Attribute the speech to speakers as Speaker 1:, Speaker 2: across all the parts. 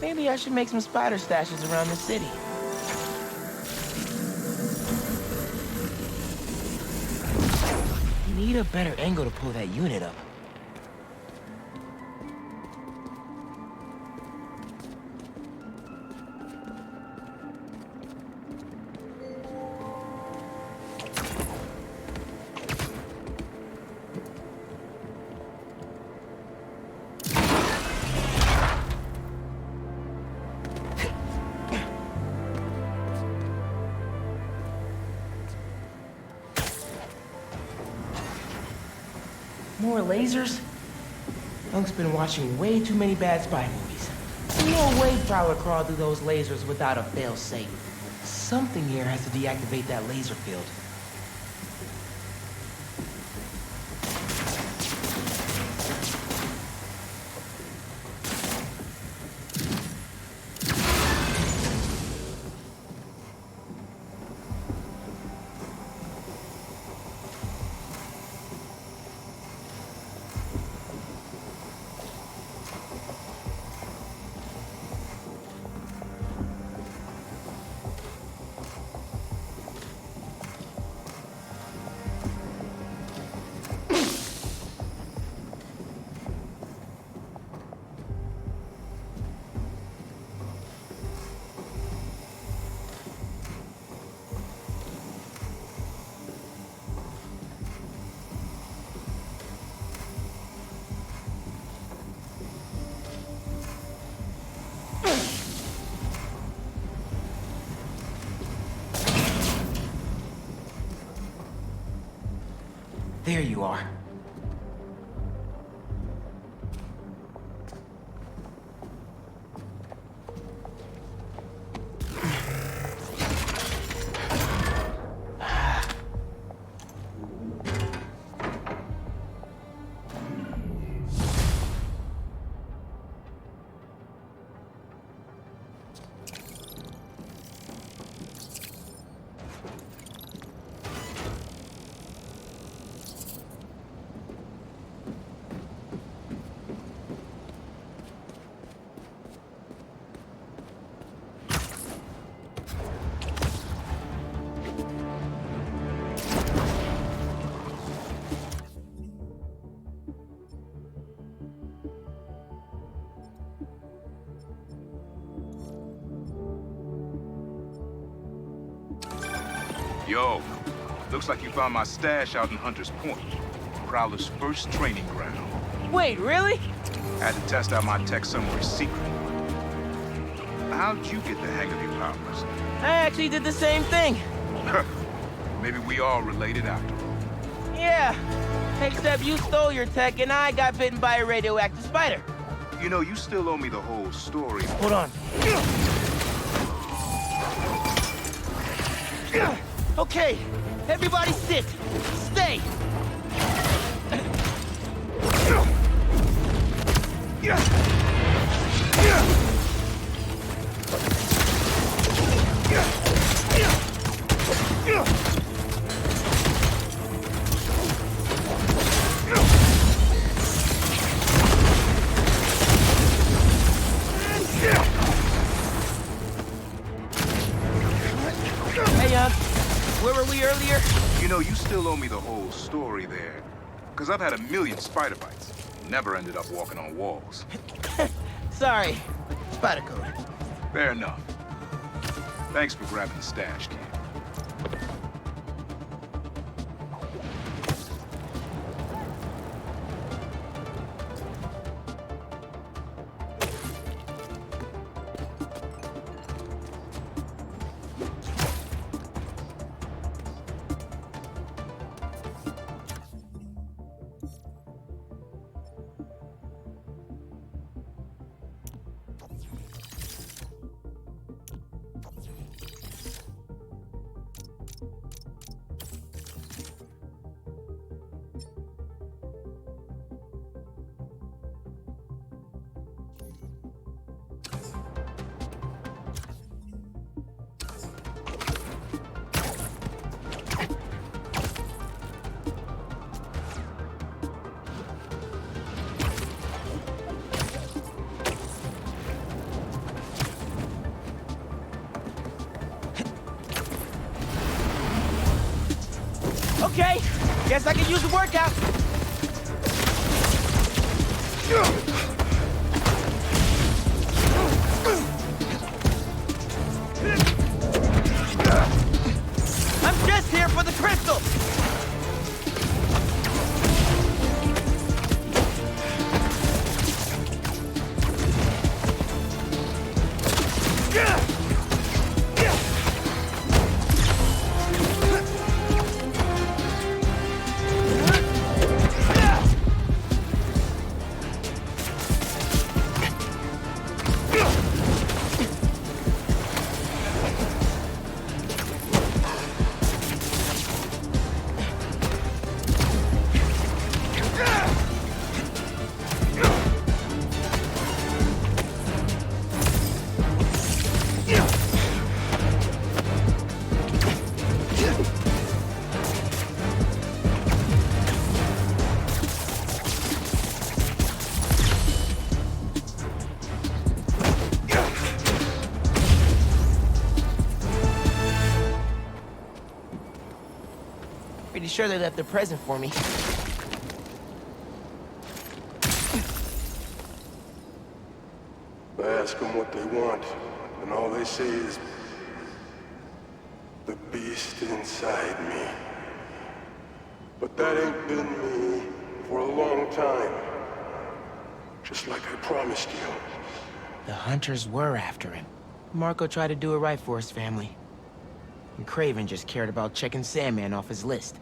Speaker 1: Maybe I should make some spider stashes around the city. Need a better angle to pull that unit up. More lasers? Unk's been watching way too many bad spy movies. No way Prowler crawled through those lasers without a fail-safe. Something here has to deactivate that laser field. There you are.
Speaker 2: Yo, looks like you found my stash out in Hunter's Point, Prowler's first training ground.
Speaker 1: Wait, really?
Speaker 2: Had to test out my tech somewhere secret. How'd you get the hang of your powers?
Speaker 1: I actually did the same thing.
Speaker 2: Maybe we all related after all.
Speaker 1: Yeah, except you stole your tech and I got bitten by a radioactive spider.
Speaker 2: You know, you still owe me the whole story.
Speaker 1: Hold on. Okay, everybody sit. Stay. Where were we earlier?
Speaker 2: You know, you still owe me the whole story there. Because I've had a million spider bites. Never ended up walking on walls.
Speaker 1: Sorry. Spider code.
Speaker 2: Fair enough. Thanks for grabbing the stash, kid.
Speaker 1: Okay, guess I can use the workout. I'm just here for the crystal. Pretty sure they left a present for me.
Speaker 3: I ask them what they want, and all they say is, the beast inside me. But that ain't been me for a long time. Just like I promised you.
Speaker 1: The hunters were after him. Marco tried to do it right for his family. And Craven just cared about checking Sandman off his list.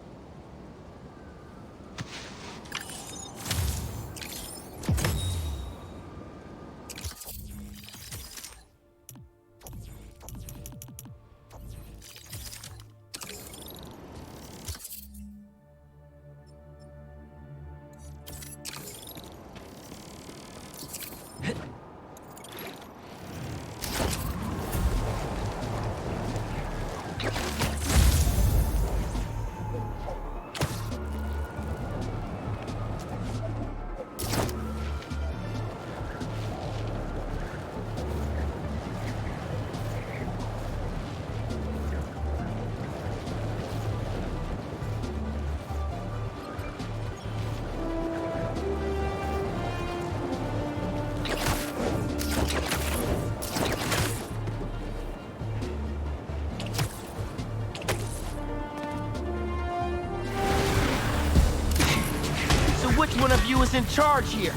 Speaker 1: Which one of you is in charge here?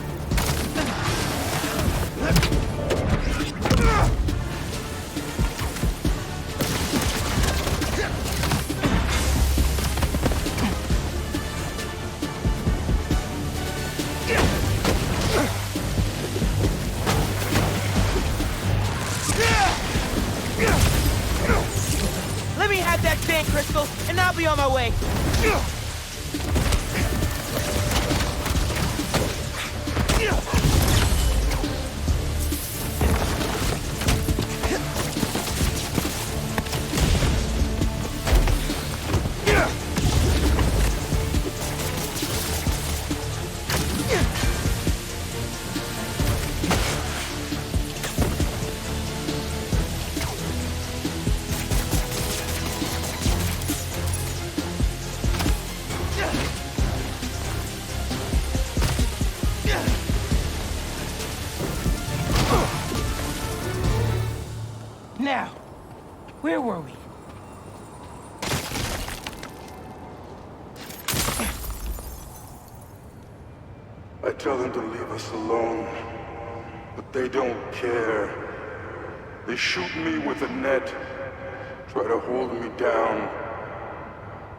Speaker 1: Let me have that sand crystal, and I'll be on my way. Now, where were we?
Speaker 3: I tell them to leave us alone, but they don't care. They shoot me with a net, try to hold me down.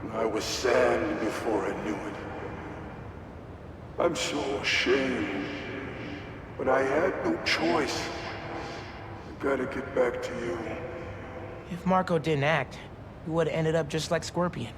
Speaker 3: And I was sand before I knew it. I'm so ashamed, but I had no choice. I gotta get back to you.
Speaker 1: If Marco didn't act, he would have ended up just like Scorpion.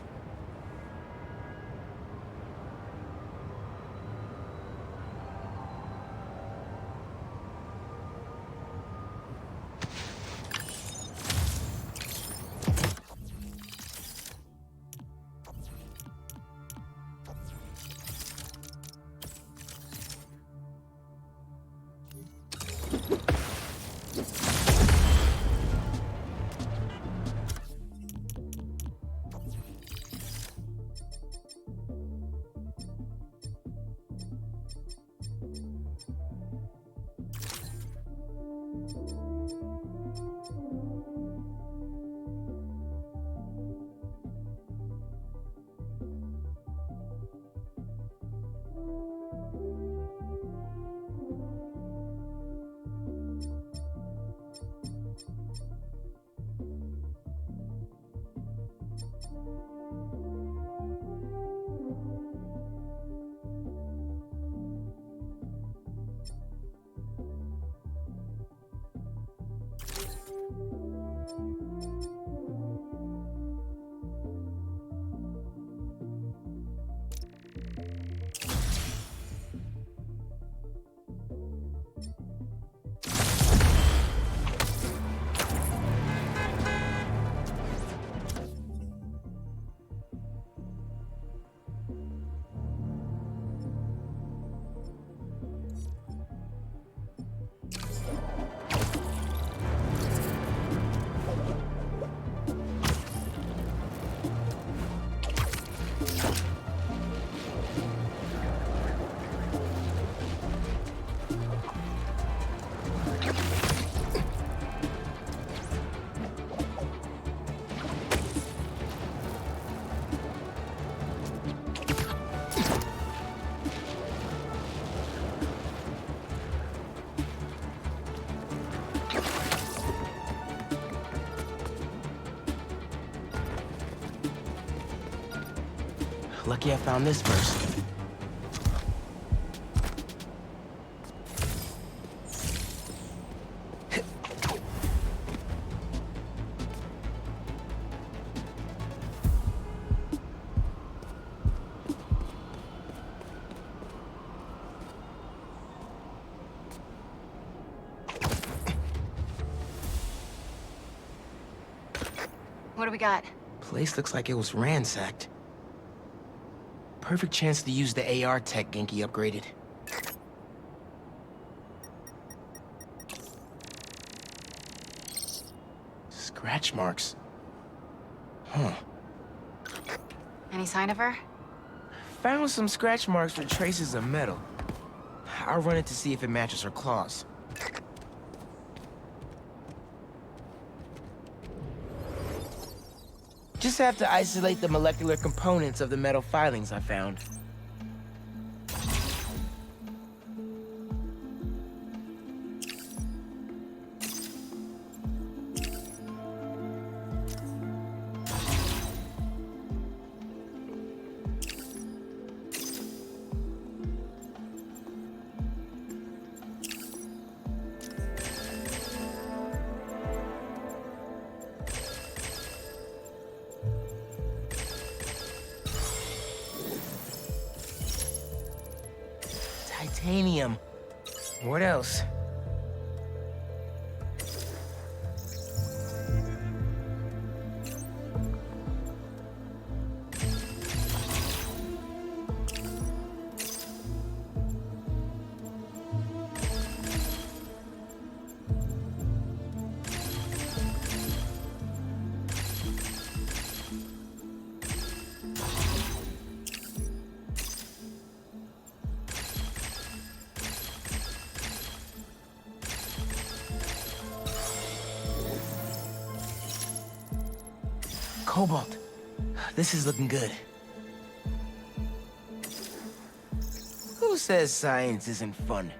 Speaker 1: Lucky I found this first.
Speaker 4: What do we got?
Speaker 1: Place looks like it was ransacked. Perfect chance to use the AR tech Genki upgraded. Scratch marks. Huh.
Speaker 4: Any sign of her?
Speaker 1: Found some scratch marks with traces of metal. I'll run it to see if it matches her claws. Just have to isolate the molecular components of the metal filings I found. Titanium. What else? Cobalt. This is looking good. Who says science isn't fun?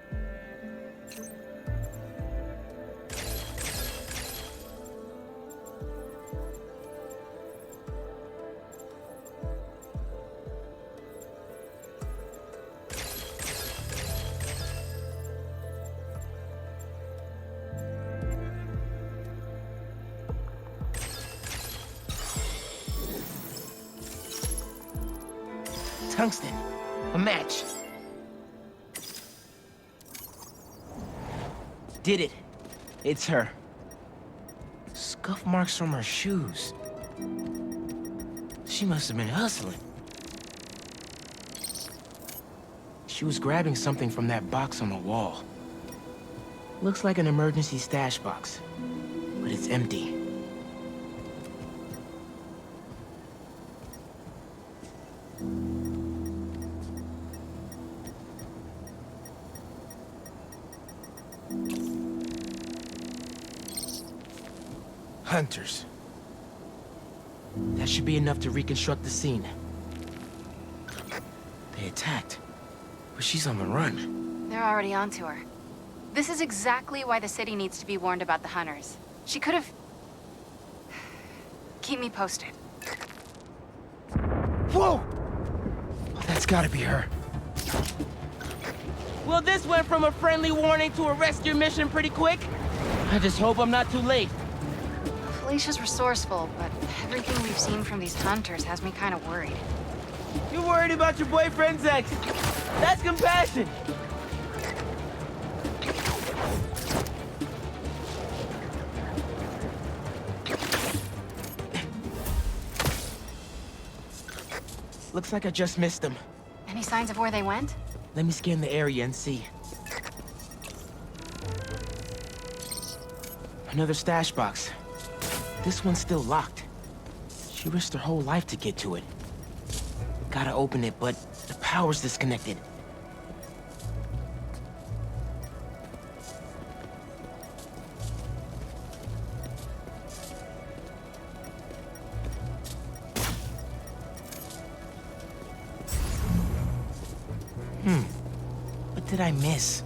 Speaker 1: Tungsten. A match. Did it. It's her. Scuff marks from her shoes. She must have been hustling. She was grabbing something from that box on the wall. Looks like an emergency stash box, but it's empty. Hunters. That should be enough to reconstruct the scene. They attacked, but she's on the run.
Speaker 4: They're already onto her. This is exactly why the city needs to be warned about the hunters. She could have... Keep me posted.
Speaker 1: Whoa! That's gotta be her. Well, this went from a friendly warning to a rescue mission pretty quick. I just hope I'm not too late.
Speaker 4: Felicia's resourceful, but everything we've seen from these hunters has me kind of worried.
Speaker 1: You're worried about your boyfriend's ex. That's compassion. Looks like I just missed them.
Speaker 4: Any signs of where they went?
Speaker 1: Let me scan the area and see. Another stash box. This one's still locked. She risked her whole life to get to it. Gotta open it, but the power's disconnected. What did I miss?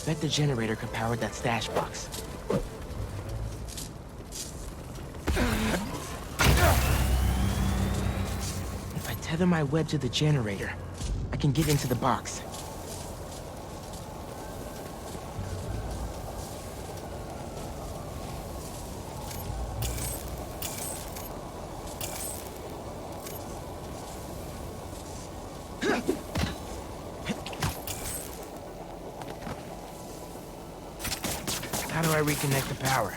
Speaker 1: Bet the generator could power that stash box. If I tether my web to the generator, I can get into the box. How do I reconnect the power?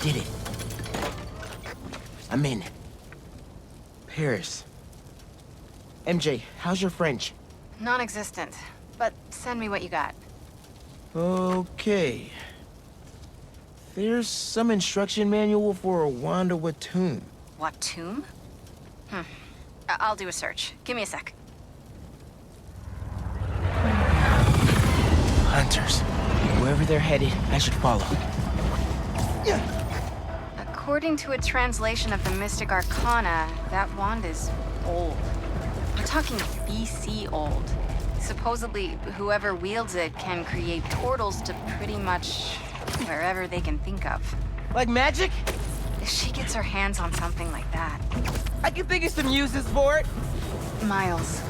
Speaker 1: Did it. I'm in. Paris. MJ, how's your French?
Speaker 4: Non-existent. But send me what you got.
Speaker 1: Okay. There's some instruction manual for a wand of Watum.
Speaker 4: What tomb? I'll do a search. Give me a sec.
Speaker 1: Hunters. Wherever they're headed, I should follow.
Speaker 4: According to a translation of the Mystic Arcana, that wand is old. We're talking BC old. Supposedly, whoever wields it can create portals to pretty much wherever they can think of.
Speaker 1: Like magic?
Speaker 4: If she gets her hands on something like that...
Speaker 1: I can think of some uses for it.
Speaker 4: Miles,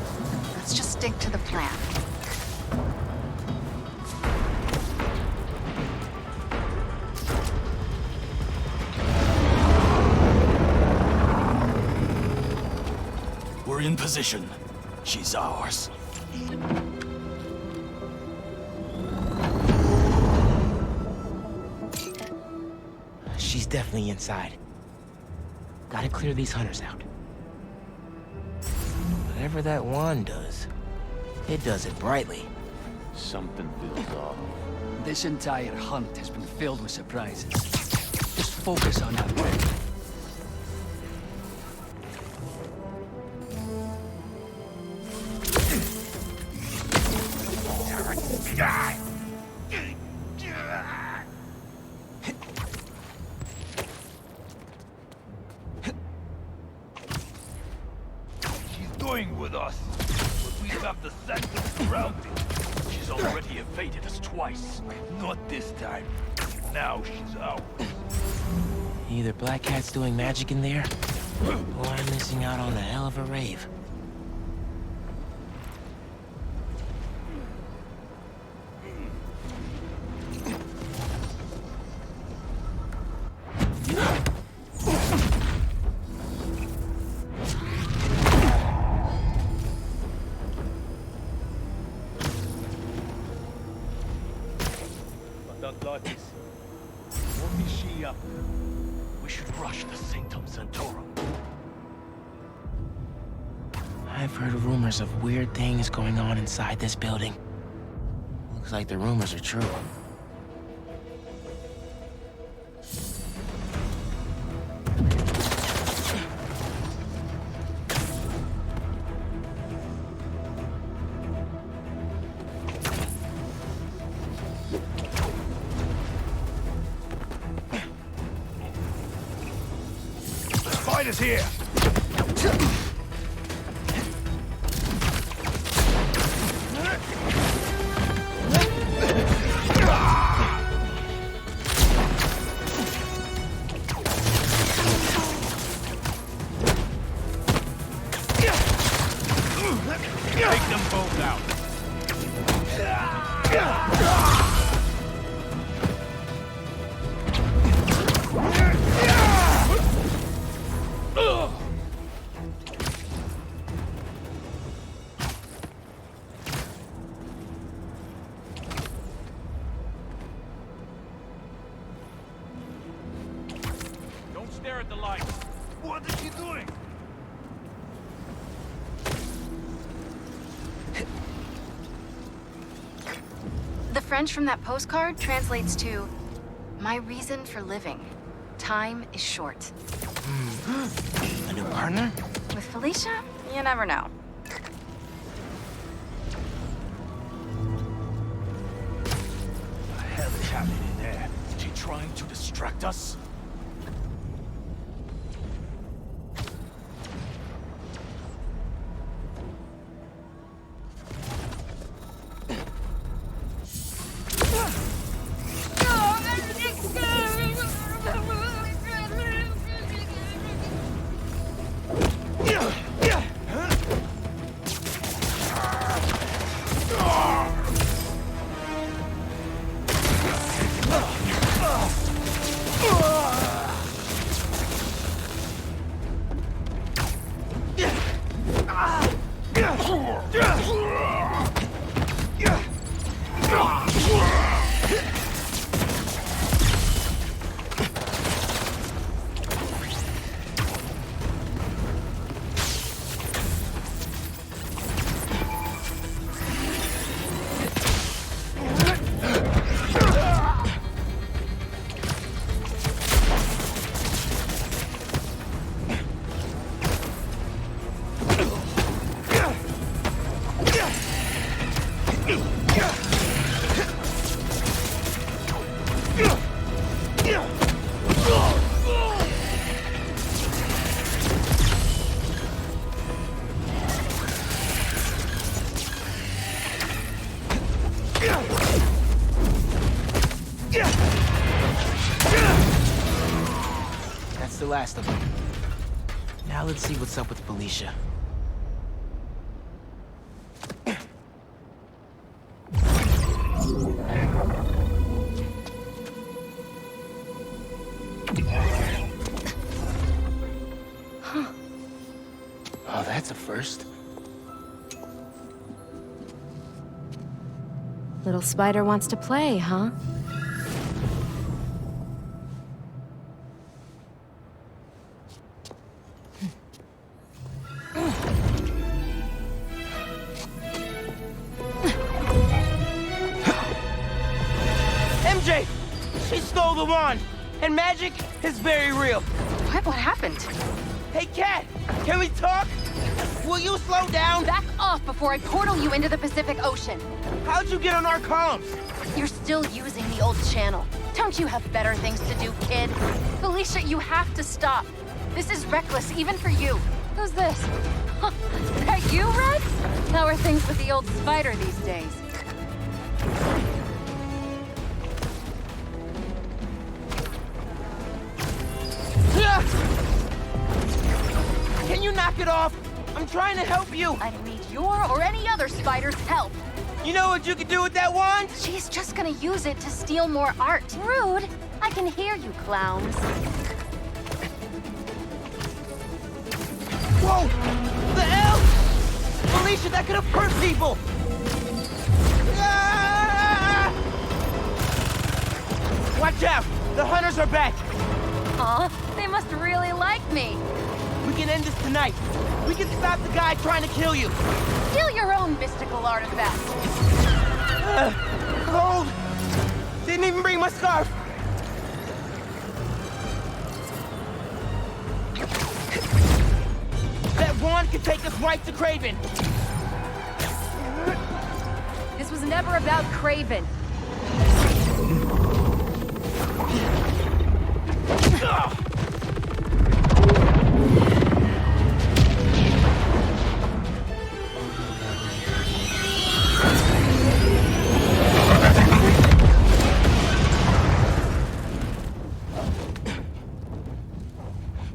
Speaker 4: let's just stick to the plan.
Speaker 5: We're in position. She's ours.
Speaker 1: She's definitely inside. Gotta clear these hunters out. Whatever that wand does, it does it brightly.
Speaker 6: Something feels off.
Speaker 7: This entire hunt has been filled with surprises. Just focus on that web.
Speaker 5: She's going with us, but we have the sense of surrounding. She's already evaded us twice. Not this time. Now she's ours.
Speaker 1: Either Black Cat's doing magic in there, or I'm missing out on a hell of a rave.
Speaker 5: What is she up to? We should rush the Sanctum Sanctorum.
Speaker 1: I've heard rumors of weird things going on inside this building. Looks like the rumors are true.
Speaker 5: Fight is here! Take them both out.
Speaker 4: The French from that postcard translates to, "My reason for living. Time is short."
Speaker 1: A new partner?
Speaker 4: With Felicia, you never know.
Speaker 5: What the hell is happening in there? Is she trying to distract us?
Speaker 1: That's the last of them. Now let's see what's up with Felicia. Oh, that's a first.
Speaker 4: Little spider wants to play, huh?
Speaker 1: MJ! She stole the wand! And magic is very real.
Speaker 4: What happened?
Speaker 1: Hey, Cat! Can we talk? Will you slow down?
Speaker 4: Back off before I portal you into the Pacific Ocean.
Speaker 1: How'd you get on our comms?
Speaker 4: You're still using the old channel. Don't you have better things to do, kid? Felicia, you have to stop. This is reckless, even for you. Who's this? Huh, that you, Red? How are things with the old spider these days?
Speaker 1: Can you knock it off? I'm trying to help you.
Speaker 4: I don't need your or any other spider's help.
Speaker 1: You know what you can do with that wand?
Speaker 4: She's just gonna use it to steal more art. Rude. I can hear you, clowns.
Speaker 1: Whoa! The hell? Felicia, that could have hurt people! Ah! Watch out! The hunters are back!
Speaker 4: Huh? They must really like me.
Speaker 1: We can end this tonight. We can stop the guy trying to kill you.
Speaker 4: Steal your own mystical artifact.
Speaker 1: Cold! Didn't even bring my scarf! That wand could take us right to Craven.
Speaker 4: This was never about Craven.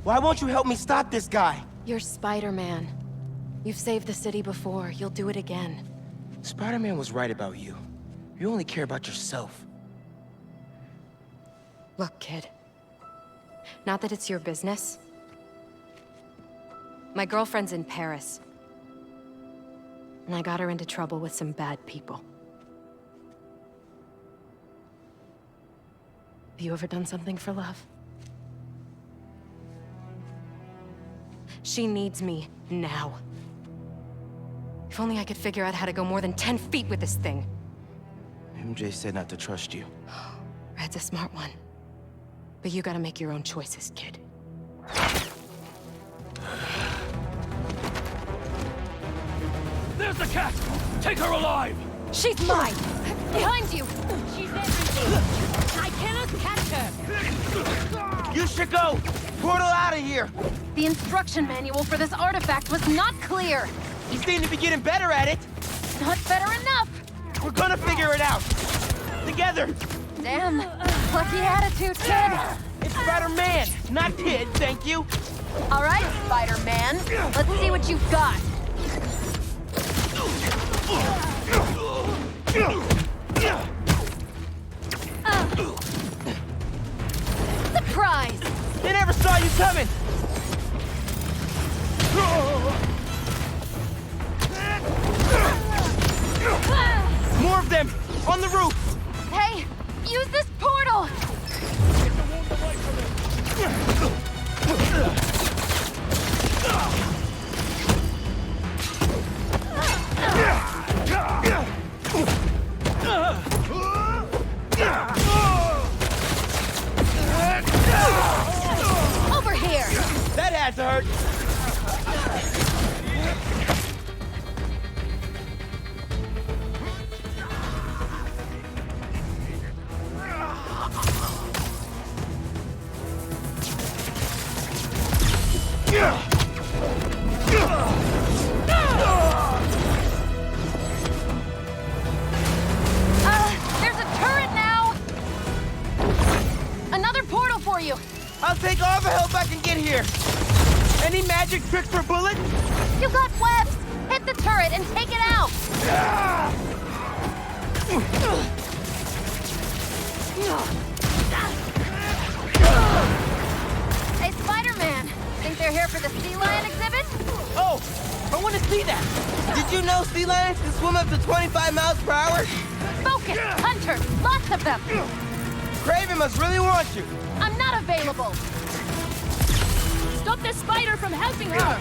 Speaker 1: Why won't you help me stop this guy?
Speaker 4: You're Spider-Man. You've saved the city before. You'll do it again.
Speaker 1: Spider-Man was right about you. You only care about yourself.
Speaker 4: Look, kid. Not that it's your business. My girlfriend's in Paris. And I got her into trouble with some bad people. Have you ever done something for love? She needs me now. If only I could figure out how to go more than 10 feet with this thing.
Speaker 1: MJ said not to trust you.
Speaker 8: Red's a smart one. But you gotta make your own choices, kid.
Speaker 5: There's the cat! Take her alive!
Speaker 8: She's mine! Behind you! She's everything! I cannot catch her!
Speaker 1: You should go! Portal out of here!
Speaker 4: The instruction manual for this artifact was not clear.
Speaker 1: You seem to be getting better at it.
Speaker 4: Not better enough.
Speaker 1: We're gonna figure it out. Together.
Speaker 4: Damn. Lucky attitude, kid.
Speaker 1: It's Spider-Man, not kid, thank you.
Speaker 4: All right, Spider-Man. Let's see what you've got. Surprise!
Speaker 1: They never saw you coming. More of them! On the roof!
Speaker 4: Hey, use this portal! Over here!
Speaker 1: That had to hurt.
Speaker 4: There's a turret now! Another portal for you!
Speaker 1: I'll take all the help I can get here. Any magic tricks for bullets?
Speaker 4: You got webs! Hit the turret and take it out! Hey, Spider-Man! Think they're here for the sea lion exhibit?
Speaker 1: Oh, I want to see that. Did you know sea lions can swim up to 25 miles per hour?
Speaker 4: Focus! Hunter! Lots of them!
Speaker 1: Craven must really want you.
Speaker 4: I'm not available!
Speaker 8: Stop the spider from helping her!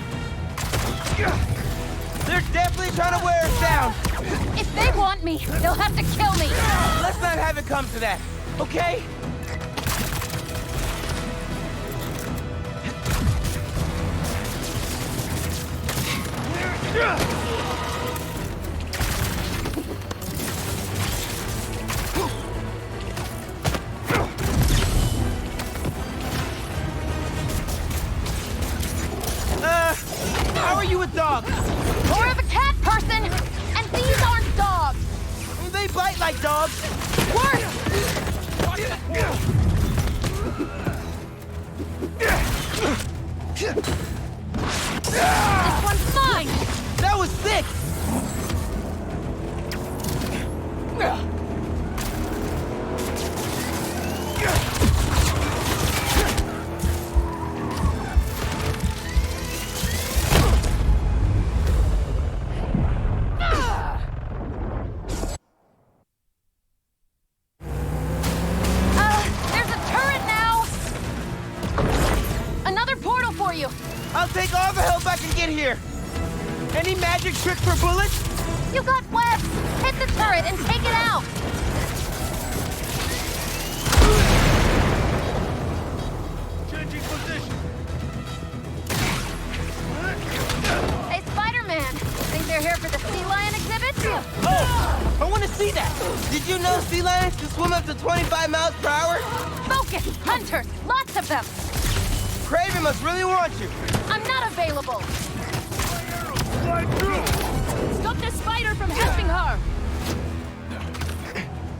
Speaker 1: They're definitely trying to wear us down.
Speaker 4: If they want me, they'll have to kill me!
Speaker 1: Let's not have it come to that, okay? How are you with dogs?
Speaker 4: More of a cat person! And these aren't dogs!
Speaker 1: They bite like dogs.
Speaker 4: Worse! This one's mine!
Speaker 1: That was sick.
Speaker 4: There's a turret now! Another portal for you!
Speaker 1: I'll take all the help I can get here. Any magic tricks for bullets?
Speaker 4: You got webs! Hit the turret and take it out!
Speaker 5: Changing position.
Speaker 4: Hey, Spider-Man! Think they're here for the sea lion exhibit?
Speaker 1: Oh, I want to see that. Did you know sea lions can swim up to 25 miles per hour?
Speaker 4: Focus! Hunters! Lots of them!
Speaker 1: Craven must really want you.
Speaker 4: I'm not available!
Speaker 8: Stop the spider from helping her!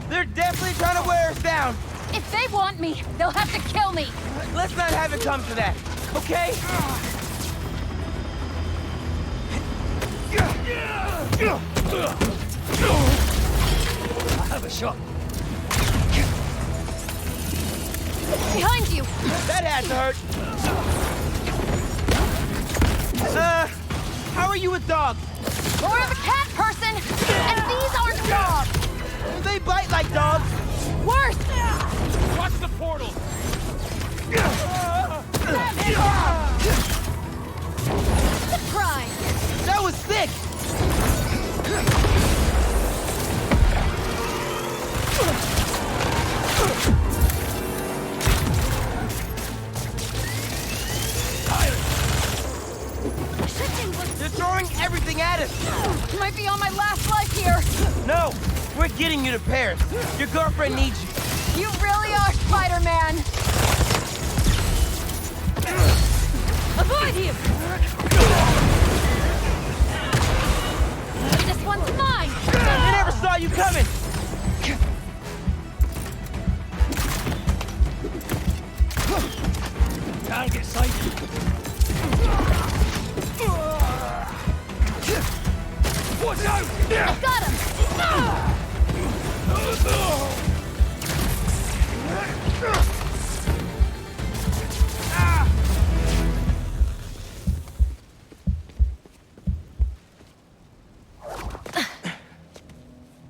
Speaker 1: They're definitely trying to wear us down.
Speaker 4: If they want me, they'll have to kill me!
Speaker 1: Let's not have it come to that, okay?
Speaker 7: I have a shot.
Speaker 4: Behind you!
Speaker 1: That had to hurt. How are you with dogs?
Speaker 4: More of a cat person! And these aren't dogs!
Speaker 1: They bite like dogs.
Speaker 4: Worse!
Speaker 5: Watch the portal!
Speaker 4: Surprise!
Speaker 1: That was sick. No! We're getting you to Paris. Your girlfriend needs you.
Speaker 8: You really are Spider-Man! Avoid him! This one's mine!
Speaker 1: I never saw you coming!
Speaker 5: Target sighted. Watch out!
Speaker 8: I got him!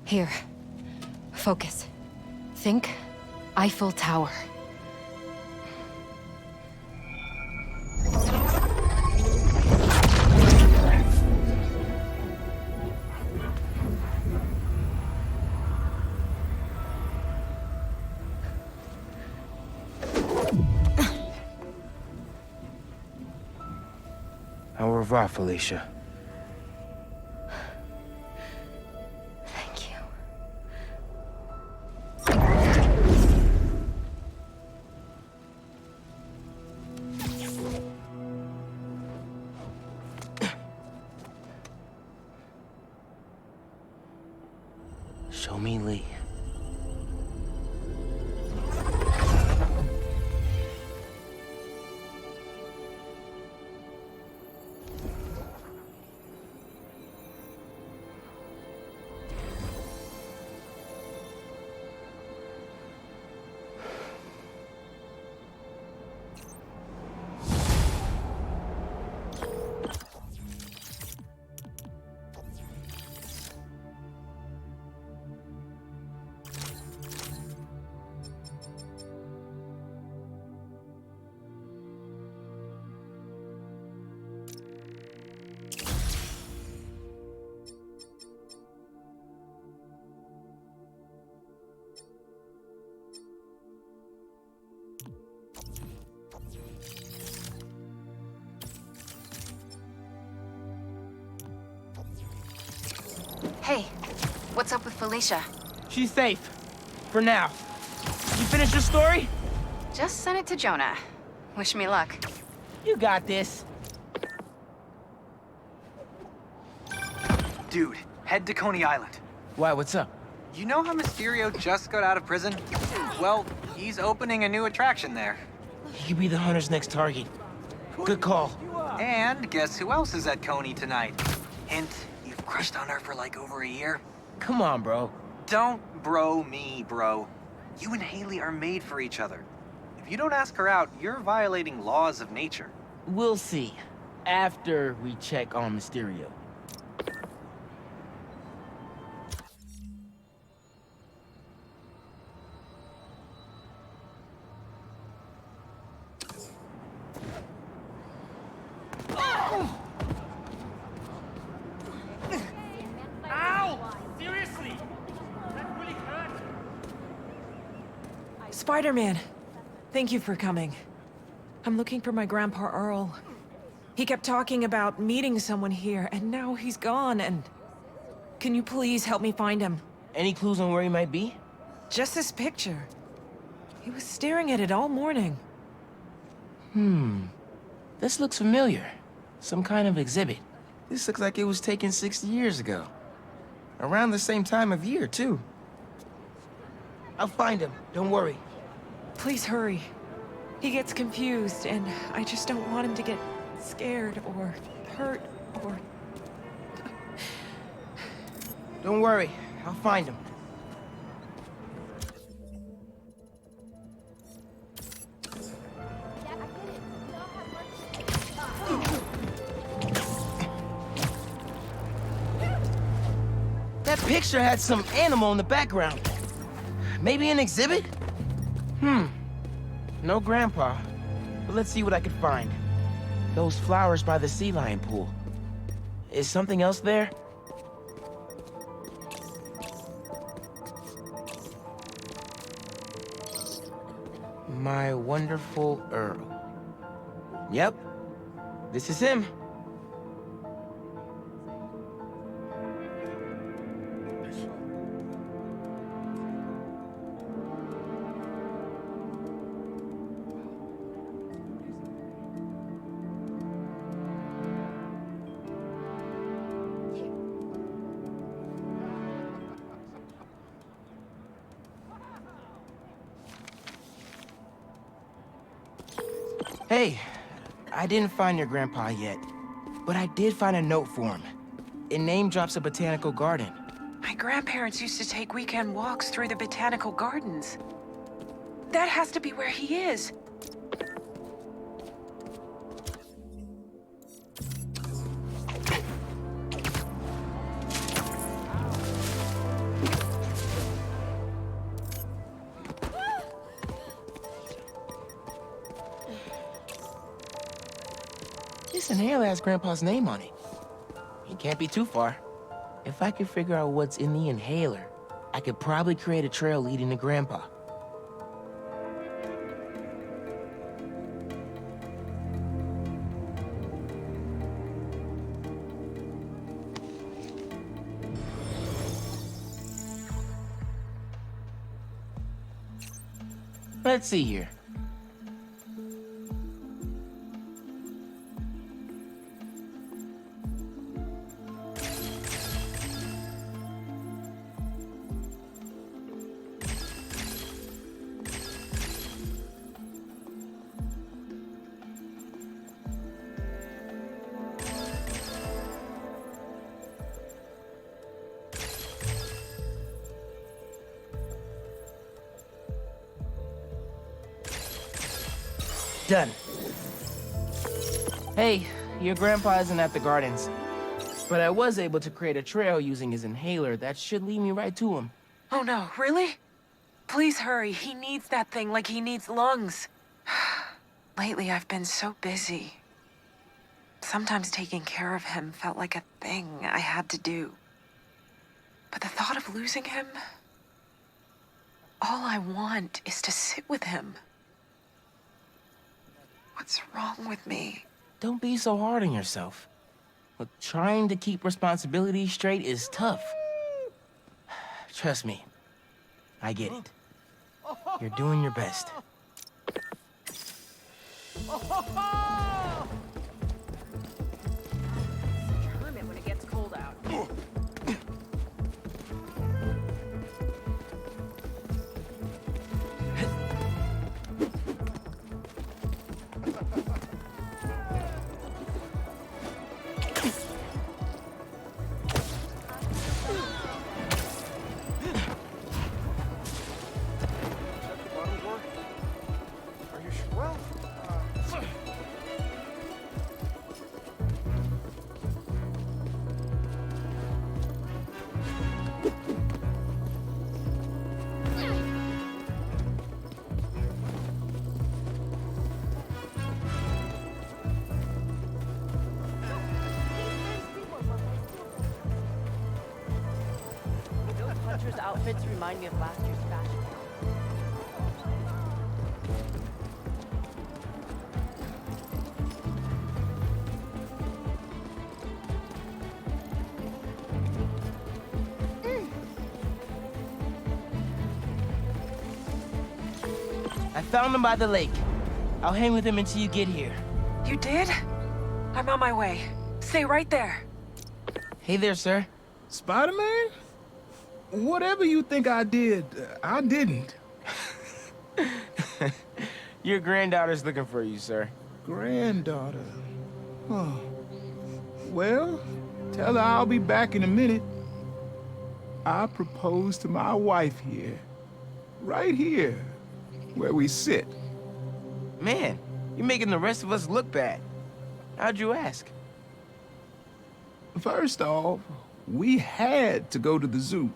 Speaker 8: Here. Focus. Think Eiffel Tower.
Speaker 1: Au revoir, Felicia.
Speaker 8: Thank you.
Speaker 1: Show me Lee.
Speaker 4: Hey, what's up with Felicia?
Speaker 1: She's safe. For now. You finished your story?
Speaker 4: Just send it to Jonah. Wish me luck.
Speaker 1: You got this.
Speaker 9: Dude, head to Coney Island.
Speaker 1: Why, what's up?
Speaker 9: You know how Mysterio just got out of prison? Well, he's opening a new attraction there.
Speaker 1: He could be the hunter's next target. Good call.
Speaker 9: And guess who else is at Coney tonight? Hint, you've crushed on her for like over a year.
Speaker 1: Come on, bro.
Speaker 9: Don't bro me, bro. You and Haley are made for each other. If you don't ask her out, you're violating laws of nature.
Speaker 1: We'll see. After we check on Mysterio.
Speaker 10: Spider-Man, thank you for coming. I'm looking for my Grandpa Earl. He kept talking about meeting someone here, and now he's gone, and... Can you please help me find him?
Speaker 1: Any clues on where he might be?
Speaker 10: Just this picture. He was staring at it all morning.
Speaker 1: This looks familiar. Some kind of exhibit. This looks like it was taken 60 years ago. Around the same time of year, too. I'll find him, don't worry.
Speaker 10: Please hurry. He gets confused, and I just don't want him to get scared or hurt or...
Speaker 1: Don't worry, I'll find him. That picture had some animal in the background. Maybe an exhibit? No Grandpa. But let's see what I can find. Those flowers by the sea lion pool. Is something else there? My wonderful Earl. Yep, this is him. Hey, I didn't find your grandpa yet, but I did find a note for him. It name drops a botanical garden.
Speaker 10: My grandparents used to take weekend walks through the botanical gardens. That has to be where he is.
Speaker 1: This inhaler has Grandpa's name on it. He can't be too far. If I could figure out what's in the inhaler, I could probably create a trail leading to Grandpa. Let's see here. Done. Hey, your grandpa isn't at the gardens, but I was able to create a trail using his inhaler that should lead me right to him.
Speaker 10: Oh no, really? Please hurry. He needs that thing like he needs lungs. Lately, I've been so busy. Sometimes taking care of him felt like a thing I had to do. But the thought of losing him... all I want is to sit with him. What's wrong with me?
Speaker 1: Don't be so hard on yourself. Look, trying to keep responsibilities straight is tough. Trust me, I get it. You're doing your best.
Speaker 10: Hermit when it gets cold out.
Speaker 11: Hunter's outfits remind me of last year's fashion.
Speaker 1: I found him by the lake. I'll hang with him until you get here.
Speaker 10: You did? I'm on my way. Stay right there.
Speaker 1: Hey there, sir.
Speaker 12: Spider-Man? Whatever you think I did, I didn't.
Speaker 1: Your granddaughter's looking for you, sir.
Speaker 12: Granddaughter. Oh. Well, tell her I'll be back in a minute. I proposed to my wife here. Right here, where we sit.
Speaker 1: Man, you're making the rest of us look bad. How'd you ask?
Speaker 12: First off, we had to go to the zoo.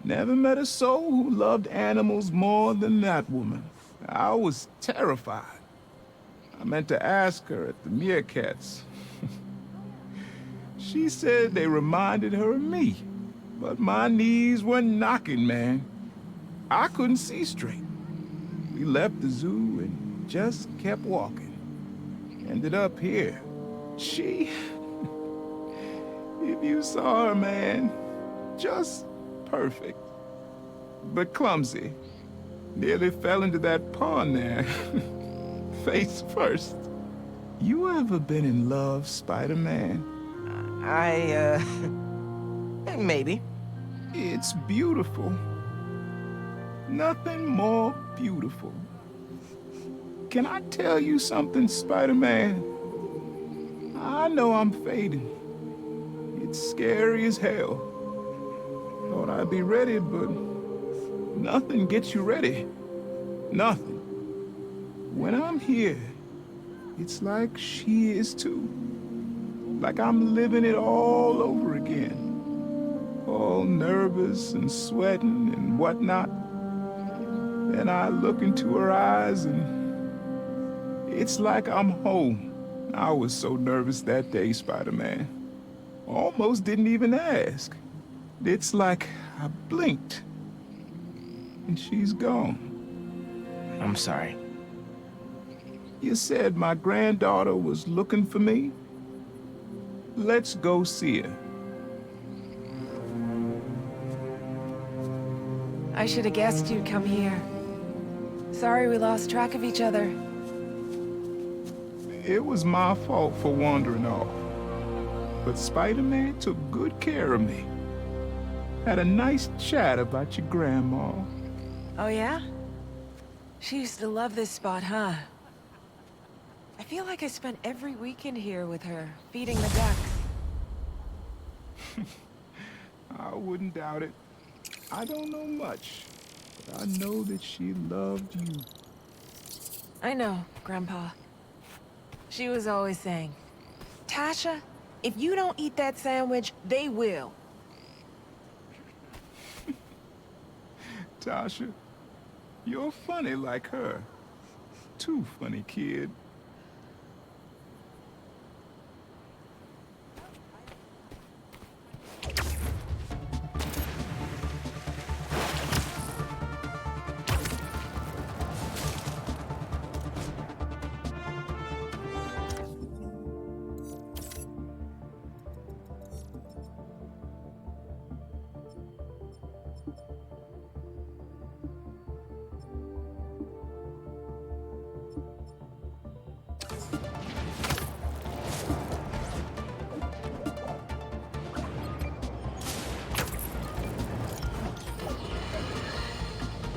Speaker 12: Never met a soul who loved animals more than that woman. I was terrified. I meant to ask her at the meerkats. She said they reminded her of me, but my knees were knocking, man. I couldn't see straight. We left the zoo and just kept walking. Ended up here. She... if you saw her, man, just perfect. But clumsy. Nearly fell into that pond there. Face first. You ever been in love, Spider-Man?
Speaker 1: Maybe.
Speaker 12: It's beautiful. Nothing more beautiful. Can I tell you something, Spider-Man? I know I'm fading. It's scary as hell. Thought I'd be ready, but nothing gets you ready. Nothing. When I'm here, it's like she is too. Like I'm living it all over again. All nervous and sweating and whatnot. Then I look into her eyes and it's like I'm home. I was so nervous that day, Spider-Man. Almost didn't even ask. It's like I blinked and she's gone.
Speaker 1: I'm sorry.
Speaker 12: You said my granddaughter was looking for me? Let's go see her.
Speaker 10: I should have guessed you'd come here. Sorry we lost track of each other.
Speaker 12: It was my fault for wandering off. But Spider-Man took good care of me. Had a nice chat about your grandma.
Speaker 10: Oh yeah? She used to love this spot, huh? I feel like I spent every weekend here with her, feeding the ducks.
Speaker 12: I wouldn't doubt it. I don't know much, but I know that she loved you.
Speaker 10: I know, Grandpa. She was always saying, Tasha, if you don't eat that sandwich, they will.
Speaker 12: Tasha, you're funny like her. Too funny, kid.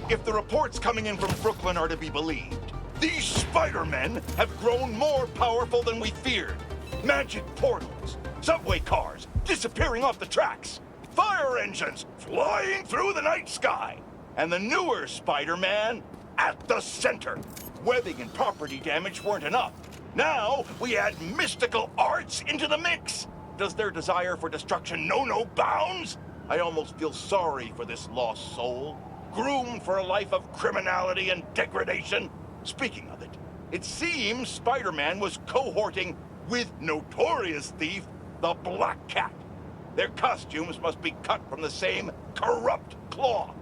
Speaker 13: If the reports coming in from Brooklyn are to be believed, these Spider-Men have grown more powerful than we feared. Magic portals, subway cars disappearing off the tracks, fire engines flying through the night sky, and the newer Spider-Man at the center. Webbing and property damage weren't enough. Now we add mystical arts into the mix. Does their desire for destruction know no bounds? I almost feel sorry for this lost soul. Groomed for a life of criminality and degradation. Speaking of it, it seems Spider-Man was cohorting with notorious thief, the Black Cat. Their costumes must be cut from the same corrupt cloth.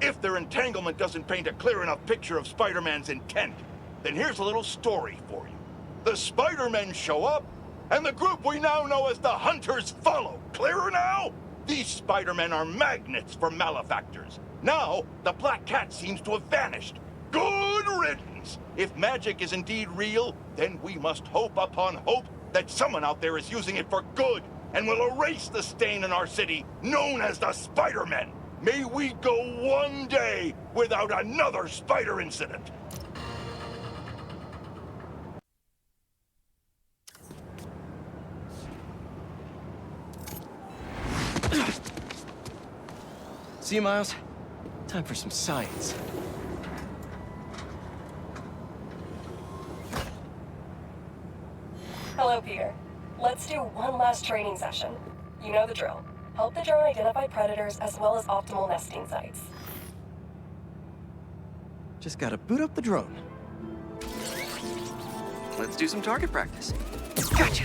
Speaker 13: If their entanglement doesn't paint a clear enough picture of Spider-Man's intent, then here's a little story for you. The Spider-Men show up, and the group we now know as the Hunters follow. Clearer now? These Spider-Men are magnets for malefactors. Now, the Black Cat seems to have vanished. Good riddance! If magic is indeed real, then we must hope upon hope that someone out there is using it for good and will erase the stain in our city known as the Spider-Men. May we go one day without another spider incident.
Speaker 14: See you, Miles? Time for some science.
Speaker 15: Hello, Peter. Let's do one last training session. You know the drill. Help the drone identify predators as well as optimal nesting sites.
Speaker 14: Just gotta boot up the drone.
Speaker 9: Let's do some target practice.
Speaker 14: Gotcha!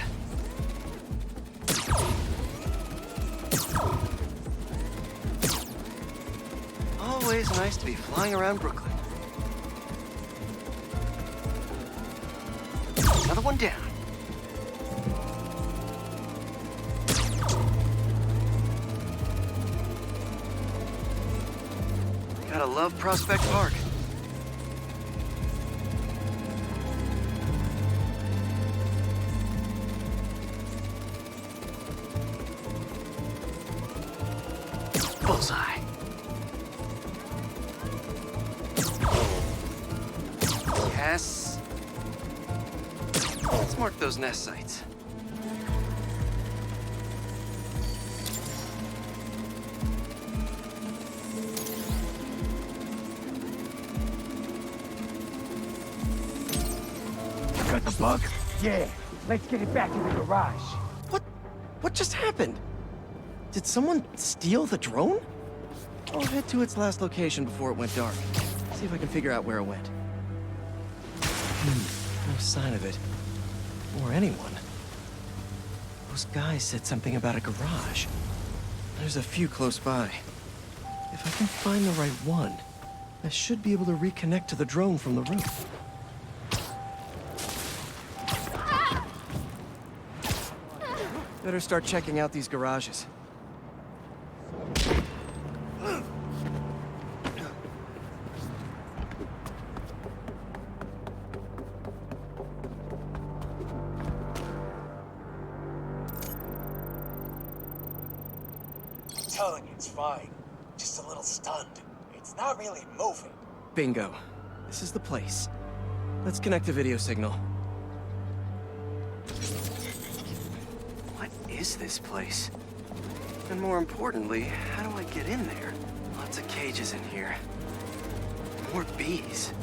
Speaker 9: Always nice to be flying around Brooklyn. Another one down. Gotta love Prospect Park. Bullseye. Yes.
Speaker 14: mark those nest sites.
Speaker 1: Got the bug? Yeah. Let's get it back to the garage.
Speaker 14: What just happened? Did someone steal the drone? I'll head to its last location before it went dark. See if I can figure out where it went. No sign of it. Or anyone. Those guys said something about a garage. There's a few close by. If I can find the right one, I should be able to reconnect to the drone from the roof. Better start checking out these garages.
Speaker 16: I'm telling you, it's fine. Just a little stunned. It's not really moving.
Speaker 14: Bingo. This is the place. Let's connect the video signal. What is this place? And more importantly, how do I get in there? Lots of cages in here. More bees.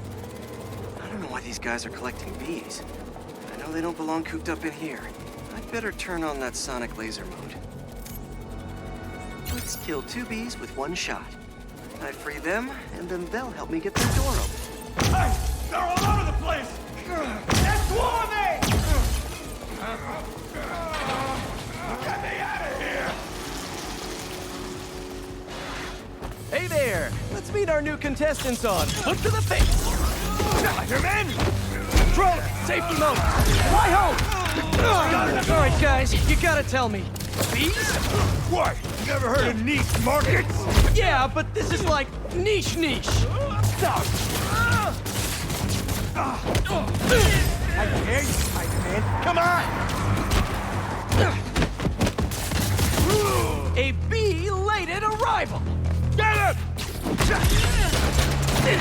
Speaker 14: I don't know why these guys are collecting bees. I know they don't belong cooped up in here. I'd better turn on that sonic laser mode. Let's kill 2 bees with 1 shot. I free them, and then they'll help me get the door open.
Speaker 5: Hey! They're all over the place! They're swarming! Get me out of here!
Speaker 14: Hey there! Let's meet our new contestants on Foot to the Face!
Speaker 5: Spider-Man!
Speaker 14: Drone! Safety mode! Fly home! Alright guys, you gotta tell me. Bees?
Speaker 5: What? Never heard of niche markets?
Speaker 14: Yeah, but this is like niche.
Speaker 5: Stop! I dare you, Spider-Man. Come on!
Speaker 14: A belated arrival!
Speaker 5: Get him!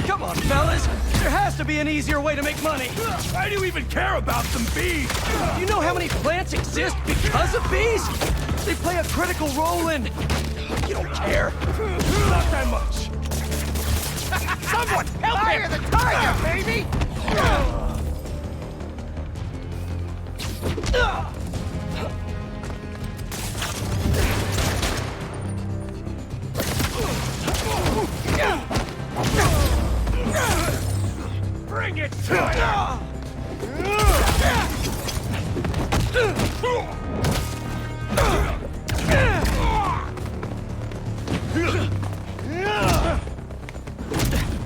Speaker 14: Come on, fellas. There has to be an easier way to make money.
Speaker 5: Why do you even care about some bees?
Speaker 14: You know how many plants exist because of bees? They play a critical role in... You don't care.
Speaker 5: Not that much. Someone help
Speaker 1: Fire the target, baby!
Speaker 5: Bring it to him!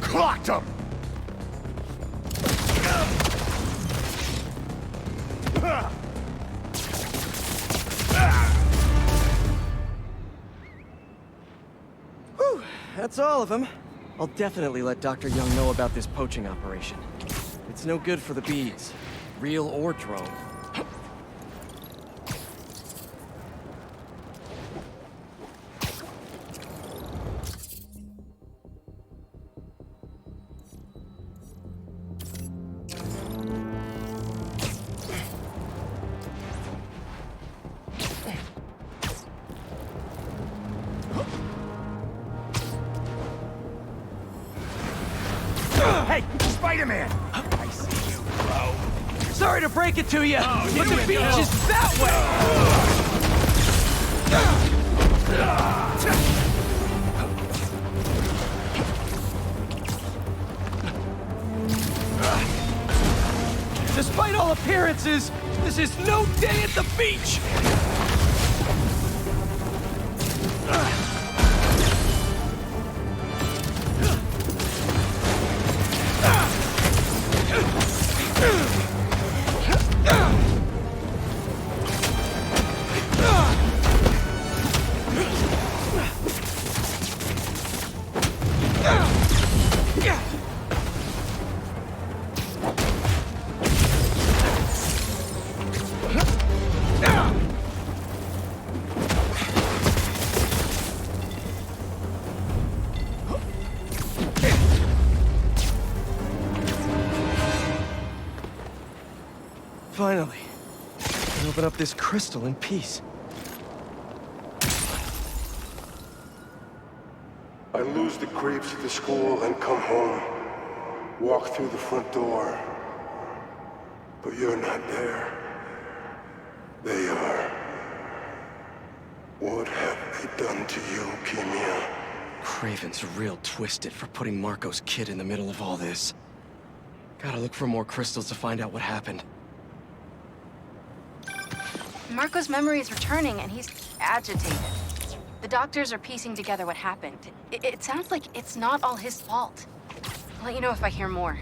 Speaker 5: Clocked him!
Speaker 14: Whew, that's all of them. I'll definitely let Dr. Young know about this poaching operation. It's no good for the bees, real or drone.
Speaker 5: Hey, Spider-Man! I see you, bro.
Speaker 14: Sorry to break it to you,
Speaker 5: Oh,
Speaker 14: but
Speaker 5: you
Speaker 14: the
Speaker 5: and
Speaker 14: beach
Speaker 5: Bill.
Speaker 14: is that way! Despite all appearances, this is no day at the beach! Finally, open up this crystal in peace.
Speaker 3: I lose the creeps at the school and come home. Walk through the front door. But you're not there. They are. What have they done to you, Kimia?
Speaker 14: Craven's real twisted for putting Marco's kid in the middle of all this. Gotta look for more crystals to find out what happened.
Speaker 4: Marco's memory is returning, and he's agitated. The doctors are piecing together what happened. It sounds like it's not all his fault. I'll let you know if I hear more.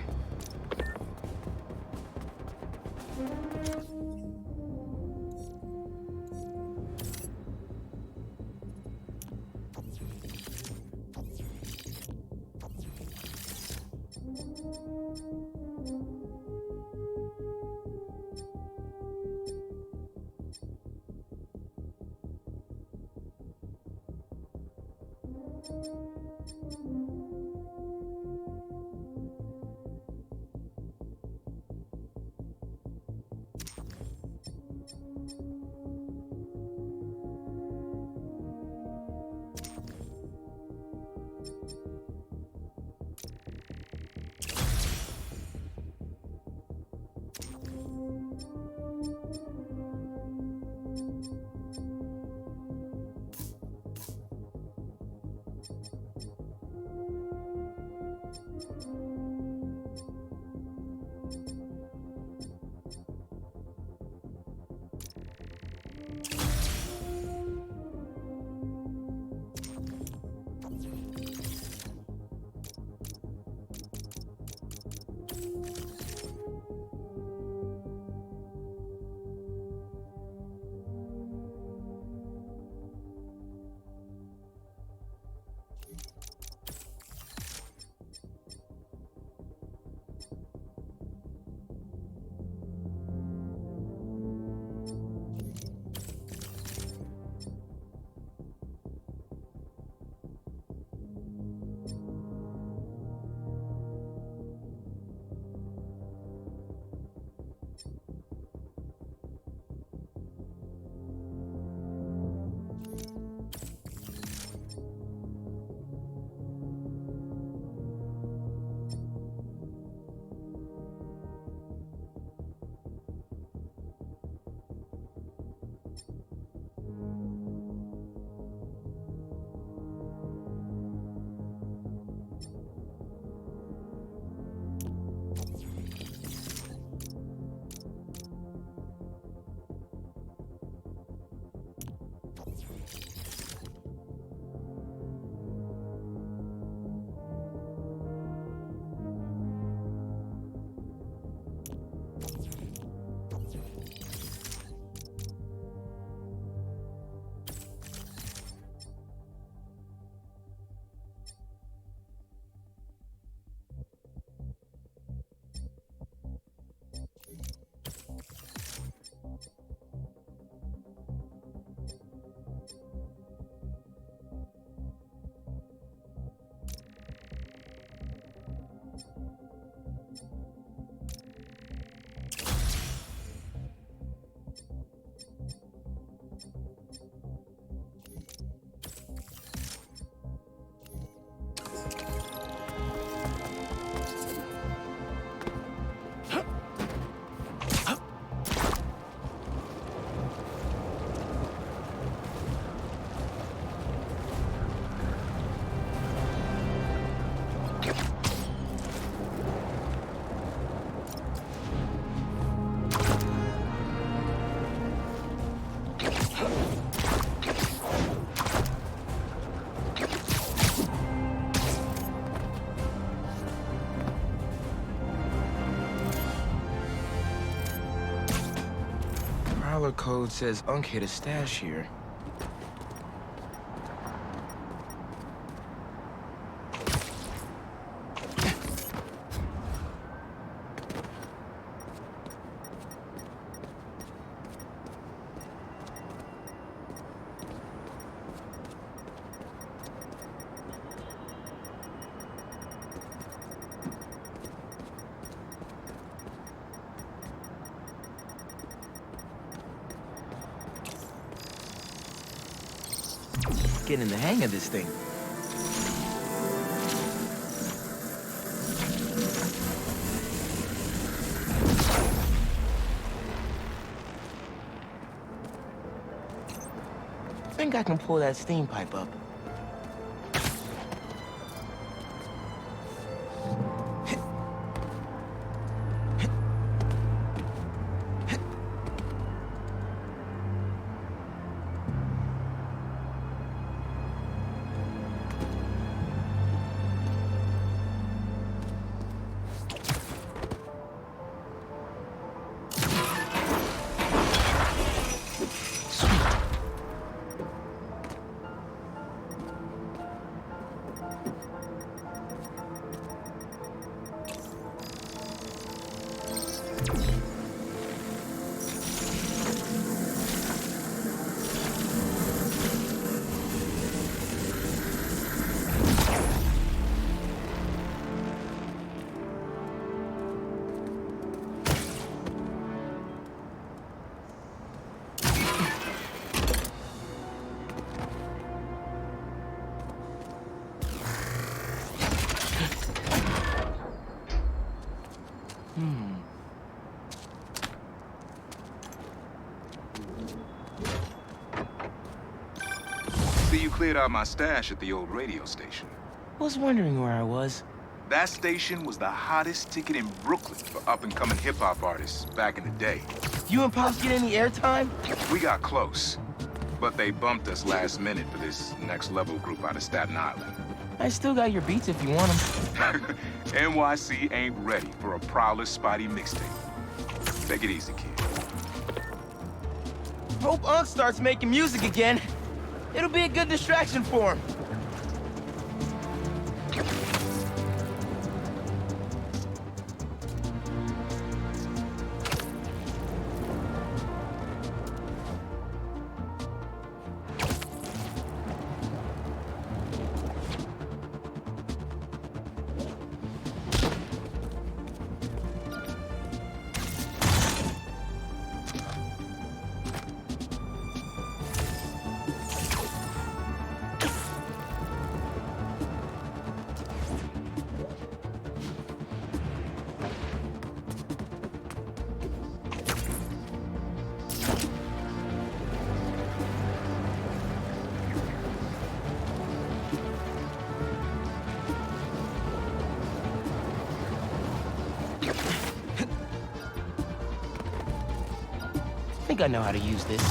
Speaker 1: Prowler code says Unk hid a stash here. getting the hang of this thing. I think I can pull that steam pipe up.
Speaker 2: See, you cleared out my stash at the old radio station.
Speaker 1: Was wondering where I was.
Speaker 2: That station was the hottest ticket in Brooklyn for up-and-coming hip-hop artists back in the day.
Speaker 1: You and Pops get any airtime?
Speaker 2: We got close, but they bumped us last minute for this next-level group out of Staten Island.
Speaker 1: I still got your beats if you want them.
Speaker 2: NYC ain't ready for a Prowler Spidey mixtape. Take it easy, kid.
Speaker 1: Hope Unc starts making music again. It'll be a good distraction for him. I think I know how to use this.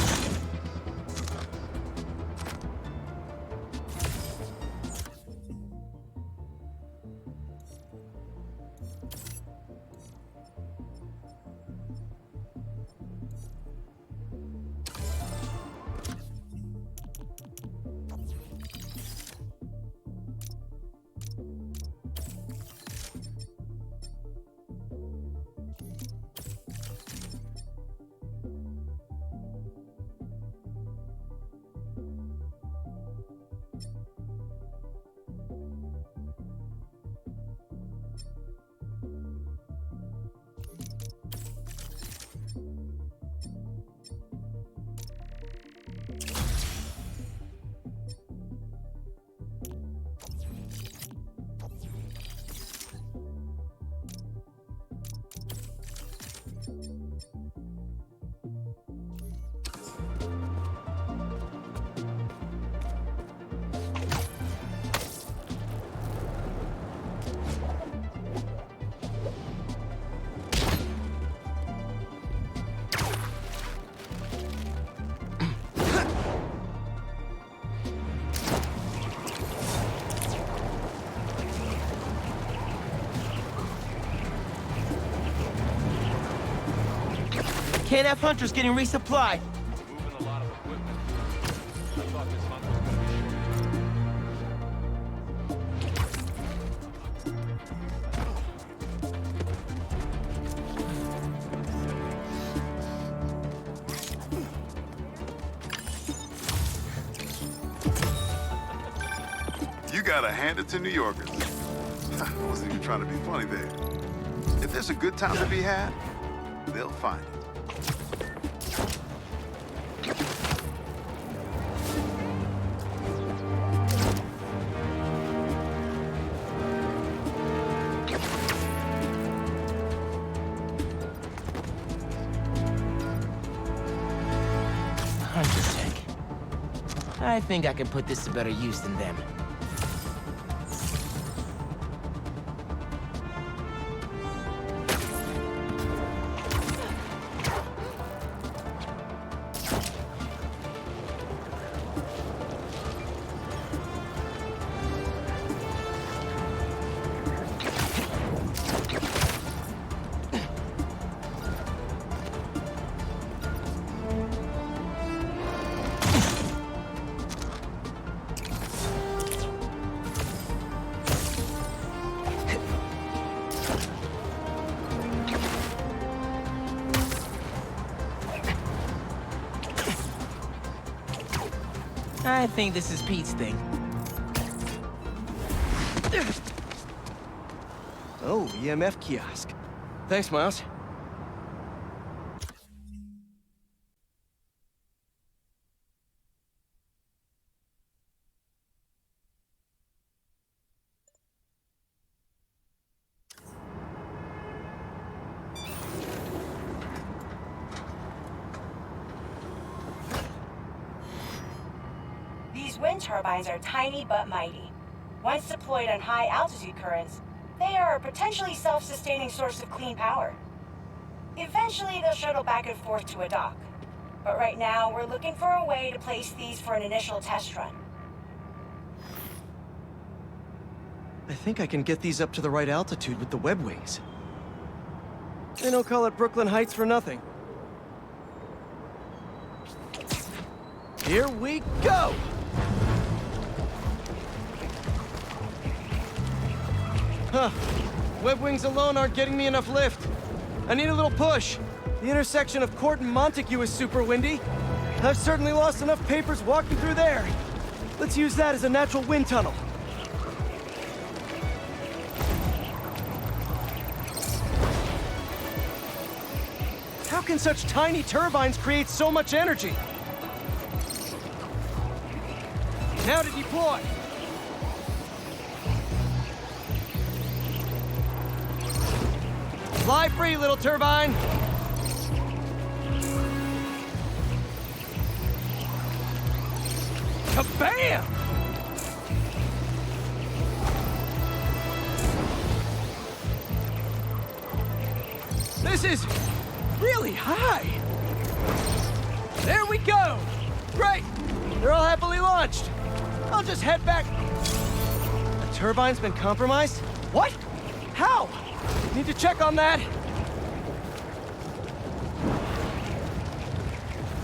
Speaker 1: Can't have hunters getting resupplied.
Speaker 6: Moving a lot of equipment. I thought this hunt was gonna be
Speaker 2: short. You gotta hand it to New Yorkers. I wasn't even trying to be funny there. If there's a good time to be had, they'll find it.
Speaker 1: I think I can put this to better use than them. I think this is Pete's thing.
Speaker 14: Oh, EMF kiosk. Thanks, Miles.
Speaker 17: These wind turbines are tiny but mighty. Once deployed on high altitude currents, they are a potentially self-sustaining source of clean power. Eventually, they'll shuttle back and forth to a dock. But right now, we're looking for a way to place these for an initial test run.
Speaker 14: I think I can get these up to the right altitude with the web wings. They don't call it Brooklyn Heights for nothing. Here we go! Huh. Web wings alone aren't getting me enough lift. I need a little push. The intersection of Court and Montague is super windy. I've certainly lost enough papers walking through there. Let's use that as a natural wind tunnel. How can such tiny turbines create so much energy? Now to deploy. Fly free, little turbine. Kabam! This is really high. There we go. Great. They're all happily launched. I'll just head back. The turbine's been compromised? What? How? Need to check on that.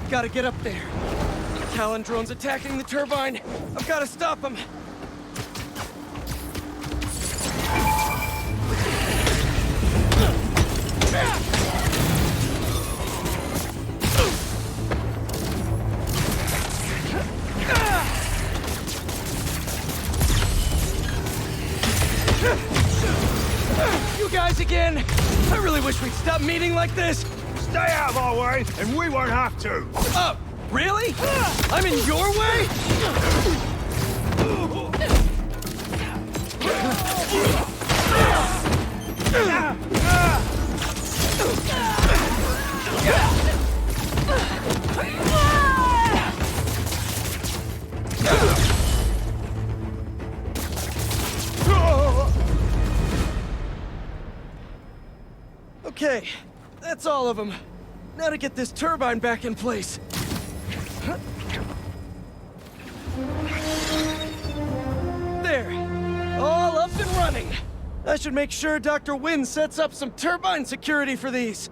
Speaker 14: Gotta get up there. Talon drone's attacking the turbine. I've gotta stop him. You guys again? I really wish we'd stop meeting like this.
Speaker 13: Stay out of our way, and we won't have to.
Speaker 14: Oh, really? I'm in your way? Okay, that's all of them. Now to get this turbine back in place. There, all up and running. I should make sure Dr. Wynn sets up some turbine security for these.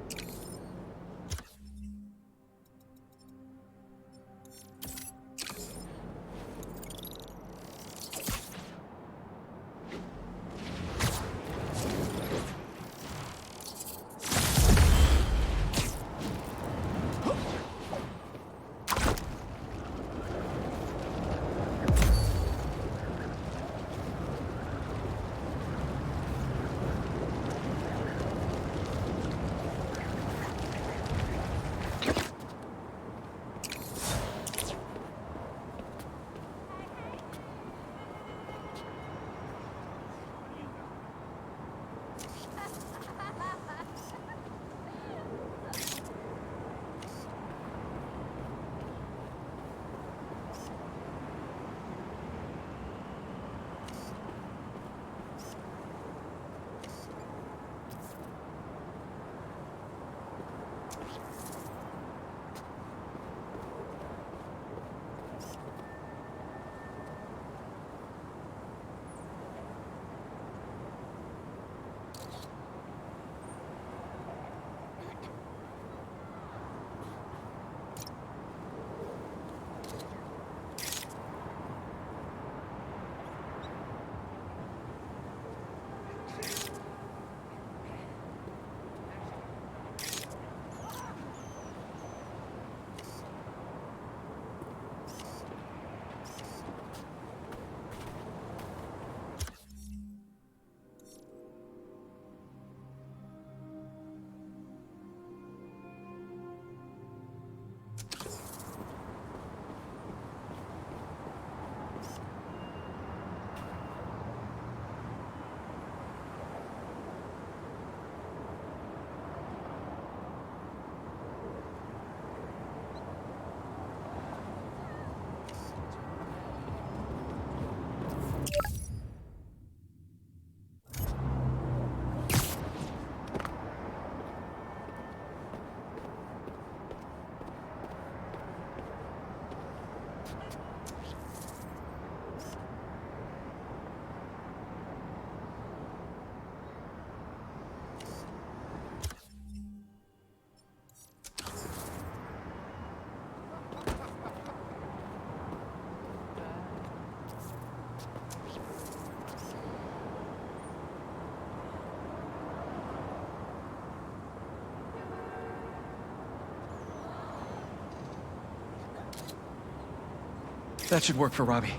Speaker 7: That should work for Robbie.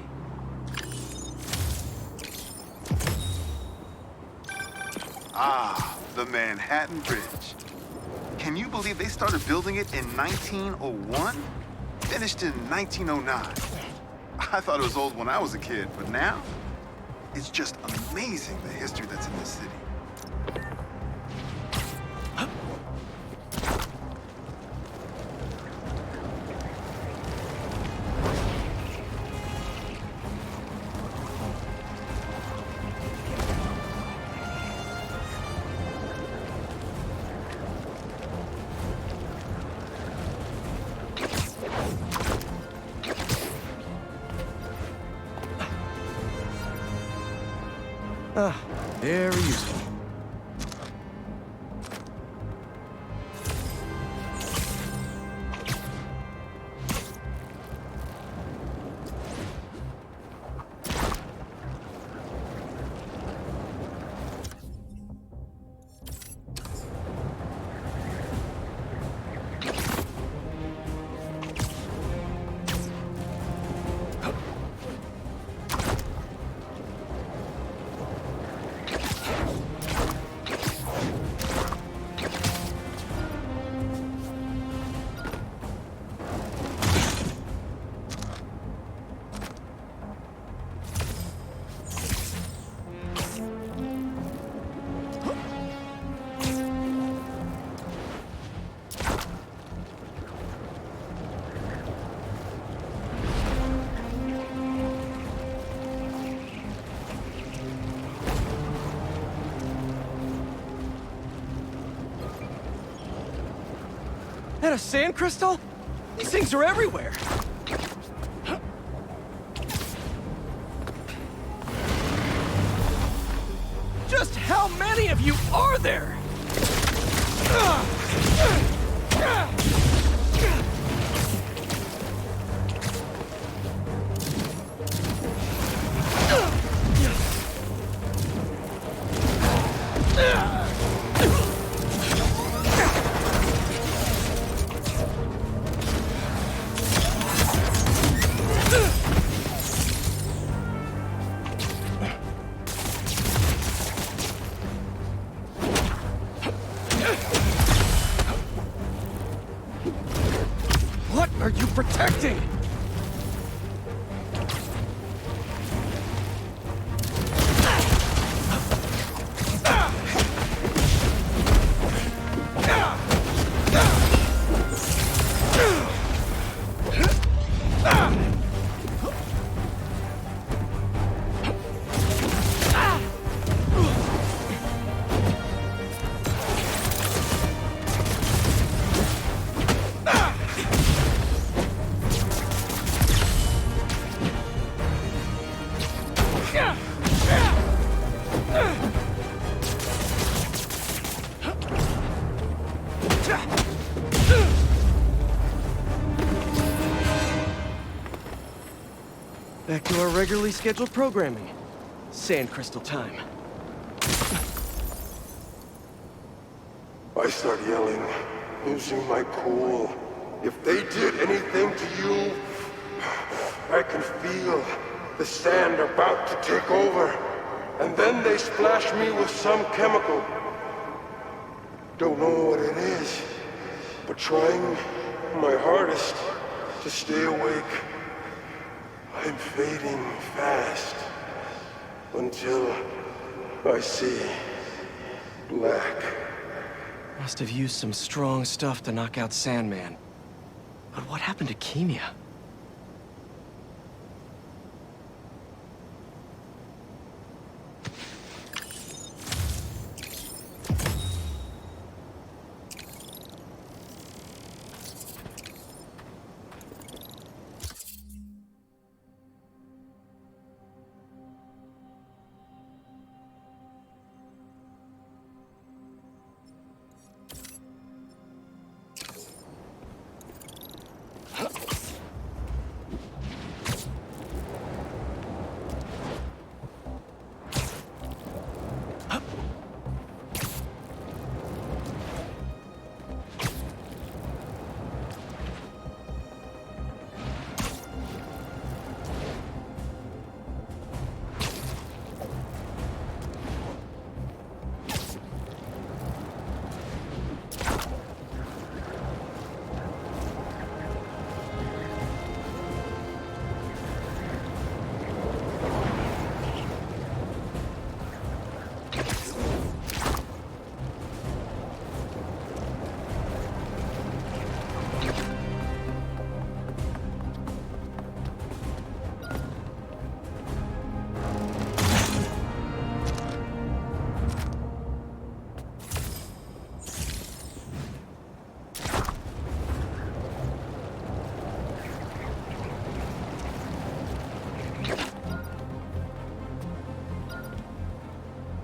Speaker 2: Ah, the Manhattan Bridge. Can you believe they started building it in 1901? Finished in 1909. I thought it was old when I was a kid, but now, it's just amazing the history that's in this city.
Speaker 14: Very useful. That a sand crystal? These things are everywhere. Just how many of you are there? What are you protecting? our regularly scheduled programming. Sand crystal time.
Speaker 3: I start yelling, losing my cool. If they did anything to you, I can feel the sand about to take over. And then they splash me with some chemical. Don't know what it is, but trying my hardest to stay awake. I'm fading fast until I see black.
Speaker 14: Must have used some strong stuff to knock out Sandman. But what happened to Kimia?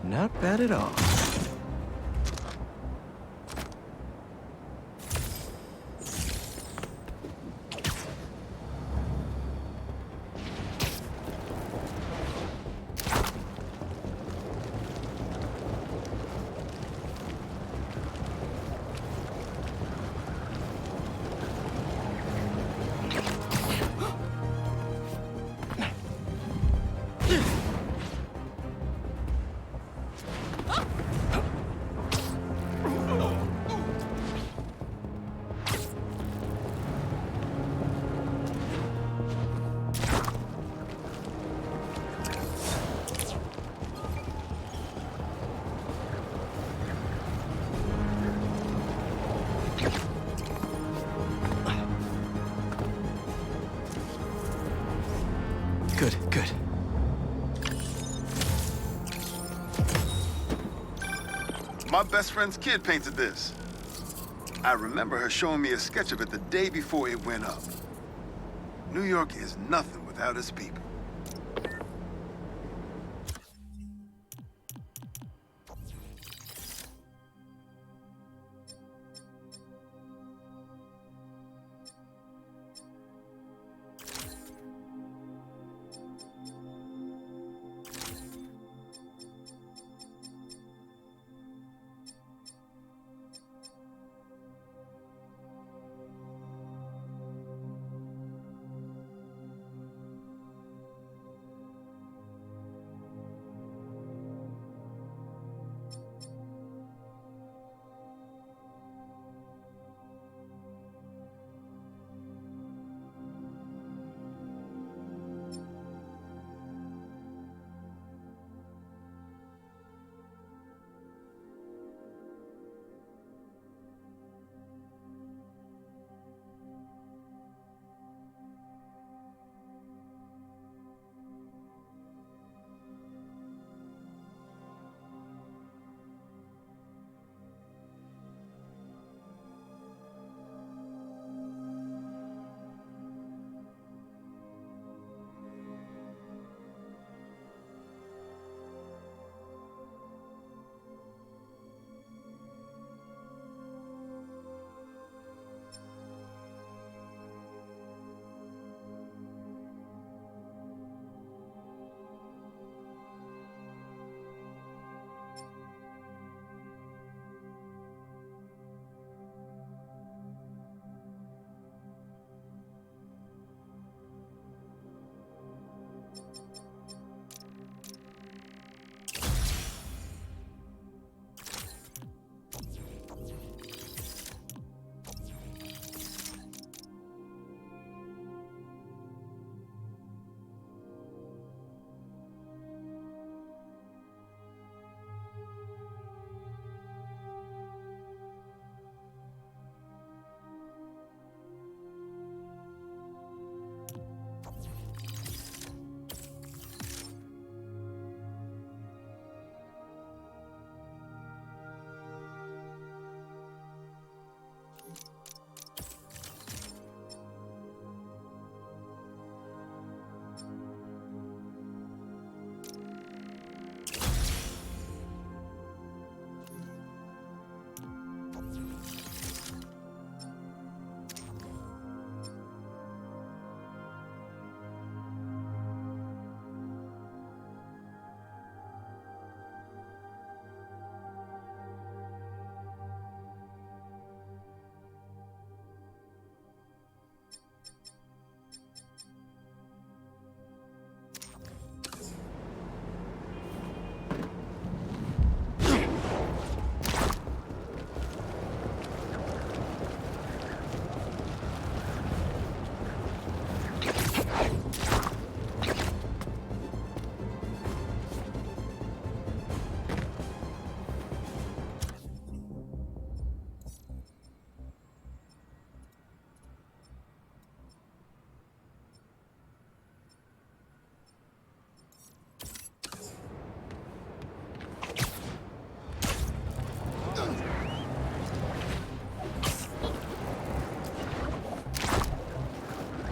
Speaker 14: Not bad at all. Good, good.
Speaker 2: My best friend's kid painted this. I remember her showing me a sketch of it the day before it went up. New York is nothing without its people.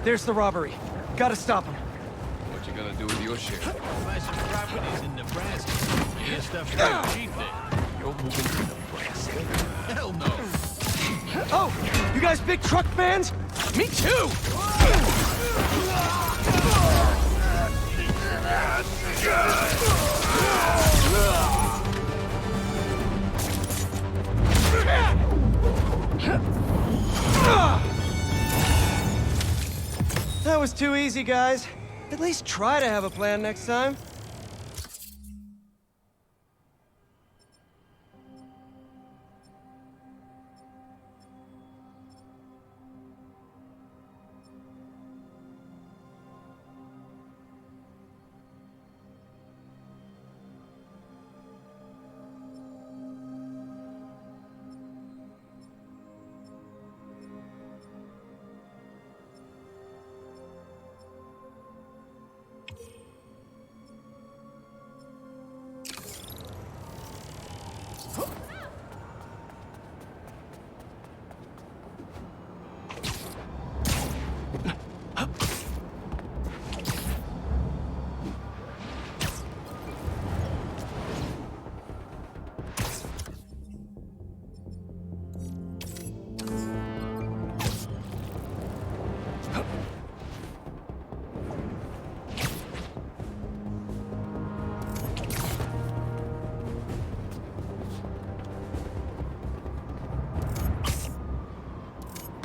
Speaker 14: There's the robbery. Gotta stop him.
Speaker 6: What you gonna do with your share?
Speaker 5: Buy some properties in Nebraska. Your stuff's pretty cheap there.
Speaker 6: You're moving to Nebraska?
Speaker 5: Hell no.
Speaker 14: Oh! You guys big truck fans? Me too! That was too easy, guys. At least try to have a plan next time.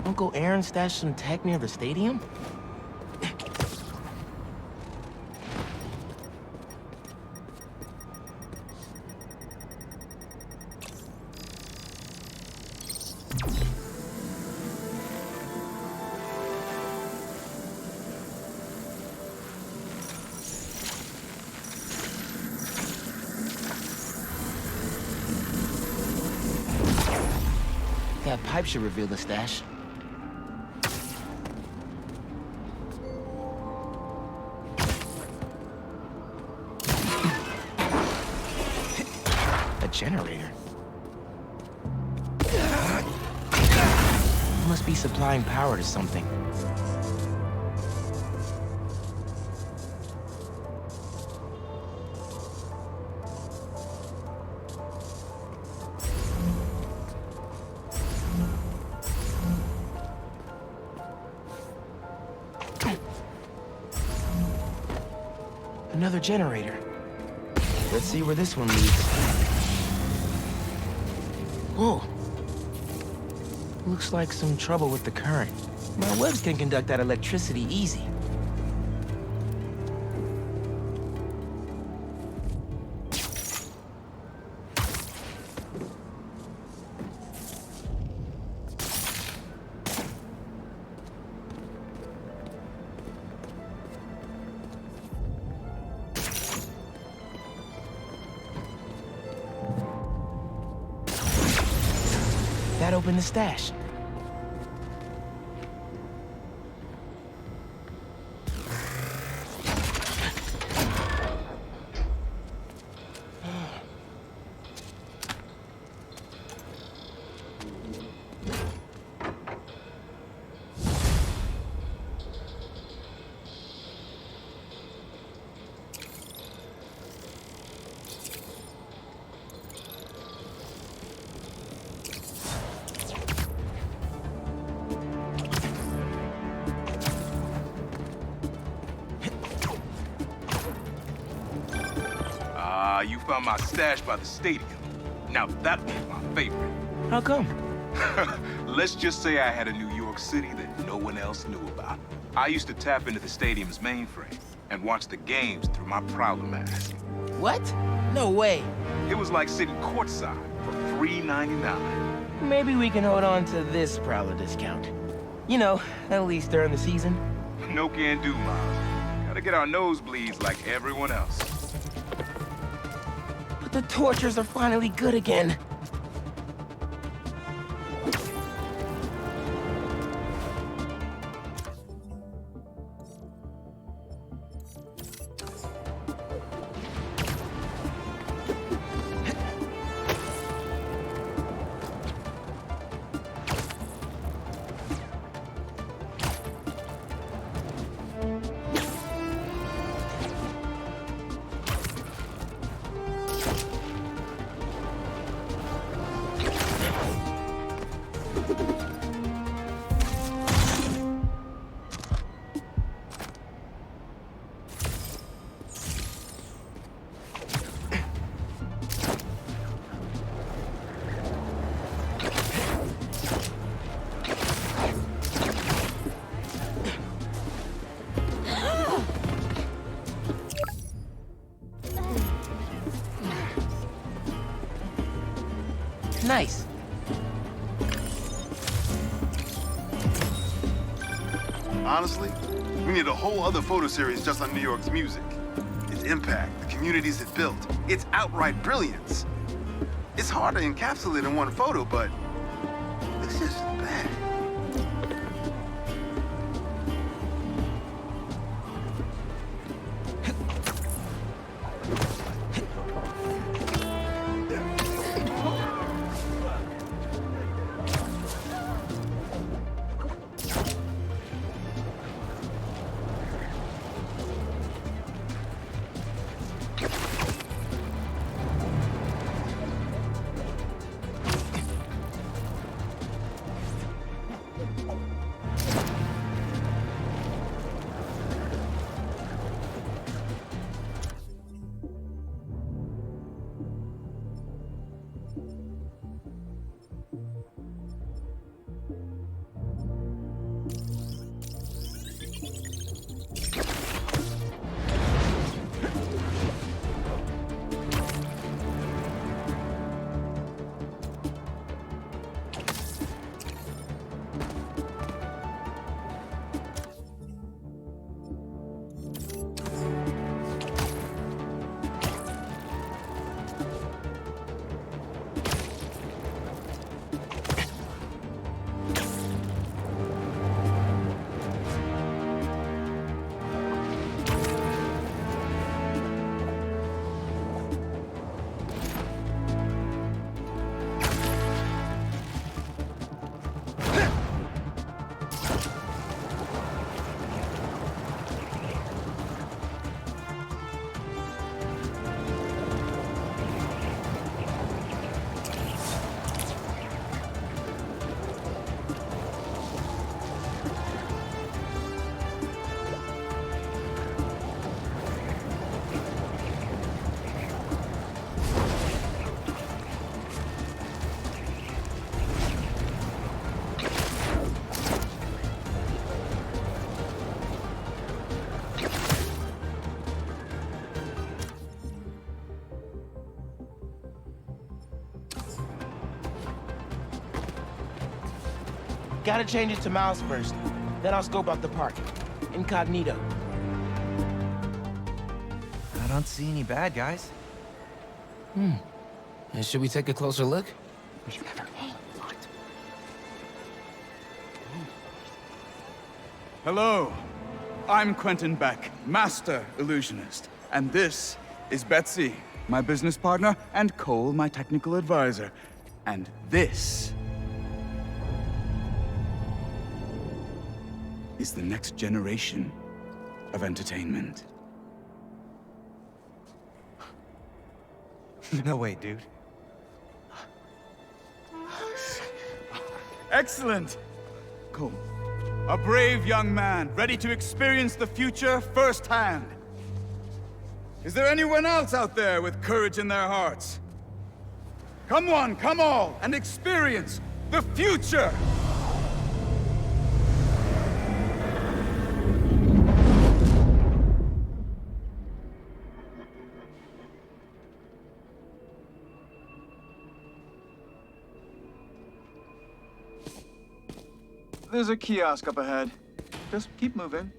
Speaker 1: Uncle Aaron stashed some tech near the stadium? That pipe should reveal the stash. A generator. Must be supplying power to something. Another generator. Let's see where this one leads. Whoa. Looks like some trouble with the current. My webs can conduct that electricity easy. That opened the stash.
Speaker 12: You found my stash by the stadium. Now that was my favorite.
Speaker 1: How come?
Speaker 12: Let's just say I had a New York City that no one else knew about. I used to tap into the stadium's mainframe and watch the games through my Prowler mask.
Speaker 1: What? No way.
Speaker 12: It was like sitting courtside for $3.99.
Speaker 1: Maybe we can hold on to this Prowler discount. You know, at least during the season.
Speaker 12: No can do, Miles. Gotta get our nosebleeds like everyone else.
Speaker 1: But the tortures are finally good again. Nice.
Speaker 2: Honestly, we need a whole other photo series just on New York's music. Its impact, the communities it built, its outright brilliance. It's hard to encapsulate in one photo, but it's just bad.
Speaker 1: Gotta change it to mouse first. Then I'll scope out the park. Incognito.
Speaker 18: I don't see any bad guys.
Speaker 1: Should we take a closer look?
Speaker 12: Hello, I'm Quentin Beck, Master Illusionist. And this is Betsy, my business partner, and Cole, my technical advisor. And this is the next generation of entertainment.
Speaker 18: No way, dude.
Speaker 12: Excellent! Cole, a brave young man, ready to experience the future firsthand. Is there anyone else out there with courage in their hearts? Come one, come all, and experience the future! There's a kiosk up ahead. Just keep moving.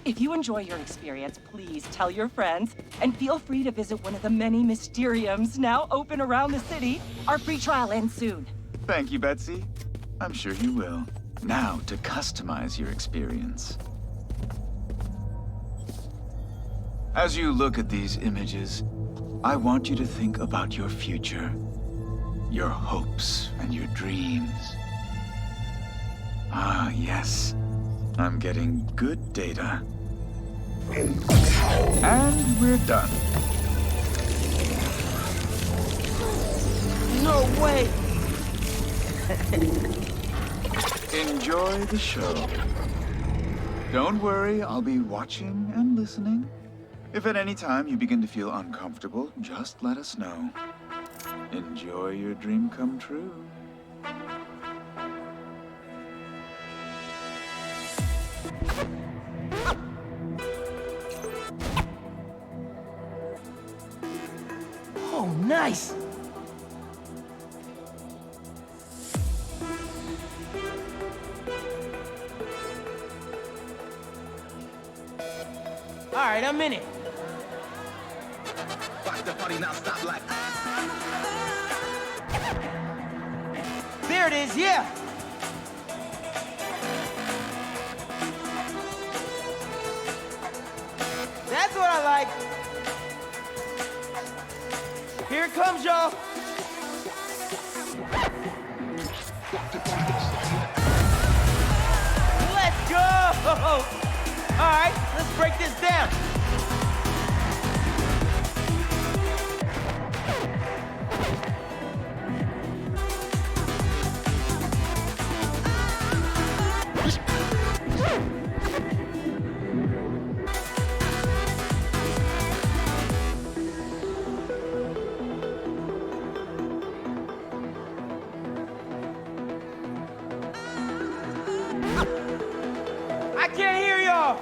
Speaker 19: If you enjoy your experience, please tell your friends, and feel free to visit one of the many Mysteriums now open around the city. Our free trial ends soon.
Speaker 12: Thank you, Betsy. I'm sure you will. Now, to customize your experience. As you look at these images, I want you to think about your future, your hopes and your dreams. Ah, yes. I'm getting good data. And we're done.
Speaker 1: No way!
Speaker 12: Enjoy the show. Don't worry, I'll be watching and listening. If at any time you begin to feel uncomfortable, just let us know. Enjoy your dream come true.
Speaker 1: Oh, nice! right, I'm in it.
Speaker 20: Watch the party now stop like.
Speaker 1: There it is, yeah. That's what I like. Here it comes, y'all. Let's go! All right, let's break this down. I can't hear y'all.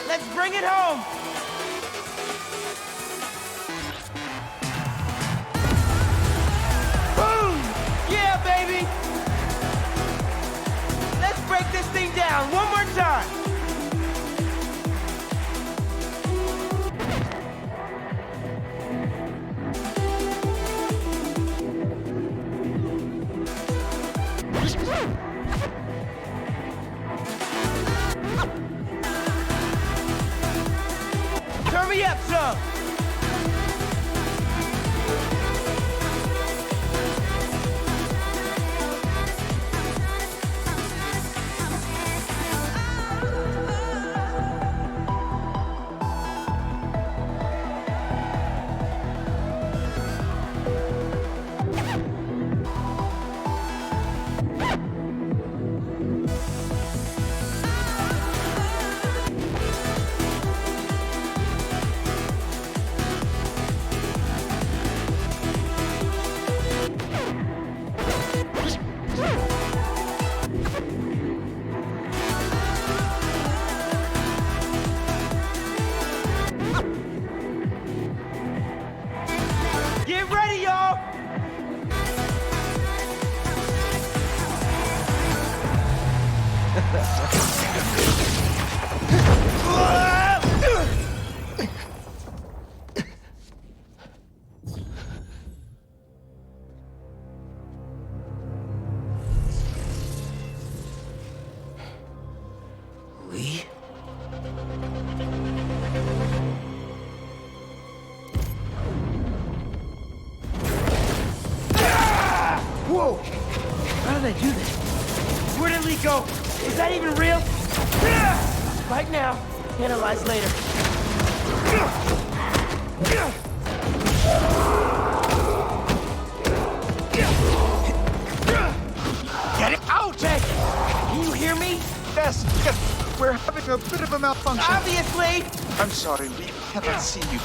Speaker 1: Let's bring it home. Boom! Yeah, baby. Let's break this thing down one more time. Turn me up some. Get ready, y'all! Lee? Whoa! How did I do that? Where did Lee go? Is that even real? Right now, analyze later. Get it out! Hey, can you hear me?
Speaker 21: Yes, we're having a bit of a malfunction.
Speaker 1: Obviously!
Speaker 21: I'm sorry, we cannot see you.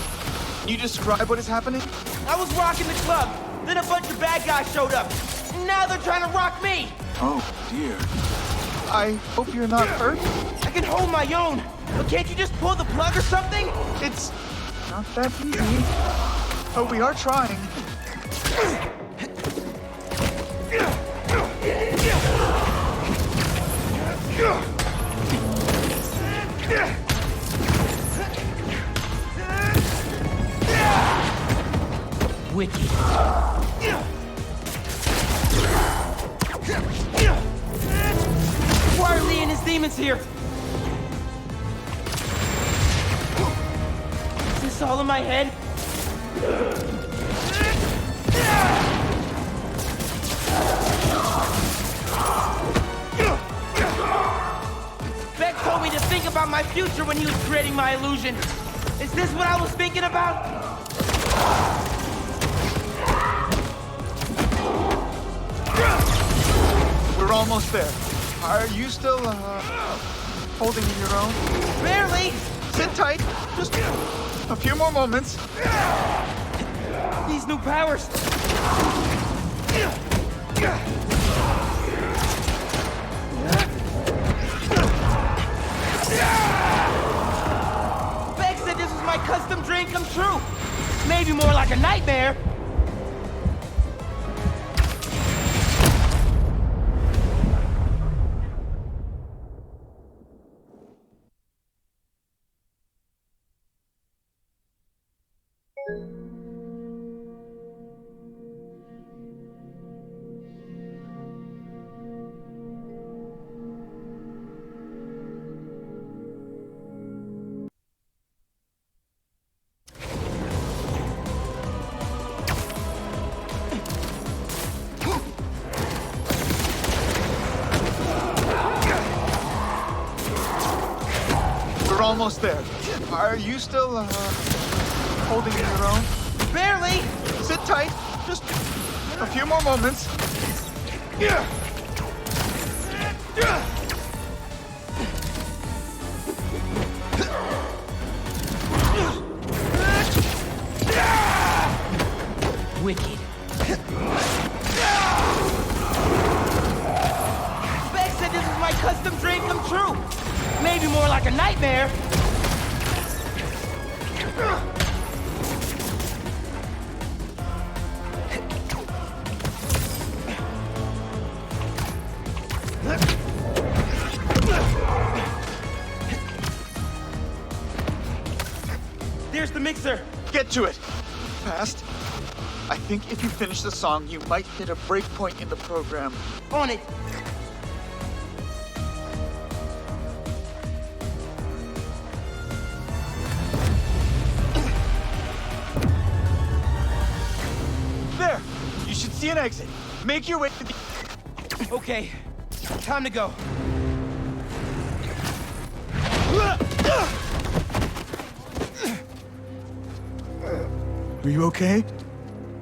Speaker 21: Can you describe what is happening?
Speaker 1: I was rocking the club, then a bunch of bad guys showed up. Now they're trying to rock me!
Speaker 21: Oh, dear. I hope you're not hurt.
Speaker 1: I can hold my own, but can't you just pull the plug or something?
Speaker 21: It's not that easy. Oh, we are trying.
Speaker 1: Wicked. Why are Lee and his demons here? Is this all in my head? Beck told me to think about my future when he was creating my illusion. Is this what I was thinking about?
Speaker 21: We're almost there. Are you still, holding your own?
Speaker 1: Barely!
Speaker 21: Sit tight. Just a few more moments.
Speaker 1: These new powers. Beck said this was my custom dream come true. Maybe more like a nightmare.
Speaker 21: We're almost there. Are you still, holding your own?
Speaker 1: Barely!
Speaker 21: Sit tight. Just a few more moments.
Speaker 1: Wicked. Beck said this was my custom dream come true. Maybe more like a nightmare. There's the mixer.
Speaker 21: Get to it. Fast. I think if you finish the song, you might hit a break point in the program.
Speaker 1: On it.
Speaker 21: There. You should see an exit. Make your way to the...
Speaker 1: Okay. Time to go.
Speaker 21: Are you okay?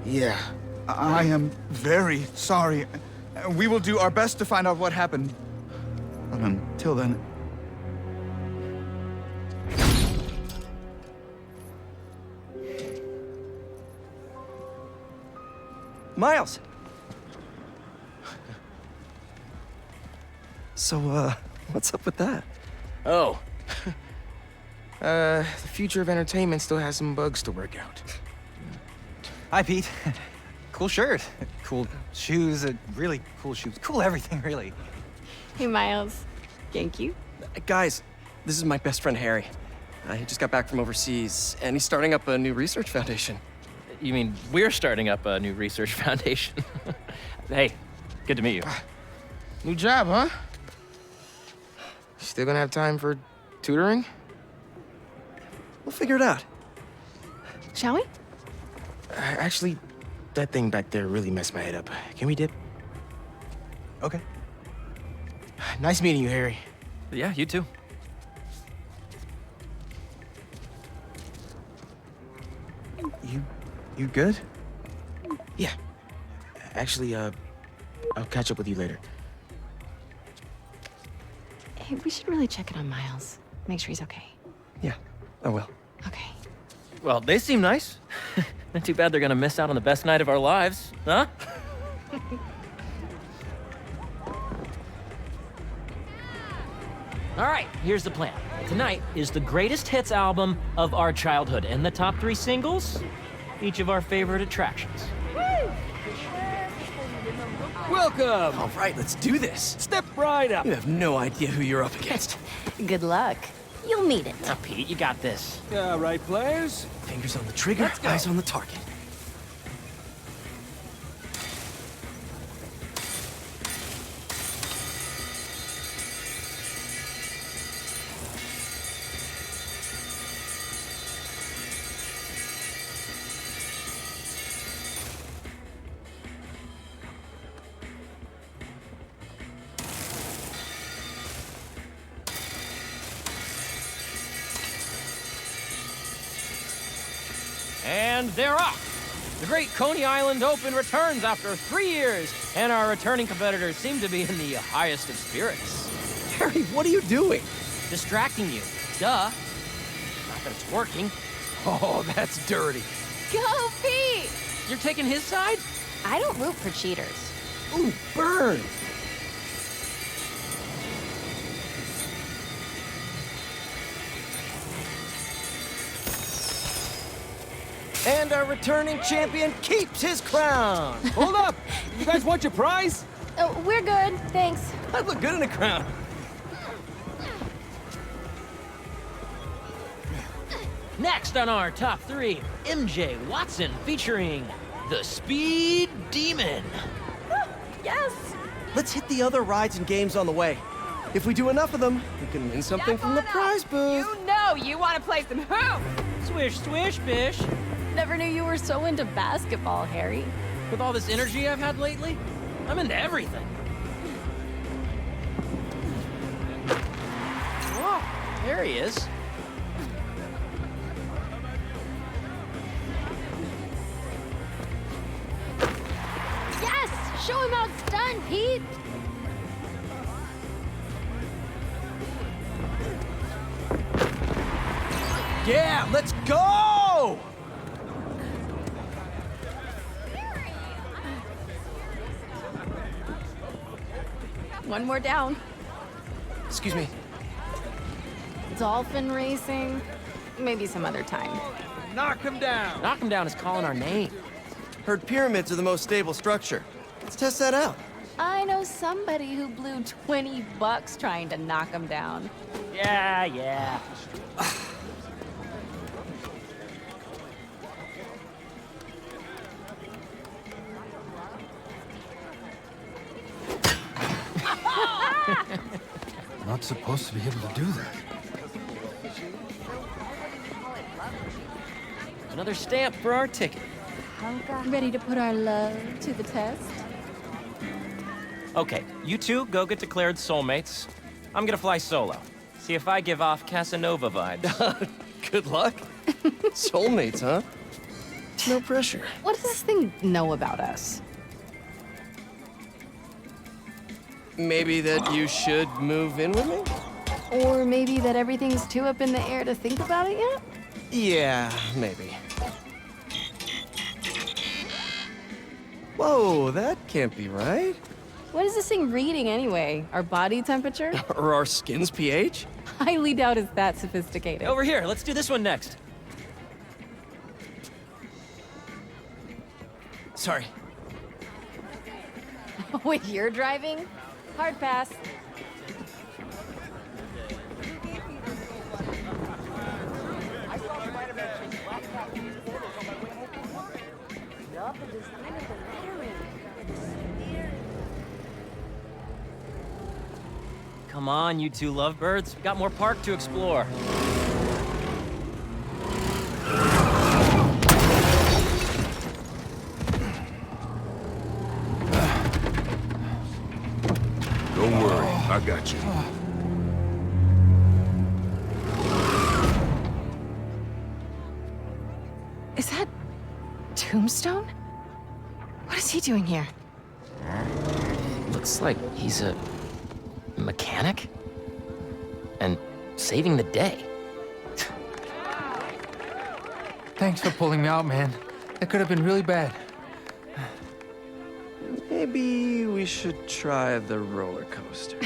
Speaker 12: Yeah.
Speaker 21: I am very sorry. We will do our best to find out what happened. But until then...
Speaker 14: Miles! So, what's up with that?
Speaker 1: Oh. The future of entertainment still has some bugs to work out.
Speaker 9: Hi, Pete. Cool shirt. Cool shoes. Really cool shoes. Cool everything, really.
Speaker 8: Hey, Miles. Thank you.
Speaker 14: Guys, this is my best friend, Harry. He just got back from overseas, and he's starting up a new research foundation.
Speaker 20: You mean we're starting up a new research foundation? Hey, good to meet you.
Speaker 1: New job, huh? Still gonna have time for tutoring?
Speaker 14: We'll figure it out.
Speaker 8: Shall we?
Speaker 1: Actually, that thing back there really messed my head up. Can we dip?
Speaker 9: Okay.
Speaker 1: Nice meeting you, Harry.
Speaker 20: Yeah, you too.
Speaker 21: You good?
Speaker 1: Yeah. Actually, I'll catch up with you later.
Speaker 8: Hey, we should really check in on Miles. Make sure he's okay.
Speaker 14: Yeah, I will.
Speaker 8: Okay.
Speaker 20: Well, they seem nice. Not too bad they're gonna miss out on the best night of our lives, huh? All right, here's the plan. Tonight is the greatest hits album of our childhood, and the top 3 singles, each of our favorite attractions.
Speaker 14: Welcome! All right, let's do this.
Speaker 20: Step right up.
Speaker 14: You have no idea who you're up against.
Speaker 8: Good luck. You'll meet it.
Speaker 20: Now, Pete, you got this.
Speaker 14: All right, players. Fingers on the trigger, eyes on the target.
Speaker 20: And they're off. The Great Coney Island Open returns after 3 years, and our returning competitors seem to be in the highest of spirits.
Speaker 14: Harry, what are you doing?
Speaker 20: Distracting you. Duh. Not that it's working.
Speaker 14: Oh, that's dirty.
Speaker 8: Go, Pete!
Speaker 20: You're taking his side?
Speaker 8: I don't root for cheaters.
Speaker 14: Ooh, burn!
Speaker 20: And our returning champion keeps his crown.
Speaker 11: Hold up! You guys want your prize?
Speaker 8: Oh, we're good, thanks.
Speaker 20: I'd look good in a crown. Next on our top 3, MJ Watson featuring the Speed Demon.
Speaker 8: Yes!
Speaker 14: Let's hit the other rides and games on the way. If we do enough of them, we can win something from the prize booth.
Speaker 8: You know you want to play some hoops!
Speaker 20: Swish, swish, bish.
Speaker 8: Never knew you were so into basketball, Harry.
Speaker 20: With all this energy I've had lately, I'm into everything. Oh, there he is.
Speaker 8: Yes! Show him how it's done, Pete!
Speaker 14: Yeah, let's go!
Speaker 8: One more down.
Speaker 14: Excuse me.
Speaker 8: Dolphin racing? Maybe some other time.
Speaker 11: Knock him down!
Speaker 20: Knock him down is calling our name.
Speaker 14: Heard pyramids are the most stable structure. Let's test that out.
Speaker 8: I know somebody who blew $20 trying to knock him down.
Speaker 20: Yeah.
Speaker 11: Not supposed to be able to do that.
Speaker 20: Another stamp for our ticket.
Speaker 8: Ready to put our love to the test?
Speaker 20: Okay, you two go get declared soulmates. I'm gonna fly solo. See if I give off Casanova vibes.
Speaker 14: Good luck. Soulmates, huh? No pressure.
Speaker 8: What does this thing know about us?
Speaker 14: Maybe that you should move in with me?
Speaker 8: Or maybe that everything's too up in the air to think about it yet?
Speaker 14: Yeah, maybe. Whoa, that can't be right.
Speaker 8: What is this thing reading anyway? Our body temperature?
Speaker 14: Or our skin's pH?
Speaker 8: Highly doubt it's that sophisticated.
Speaker 20: Over here, let's do this one next.
Speaker 14: Sorry.
Speaker 8: Wait, you're driving? Hard pass.
Speaker 20: Come on, you two lovebirds. We got more park to explore.
Speaker 12: Don't worry, I got you.
Speaker 8: Is that Tombstone? What is he doing here?
Speaker 20: Looks like he's a mechanic? And saving the day.
Speaker 11: Thanks for pulling me out, man. That could have been really bad.
Speaker 14: Maybe we should try the roller coaster.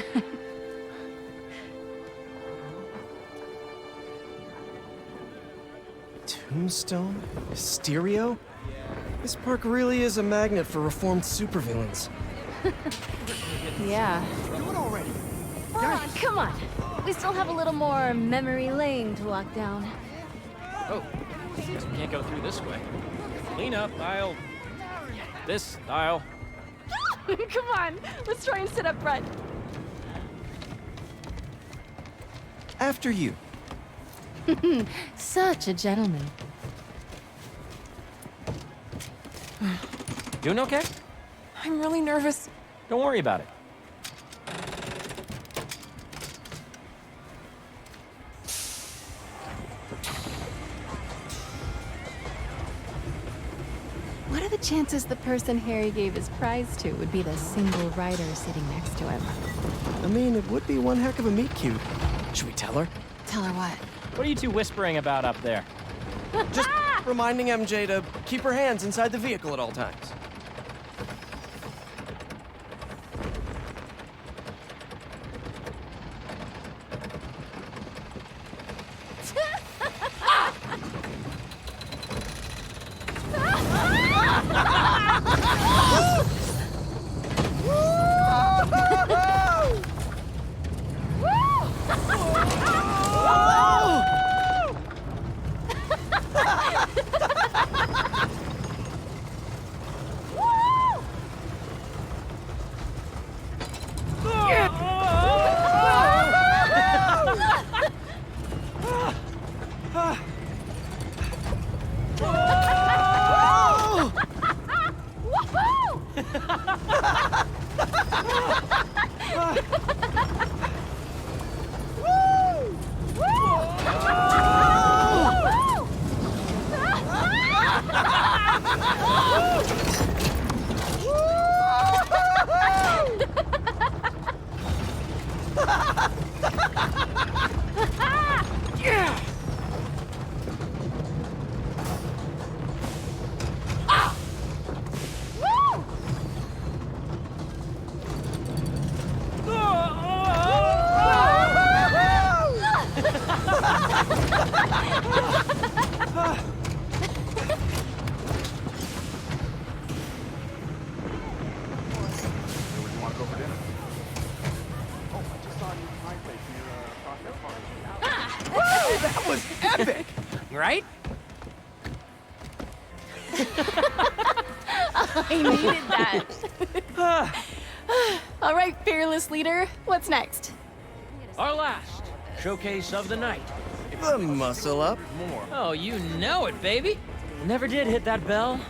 Speaker 14: Tombstone? Mysterio? This park really is a magnet for reformed supervillains.
Speaker 8: Yeah.
Speaker 16: Do it already.
Speaker 8: Oh, come on. We still have a little more memory lane to walk down.
Speaker 20: Oh, guess we can't go through this way. Clean up aisle. This aisle.
Speaker 8: Come on, let's try and sit up front.
Speaker 14: After you.
Speaker 8: Such a gentleman.
Speaker 20: Doing okay?
Speaker 10: I'm really nervous.
Speaker 20: Don't worry about it.
Speaker 8: What are the chances the person Harry gave his prize to would be the single rider sitting next to him?
Speaker 14: I mean, it would be one heck of a meet cute. Should we tell her?
Speaker 8: Tell her what?
Speaker 20: What are you two whispering about up there?
Speaker 14: Just reminding MJ to keep her hands inside the vehicle at all times. That was epic!
Speaker 20: Right?
Speaker 8: I needed that. All right, fearless leader, what's next?
Speaker 20: Our last showcase of the night.
Speaker 14: The muscle up.
Speaker 20: More. Oh, you know it, baby. Never did hit that bell,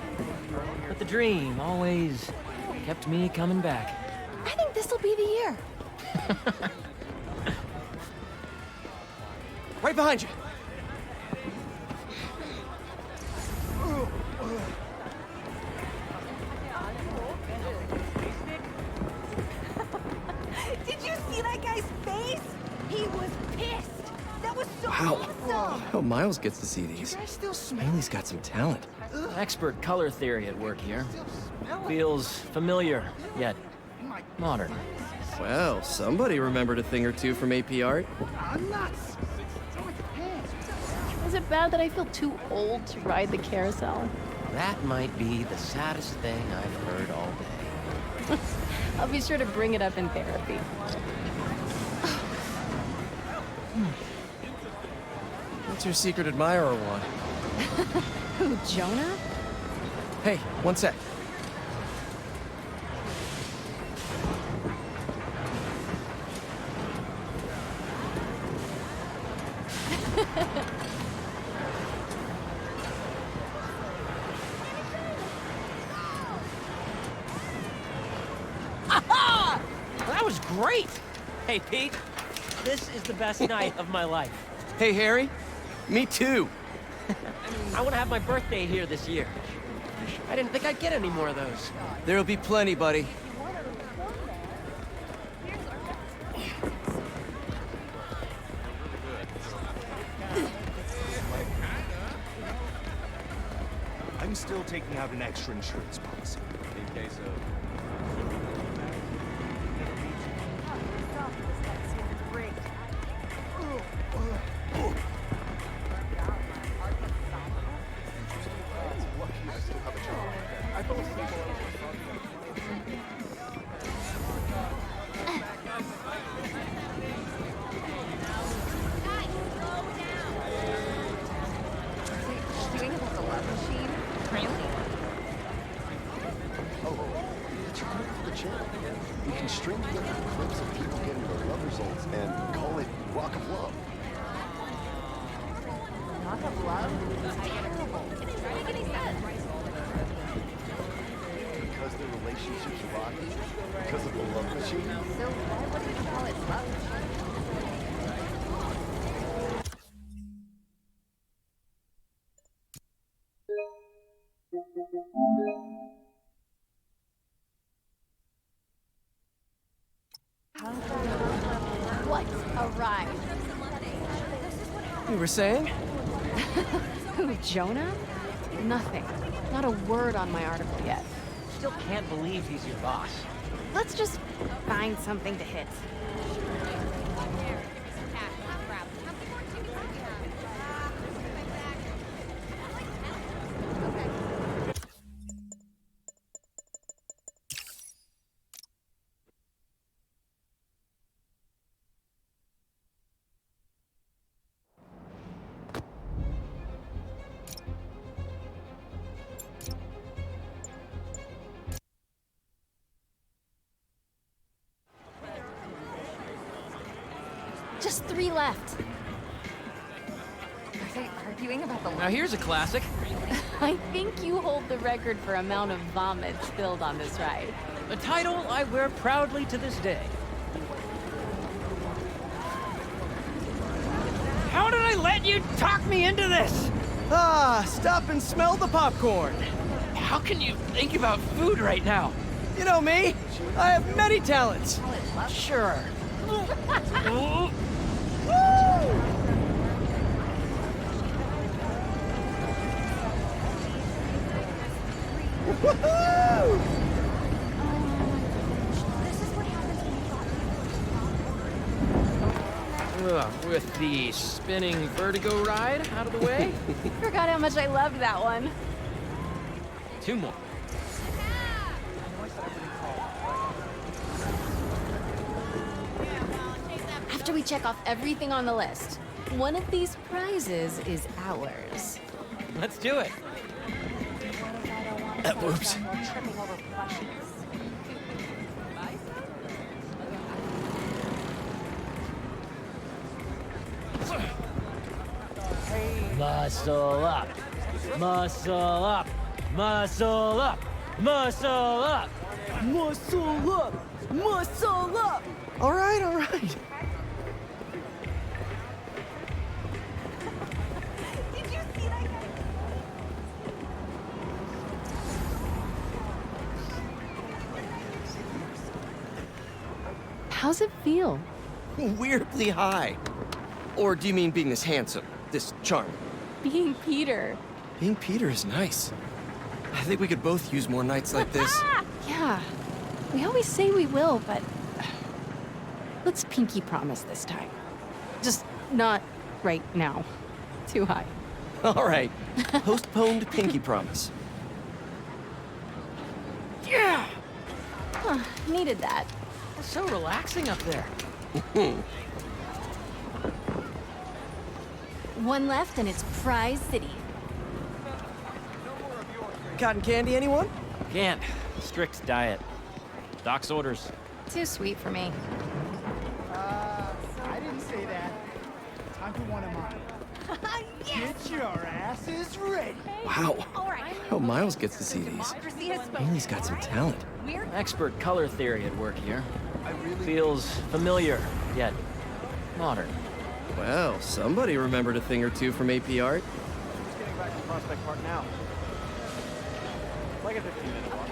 Speaker 20: but the dream always kept me coming back.
Speaker 8: I think this'll be the year.
Speaker 14: Right behind you.
Speaker 15: Did you see that guy's face? He was pissed. That was so
Speaker 14: Wow.
Speaker 15: awesome.
Speaker 14: How Miles gets to see these. Haley's got some talent.
Speaker 20: Expert color theory at work here. Feels familiar, yet modern.
Speaker 14: Well, somebody remembered a thing or two from AP Art.
Speaker 8: Is it bad that I feel too old to ride the carousel?
Speaker 20: That might be the saddest thing I've heard all day.
Speaker 8: I'll be sure to bring it up in therapy.
Speaker 14: What's your secret admirer want?
Speaker 8: Who, Jonah?
Speaker 14: Hey, one sec.
Speaker 20: That was great! Hey, Pete, this is the best night of my life.
Speaker 14: Hey, Harry. Me too.
Speaker 20: I want to have my birthday here this year. I didn't think I'd get any more of those.
Speaker 14: There'll be plenty, buddy.
Speaker 22: I'm still taking out an extra insurance policy. In case of...
Speaker 23: We can string together clips of people getting their love results and call it Rock of Love.
Speaker 15: Rock of love? Terrible. It's trying to get any sense.
Speaker 23: Because their relationship's rocky? Because of the love machine?
Speaker 15: So why wouldn't you call it love machine?
Speaker 8: What a ride.
Speaker 14: You were saying?
Speaker 8: Who, Jonah? Nothing. Not a word on my article yet.
Speaker 20: Still can't believe he's your boss.
Speaker 8: Let's just find something to hit. Just 3 left.
Speaker 15: Are they arguing about the
Speaker 20: Now here's a classic.
Speaker 8: I think you hold the record for amount of vomit spilled on this ride.
Speaker 20: A title I wear proudly to this day. let you talk me into this?
Speaker 14: Ah, stop and smell the popcorn.
Speaker 20: How can you think about food right now?
Speaker 14: You know me. I have many talents.
Speaker 20: Sure. With the spinning vertigo ride out of the way?
Speaker 8: Forgot how much I loved that one.
Speaker 20: 2 more.
Speaker 8: After we check off everything on the list, one of these prizes is ours.
Speaker 20: Let's do it.
Speaker 14: Whoops.
Speaker 20: Muscle up. Muscle up. Muscle up. Muscle up.
Speaker 15: Muscle up! Muscle up!
Speaker 14: All right, all right.
Speaker 15: Did you see that guy?
Speaker 8: How's it feel?
Speaker 14: Weirdly high. Or do you mean being this handsome, this charming?
Speaker 8: Being Peter.
Speaker 14: Being Peter is nice. I think we could both use more nights like this.
Speaker 8: Yeah. We always say we will, but let's pinky promise this time. Just not right now. Too high.
Speaker 14: All right. Postponed pinky promise.
Speaker 20: Yeah!
Speaker 8: Huh, needed that.
Speaker 20: It's so relaxing up there.
Speaker 8: One left and it's Prize City.
Speaker 14: Cotton candy, anyone?
Speaker 20: Can't. Strict diet. Doc's orders.
Speaker 8: Too sweet for me.
Speaker 4: I didn't say that. Time for one of mine. Get your asses ready.
Speaker 14: Wow. How Miles gets to see these. Haley's got some talent.
Speaker 20: Expert color theory at work here. Feels familiar, yet modern.
Speaker 14: Well, somebody remembered a thing or two from AP Art.
Speaker 22: Just getting back to Prospect Park now. Like a 15-minute walk.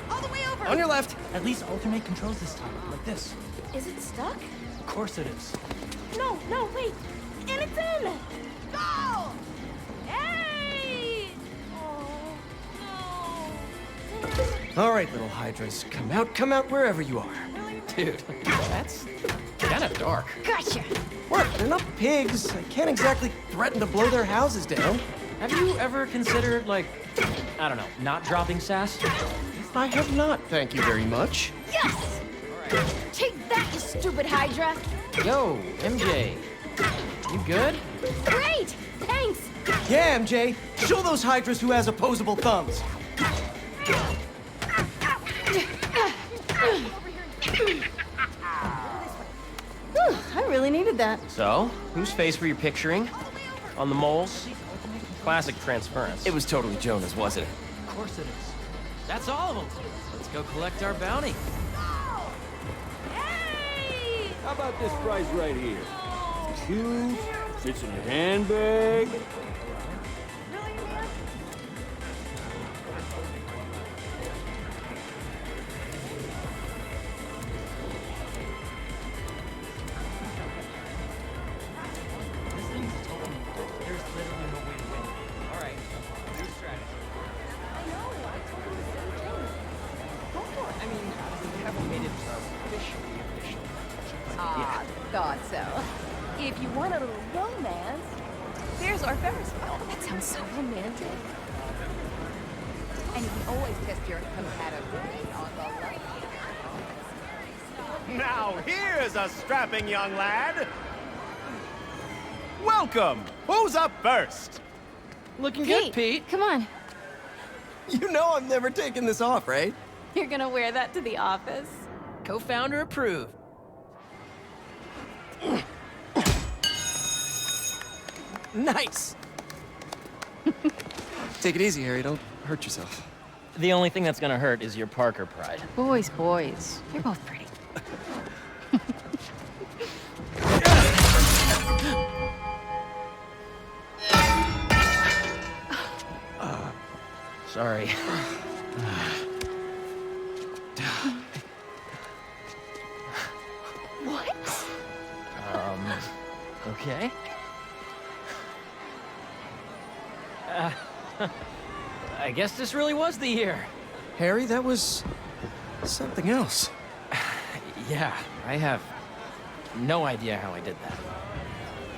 Speaker 15: All the way over!
Speaker 14: On your left.
Speaker 1: At least alternate controls this time, like this.
Speaker 8: Is it stuck?
Speaker 1: Of course it is.
Speaker 15: No, no, wait! And it's in! Go! Hey! Oh, no.
Speaker 14: All right, little hydras. Come out wherever you are.
Speaker 20: Dude, that's kind of dark.
Speaker 8: Gotcha!
Speaker 14: What? They're not pigs. I can't exactly threaten to blow their houses down.
Speaker 20: Have you ever considered, like, I don't know, not dropping sass?
Speaker 14: I have not, thank you very much.
Speaker 8: Yes! Take that, you stupid Hydra!
Speaker 20: Yo, MJ. You good?
Speaker 8: Great! Thanks!
Speaker 14: Yeah, MJ. Show those hydras who has opposable thumbs.
Speaker 8: I really needed that.
Speaker 20: So, whose face were you picturing? On the moles? Classic transference.
Speaker 14: It was totally Jonah's, wasn't it?
Speaker 20: Of course it is. That's all of them. Let's go collect our bounty.
Speaker 5: How about this prize right here? Shoes, fits in your handbag.
Speaker 15: Thought so. If you want a little romance, there's our Ferris wheel.
Speaker 8: That sounds so romantic.
Speaker 15: And you can always test your compatibility on the light.
Speaker 22: Now here's a strapping young lad. Welcome. Who's up first?
Speaker 20: Looking good, Pete.
Speaker 8: Come on.
Speaker 14: You know I'm never taking this off, right?
Speaker 8: You're gonna wear that to the office?
Speaker 20: Co-founder approved.
Speaker 14: Nice. Take it easy, Harry. Don't hurt yourself.
Speaker 20: The only thing that's gonna hurt is your Parker pride.
Speaker 8: Boys, boys. You're both pretty.
Speaker 20: Sorry.
Speaker 8: What?
Speaker 20: Okay. I guess this really was the year.
Speaker 14: Harry, that was something else.
Speaker 20: Yeah, I have no idea how I did that.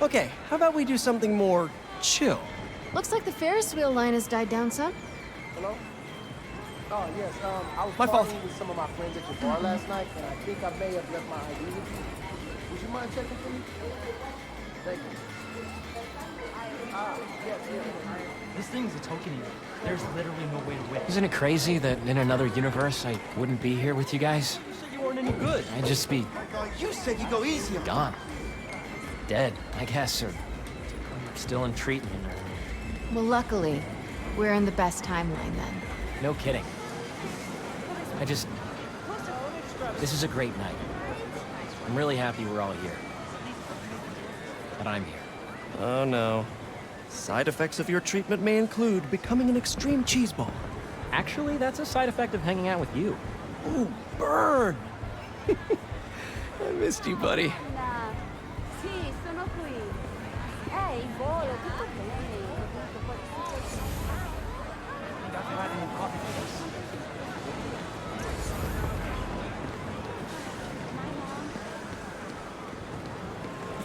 Speaker 14: Okay, how about we do something more chill?
Speaker 8: Looks like the Ferris wheel line has died down some.
Speaker 1: Hello? Oh, yes, I was
Speaker 14: My fault.
Speaker 1: partying with some of my friends at your bar last night, and I think I may have left my ID with you. Would you mind checking for me? Thank you. Yes.
Speaker 7: This thing's a token event. There's literally no way to win.
Speaker 20: Isn't it crazy that in another universe I wouldn't be here with you guys?
Speaker 7: You said you weren't any good.
Speaker 20: I'd just be
Speaker 7: You said you go easy on
Speaker 20: gone. Dead, I guess, or still in treatment, or...
Speaker 8: Well, luckily, we're in the best timeline then.
Speaker 20: No kidding. This is a great night. I'm really happy we're all here. But I'm here.
Speaker 14: Oh no. Side effects of your treatment may include becoming an extreme cheeseball.
Speaker 20: Actually, that's a side effect of hanging out with you.
Speaker 14: Ooh, burn! I missed you, buddy.
Speaker 15: Sì, sono qui. Ehi, volo, tutto bene.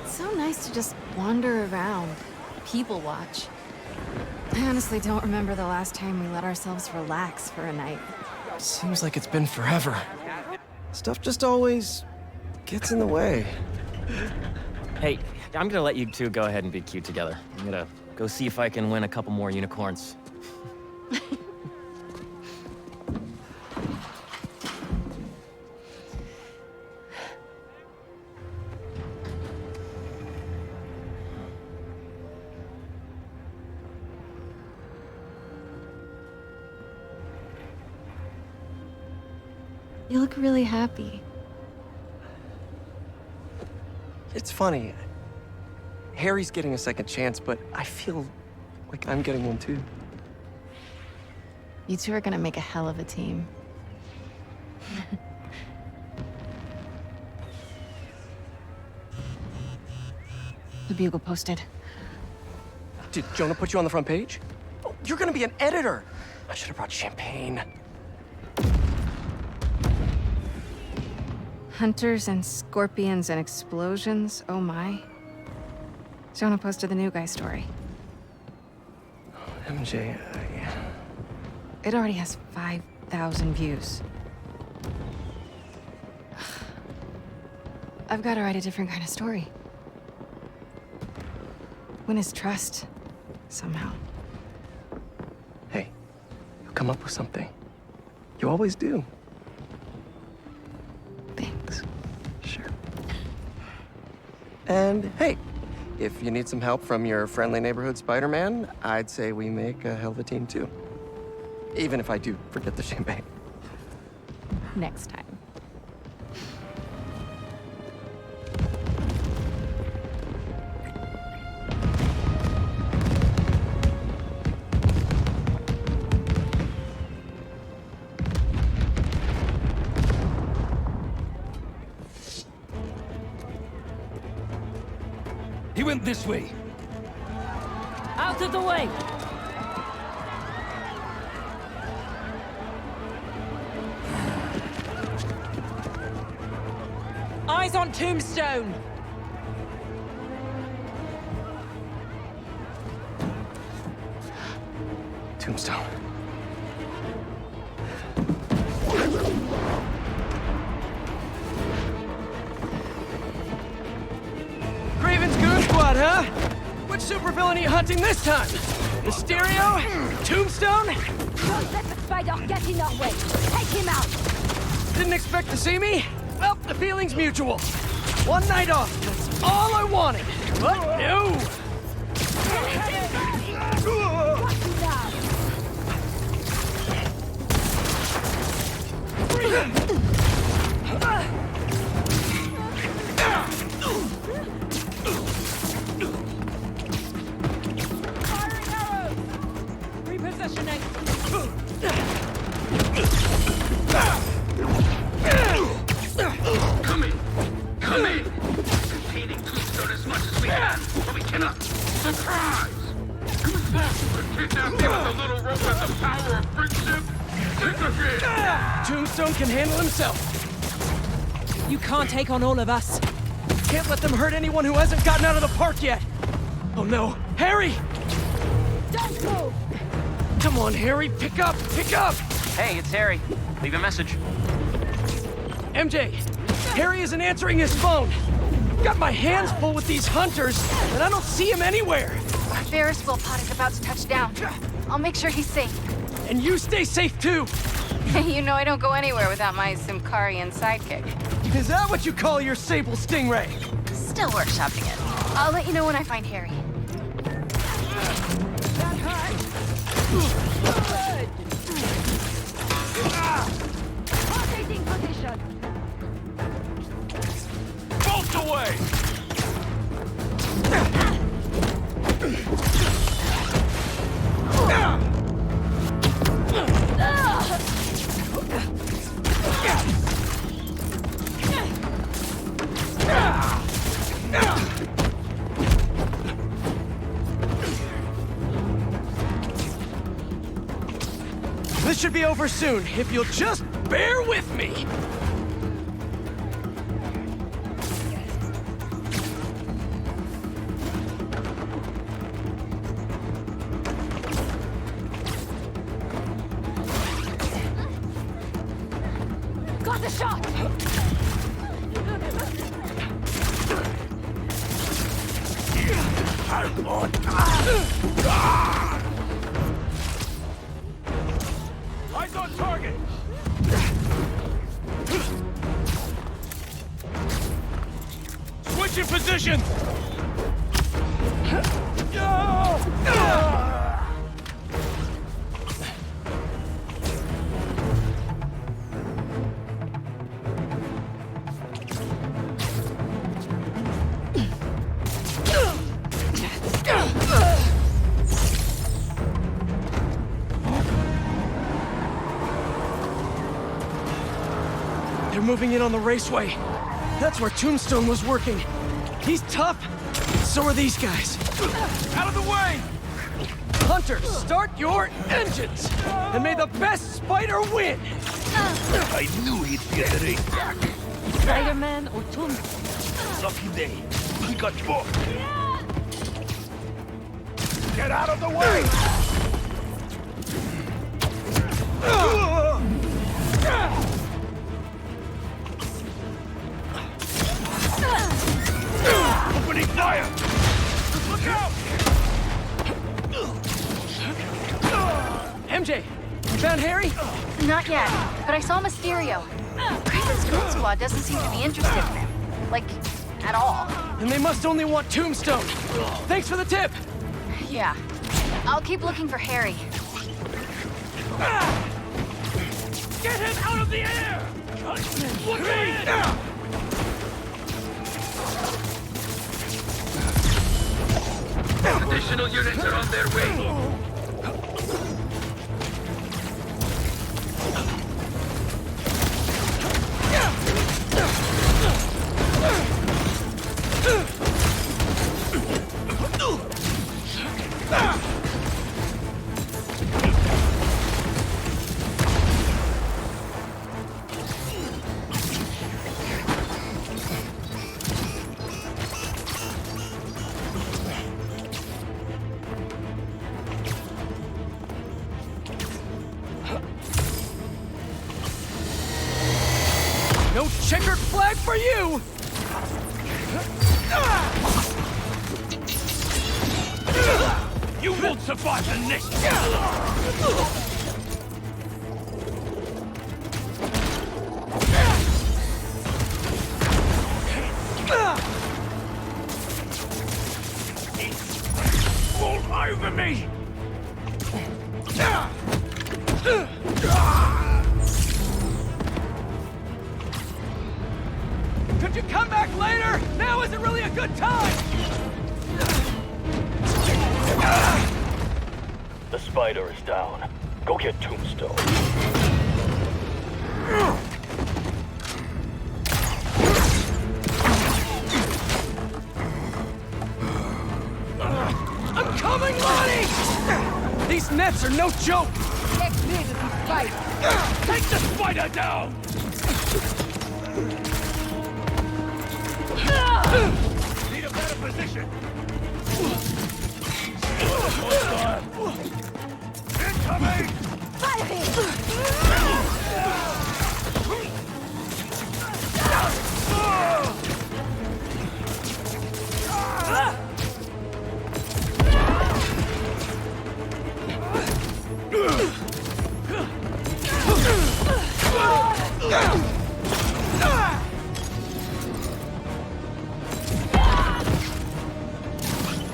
Speaker 8: It's so nice to just wander around, people watch. I honestly don't remember the last time we let ourselves relax for a night.
Speaker 14: Seems like it's been forever. Stuff just always gets in the way.
Speaker 20: Hey, I'm gonna let you two go ahead and be cute together. I'm gonna go see if I can win a couple more unicorns.
Speaker 8: You look really happy.
Speaker 14: It's funny. Harry's getting a second chance, but I feel like I'm getting one too.
Speaker 8: You two are gonna make a hell of a team. The Bugle posted.
Speaker 14: Did Jonah put you on the front page? Oh, you're gonna be an editor! I should have brought champagne.
Speaker 8: Hunters and scorpions and explosions, oh my. Jonah posted the new guy story.
Speaker 14: MJ,
Speaker 8: It already has 5,000 views. I've got to write a different kind of story. Win his trust, somehow.
Speaker 14: Hey, you'll come up with something. You always do.
Speaker 8: Thanks.
Speaker 14: Sure. And hey, if you need some help from your friendly neighborhood Spider-Man, I'd say we make a hell of a team too. Even if I do forget the champagne.
Speaker 8: Next time.
Speaker 5: He went this way.
Speaker 19: Out of the way!
Speaker 10: Eyes on Tombstone!
Speaker 14: Tombstone. Craven's Goon Squad, huh? Which supervillain are you hunting this time? Mysterio? Tombstone?
Speaker 15: Don't let the spider get in our way. Take him out.
Speaker 14: Didn't expect to see me? Well, the feeling's mutual. One night off, that's all I wanted. But no!
Speaker 10: Repositioning!
Speaker 3: Tombstone as much as we can. We cannot. Surprise! Kidnap me with a little rope and the power of friendship? Think again!
Speaker 7: Tombstone can handle himself.
Speaker 10: You can't take on all of us.
Speaker 7: Can't let them hurt anyone who hasn't gotten out of the park yet. Oh no, Harry!
Speaker 15: Don't move!
Speaker 7: Come on, Harry, pick up, pick up!
Speaker 9: Hey, it's Harry. Leave a message.
Speaker 7: MJ, Harry isn't answering his phone. Got my hands full with these hunters, and I don't see him anywhere.
Speaker 8: Our Ferris wheel pod is about to touch down. I'll make sure he's safe.
Speaker 7: And you stay safe too.
Speaker 8: You know I don't go anywhere without my Simkarian sidekick.
Speaker 7: Is that what you call your Sable Stingray?
Speaker 8: Still workshopping it. I'll let you know when I find Harry.
Speaker 15: That hurt! Good! Rotating position!
Speaker 5: Bolt away!
Speaker 7: This should be over soon, if you'll just bear with me.
Speaker 15: Got the shot!
Speaker 5: Eyes on target! Switching position!
Speaker 7: They're moving in on the raceway. That's where Tombstone was working. He's tough, so are these guys.
Speaker 5: Out of the way!
Speaker 7: Hunters, start your engines! And may the best spider win!
Speaker 5: I knew he'd get the race back.
Speaker 15: Spider-Man or Tombstone?
Speaker 5: Lucky day. He got both. Get out of the way! Opening fire! Look out!
Speaker 7: MJ, you found Harry?
Speaker 8: Not yet, but I saw Mysterio. Craven's Goon Squad doesn't seem to be interested in him. Like, at all.
Speaker 7: And they must only want Tombstone. Thanks for the tip.
Speaker 8: Yeah. I'll keep looking for Harry.
Speaker 5: Get him out of the air! Look ahead!
Speaker 3: Additional units are on their way.
Speaker 7: No checkered flag for you!
Speaker 5: You won't survive the next Fall over me!
Speaker 7: Could you come back later? Now isn't really a good time!
Speaker 5: The spider is down. Go get Tombstone.
Speaker 7: Moving, Lonnie! These nets are no joke!
Speaker 15: Next minute is fight.
Speaker 5: Take the spider down! Need a better position! Incoming!
Speaker 15: Fire him!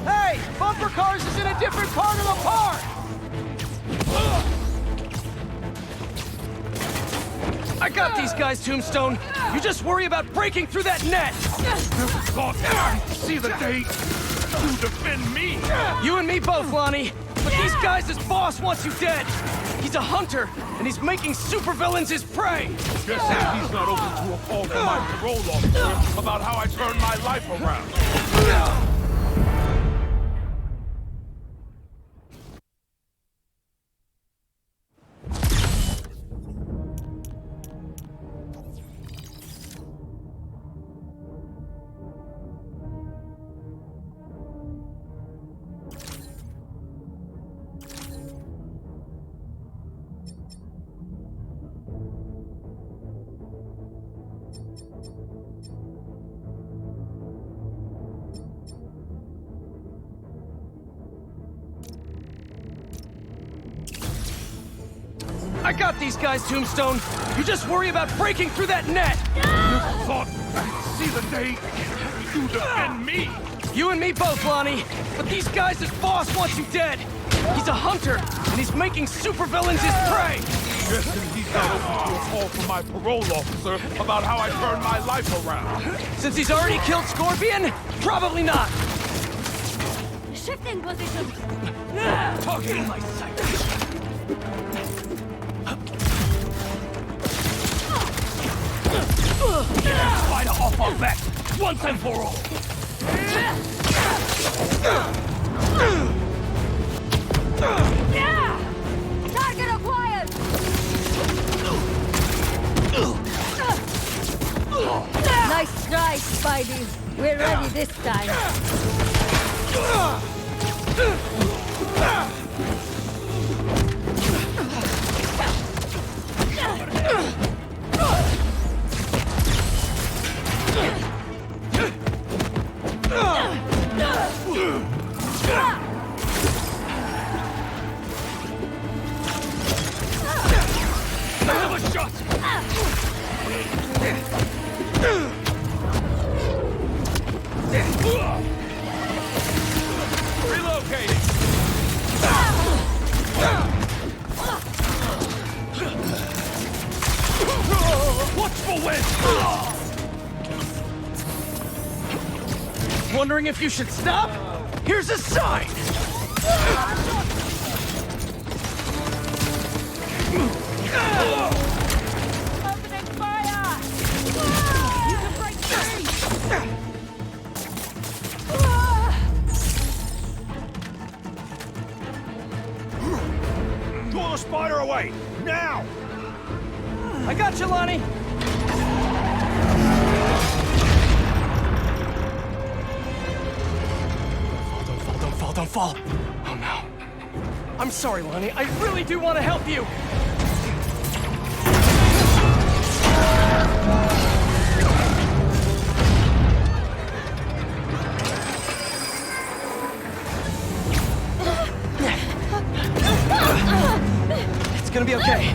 Speaker 7: Hey! Bumper Cars is in a different part of the park! I got these guys, Tombstone. You just worry about breaking through that net!
Speaker 5: God, I see the day to defend me!
Speaker 7: You and me both, Lonnie. But these guys, his boss wants you dead. He's a hunter, and he's making supervillains his prey.
Speaker 5: Guessing he's not open to a call from my parole officer about how I turned my life around.
Speaker 7: I got these guys, Tombstone. You just worry about breaking through that net.
Speaker 5: Thought I'd see the day to defend me.
Speaker 7: You and me both, Lonnie. But these guys, his boss wants you dead. He's a hunter, and he's making supervillains his prey.
Speaker 5: Guessing he's not open to a call from my parole officer about how I turned my life around.
Speaker 7: Since he's already killed Scorpion, probably not.
Speaker 15: Shifting position.
Speaker 5: Targeting my sight. Get that spider off our back, once and for all!
Speaker 15: Target acquired! Nice try, Spidey. We're ready this time.
Speaker 7: Wondering if you should stop? Here's a sign!
Speaker 15: Opening fire! You can break free!
Speaker 5: Draw the spider away! Now!
Speaker 7: I got you, Lonnie! Don't fall. Oh no. I'm sorry, Lonnie. I really do want to help you. It's gonna be okay.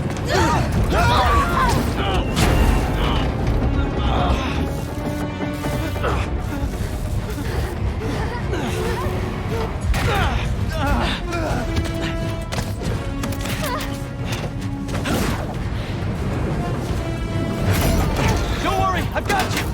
Speaker 7: Don't worry, I've got you.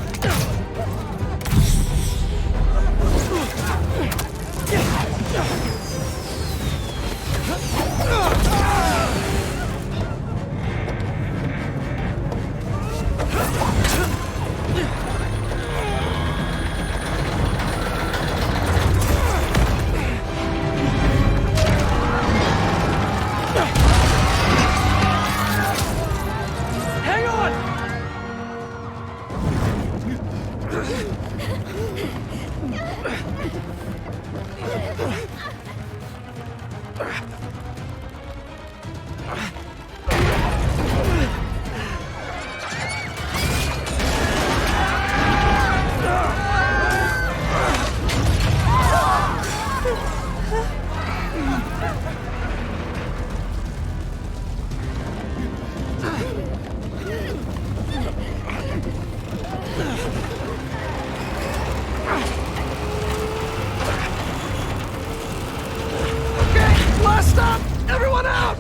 Speaker 7: Last stop! Everyone out!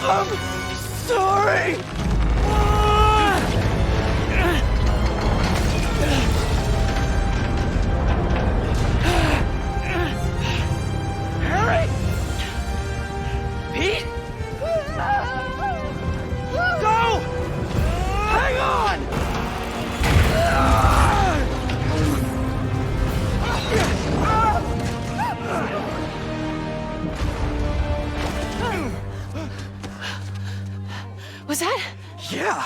Speaker 7: I'm sorry! Harry! Pete? Go! Hang on!
Speaker 8: Was that?
Speaker 7: Yeah!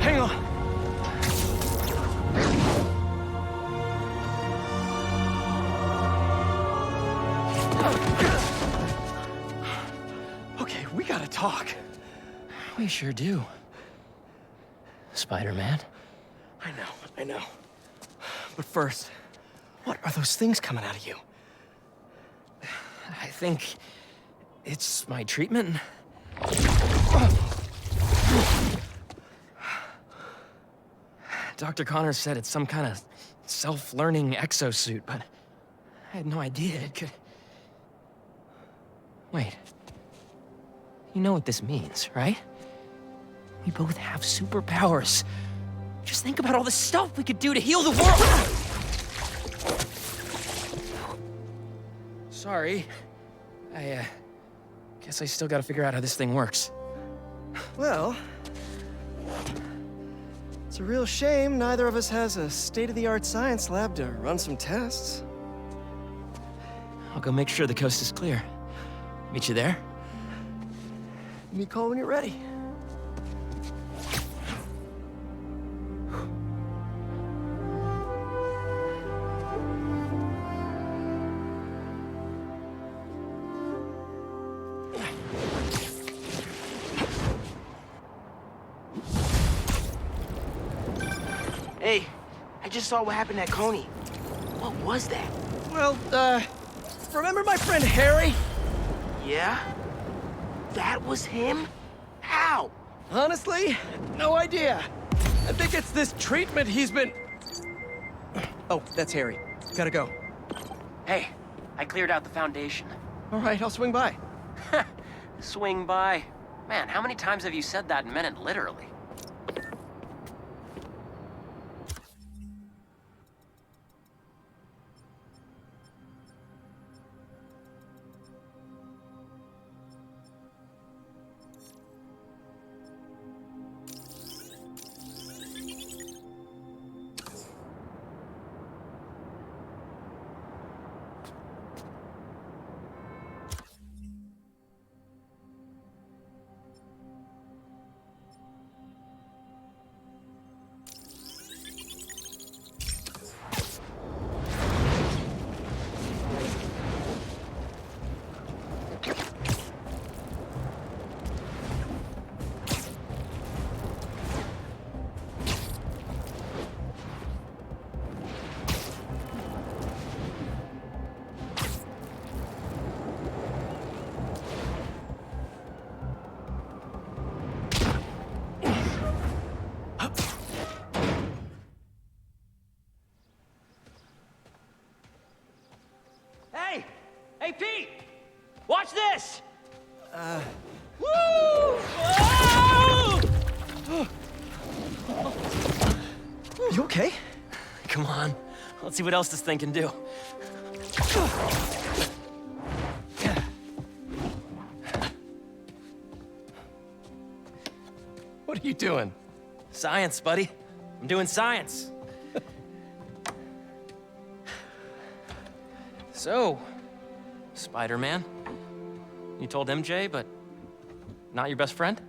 Speaker 7: Hang on! Okay, we gotta talk.
Speaker 20: We sure do. Spider-Man.
Speaker 7: I know. But first, what are those things coming out of you?
Speaker 20: I think it's my treatment. Dr. Connors said it's some kind of self-learning exosuit, but I had no idea it could... Wait. You know what this means, right? We both have superpowers. Just think about all the stuff we could do to heal the world! Sorry. I guess I still gotta figure out how this thing works.
Speaker 14: Well, it's a real shame neither of us has a state-of-the-art science lab to run some tests.
Speaker 20: I'll go make sure the coast is clear. Meet you there?
Speaker 14: Give me a call when you're ready.
Speaker 1: Hey, I just saw what happened at Coney. What was that?
Speaker 7: Well, remember my friend Harry?
Speaker 1: Yeah? That was him? How?
Speaker 7: Honestly, no idea. I think it's this treatment he's been... Oh, that's Harry. Gotta go.
Speaker 19: Hey, I cleared out the foundation.
Speaker 7: All right, I'll swing by.
Speaker 19: Swing by. Man, how many times have you said that and meant it literally?
Speaker 20: Hey, Pete! Watch this! Woo! Oh!
Speaker 14: You okay? Come on. Let's see what else this thing can do. What are you doing? Science, buddy. I'm doing science. So, Spider-Man, you told MJ, but not your best friend?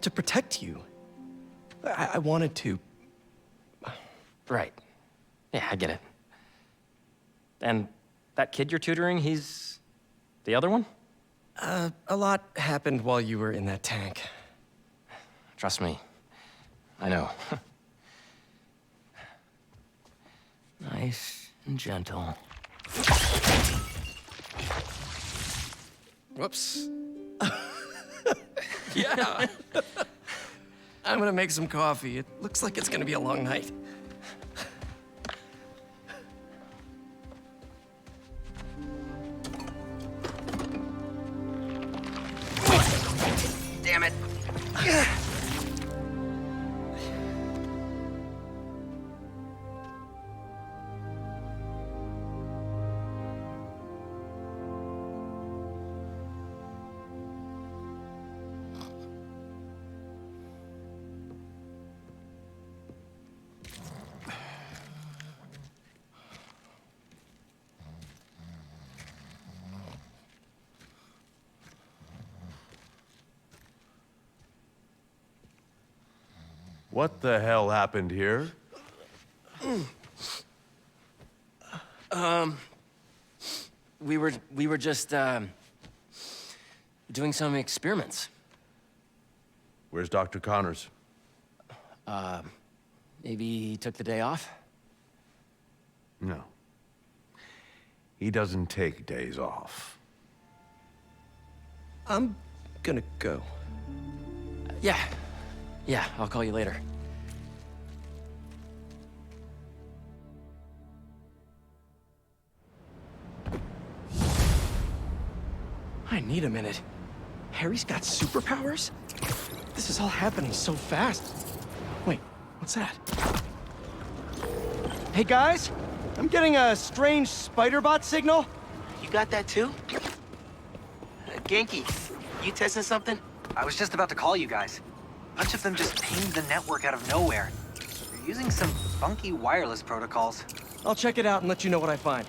Speaker 6: To protect you. I wanted to.
Speaker 14: Right. Yeah, I get it. And that kid you're tutoring, he's the other one?
Speaker 6: A lot happened while you were in that tank.
Speaker 14: Trust me, I know. Nice and gentle.
Speaker 6: Whoops. Yeah. I'm gonna make some coffee. It looks like it's gonna be a long night.
Speaker 14: Damn it.
Speaker 22: What the hell happened here?
Speaker 14: We were just, doing some experiments.
Speaker 22: Where's Dr. Connors?
Speaker 14: Maybe he took the day off?
Speaker 22: No. He doesn't take days off.
Speaker 6: I'm gonna go.
Speaker 14: Yeah. Yeah, I'll call you later.
Speaker 6: I need a minute. Harry's got superpowers? This is all happening so fast. Wait, what's that?
Speaker 13: Hey guys, I'm getting a strange spider bot signal.
Speaker 1: You got that too? Genki, you testing something?
Speaker 9: I was just about to call you guys. A bunch of them just pinged the network out of nowhere. They're using some funky wireless protocols.
Speaker 13: I'll check it out and let you know what I find.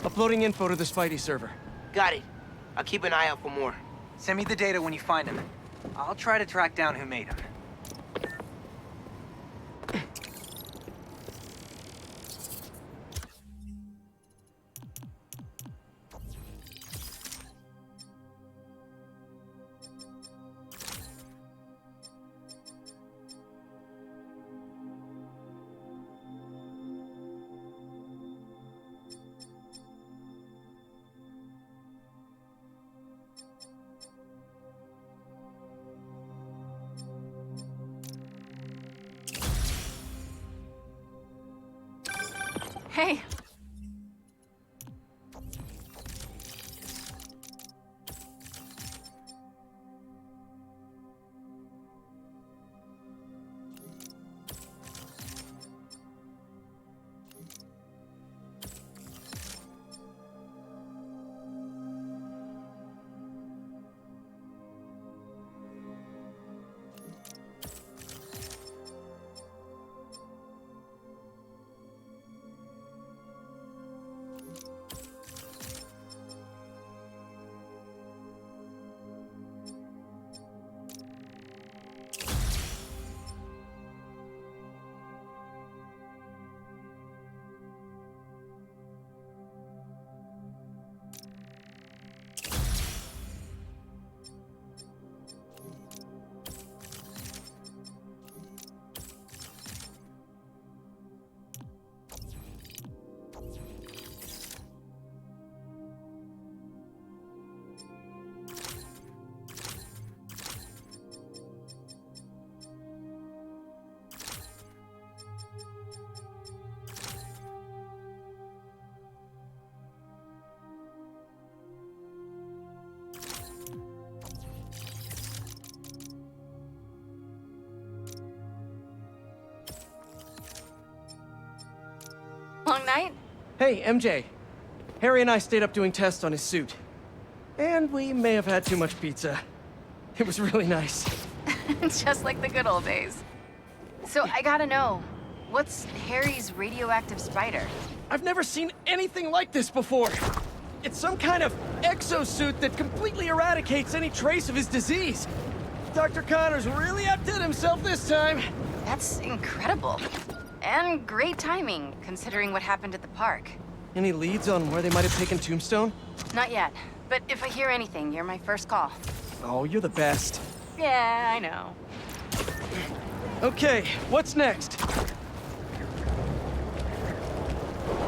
Speaker 13: Uploading info to the Spidey server.
Speaker 1: Got it. I'll keep an eye out for more.
Speaker 9: Send me the data when you find them. I'll try to track down who made them.
Speaker 8: Hey.
Speaker 2: night?
Speaker 7: Hey, MJ. Harry and I stayed up doing tests on his suit. And we may have had too much pizza. It was really nice.
Speaker 2: Just like the good old days. So I gotta know, what's Harry's radioactive spider?
Speaker 7: I've never seen anything like this before. It's some kind of exosuit that completely eradicates any trace of his disease. Dr. Connors really outdid himself this time.
Speaker 2: That's incredible. And great timing, considering what happened at the park.
Speaker 7: Any leads on where they might have taken Tombstone?
Speaker 2: Not yet, but if I hear anything, you're my first call.
Speaker 7: Oh, you're the best.
Speaker 2: Yeah, I know.
Speaker 7: Okay, what's next?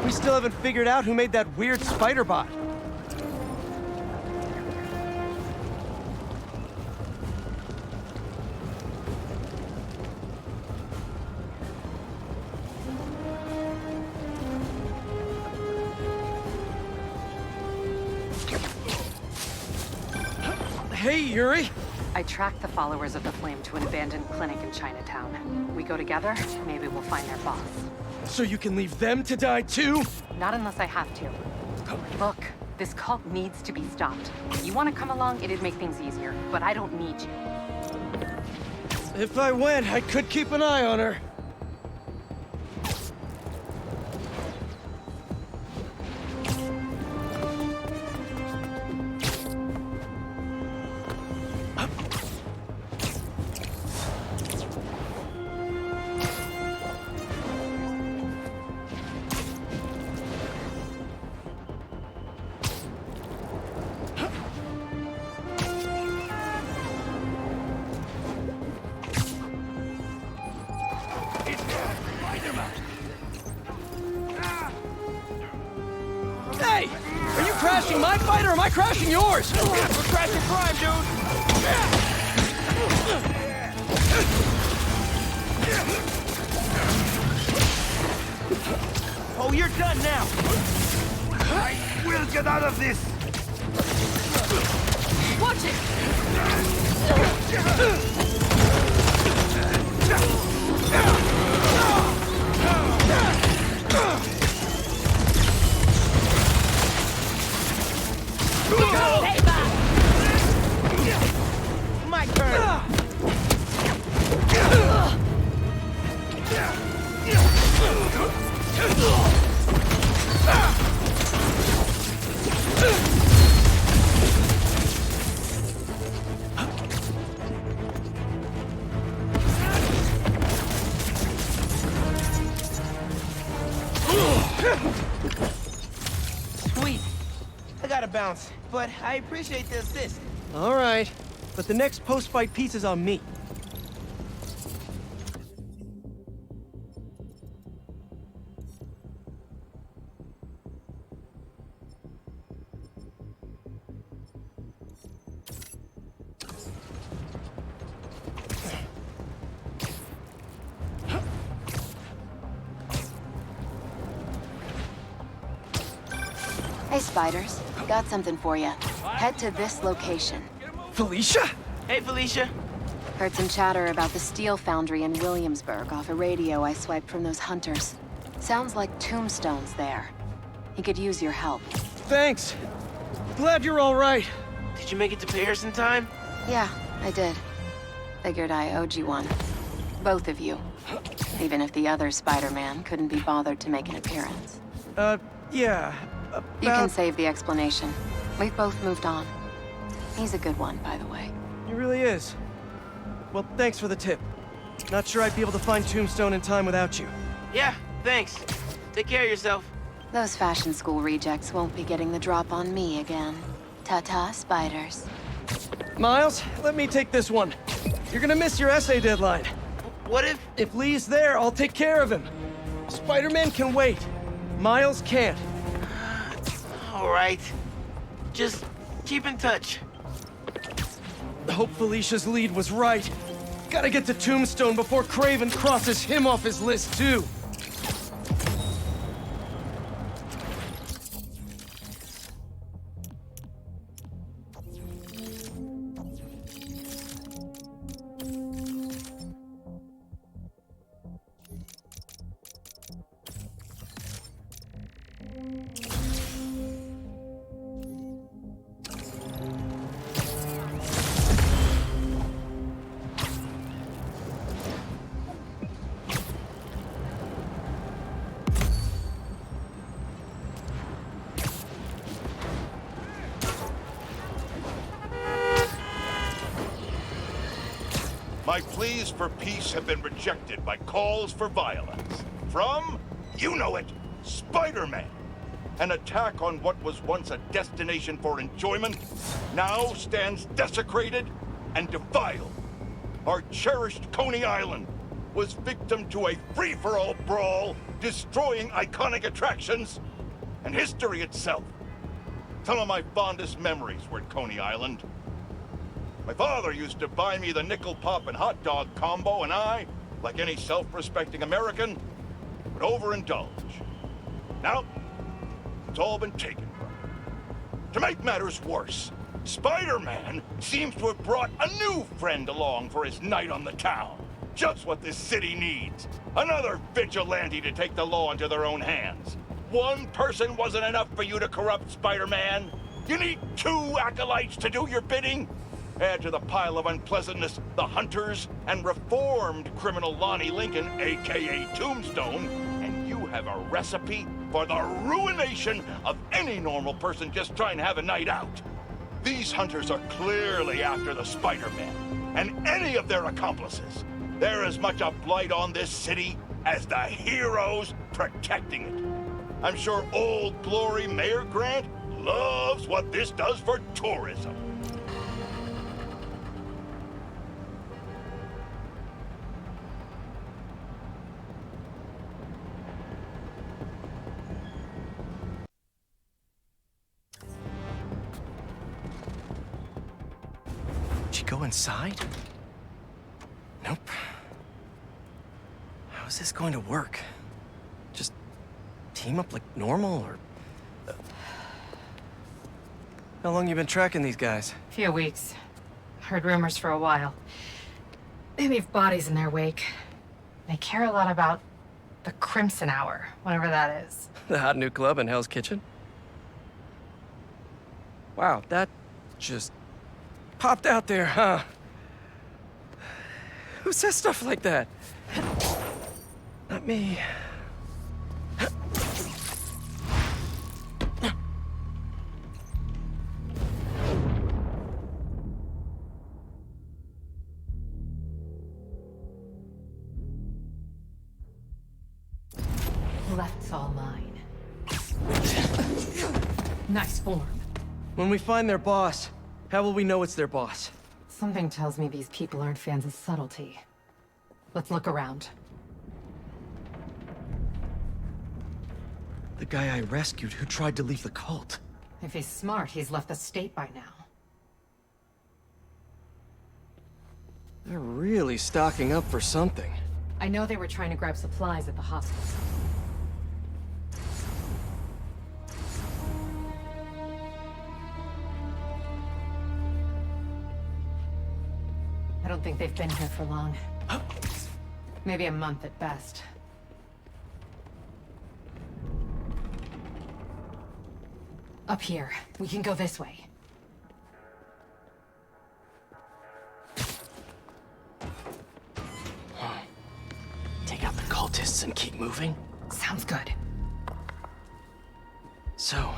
Speaker 7: We still haven't figured out who made that weird spider bot. Hey, Yuri.
Speaker 17: I tracked the followers of the Flame to an abandoned clinic in Chinatown. We go together, maybe we'll find their boss.
Speaker 7: So you can leave them to die too?
Speaker 17: Not unless I have to. Look, this cult needs to be stopped. You want to come along, it'd make things easier, but I don't need you.
Speaker 7: If I went, I could keep an eye on her. Hey! Are you crashing my fight or am I crashing yours? We're crashing crime, dude!
Speaker 5: Oh, you're done now! I will get out of this!
Speaker 2: Watch it!
Speaker 1: My turn! Sweet. I gotta bounce, but I appreciate the assist.
Speaker 7: All right, but the next post-fight piece is on me.
Speaker 2: Hey, Spiders. Got something for you. Head to this location.
Speaker 7: Felicia?
Speaker 1: Hey, Felicia.
Speaker 2: Heard some chatter about the steel foundry in Williamsburg off a radio I swiped from those hunters. Sounds like Tombstone's there. He could use your help.
Speaker 7: Thanks. Glad you're all right.
Speaker 1: Did you make it to Paris in time?
Speaker 2: Yeah, I did. Figured I owed you one. Both of you. Even if the other Spider-Man couldn't be bothered to make an appearance.
Speaker 7: Yeah.
Speaker 2: You can save the explanation. We've both moved on. He's a good one, by the way.
Speaker 7: He really is. Well, thanks for the tip. Not sure I'd be able to find Tombstone in time without you.
Speaker 1: Yeah, thanks. Take care of yourself.
Speaker 2: Those fashion school rejects won't be getting the drop on me again. Ta-ta, Spiders.
Speaker 7: Miles, let me take this one. You're gonna miss your essay deadline.
Speaker 1: What if...
Speaker 7: If Lee's there, I'll take care of him. Spider-Man can wait. Miles can't.
Speaker 1: All right. Just keep in touch.
Speaker 7: Hope Felicia's lead was right. Gotta get to Tombstone before Craven crosses him off his list, too.
Speaker 3: My pleas for peace have been rejected by calls for violence. From, you know it, Spider-Man. An attack on what was once a destination for enjoyment now stands desecrated and defiled. Our cherished Coney Island was victim to a free-for-all brawl, destroying iconic attractions and history itself. Some of my fondest memories were at Coney Island. My father used to buy me the nickel pop and hot dog combo, and I, like any self-respecting American, would overindulge. Now, it's all been taken from me. To make matters worse, Spider-Man seems to have brought a new friend along for his night on the town. Just what this city needs. Another vigilante to take the law into their own hands. One person wasn't enough for you to corrupt Spider-Man. You need 2 acolytes to do your bidding. Add to the pile of unpleasantness the hunters and reformed criminal Lonnie Lincoln, aka Tombstone, and you have a recipe for the ruination of any normal person just trying to have a night out. These hunters are clearly after the Spider-Man and any of their accomplices. They're as much a blight on this city as the heroes protecting it. I'm sure Old Glory Mayor Grant loves what this does for tourism.
Speaker 6: Did you go inside? Nope. How is this going to work? Just team up like normal, or... How long you been tracking these guys?
Speaker 17: Few weeks. Heard rumors for a while. They leave bodies in their wake. They care a lot about the Crimson Hour, whatever that is.
Speaker 6: The hot new club in Hell's Kitchen? Wow, that just popped out there, huh? Who says stuff like that? Not me.
Speaker 17: Left's all mine. Nice form.
Speaker 6: When we find their boss, how will we know it's their boss?
Speaker 17: Something tells me these people aren't fans of subtlety. Let's look around.
Speaker 6: The guy I rescued who tried to leave the cult.
Speaker 17: If he's smart, he's left the state by now.
Speaker 6: They're really stocking up for something.
Speaker 17: I know they were trying to grab supplies at the hospital. I don't think they've been here for long. Maybe a month at best. Up here. We can go this way.
Speaker 6: Take out the cultists and keep moving?
Speaker 17: Sounds good.
Speaker 6: So,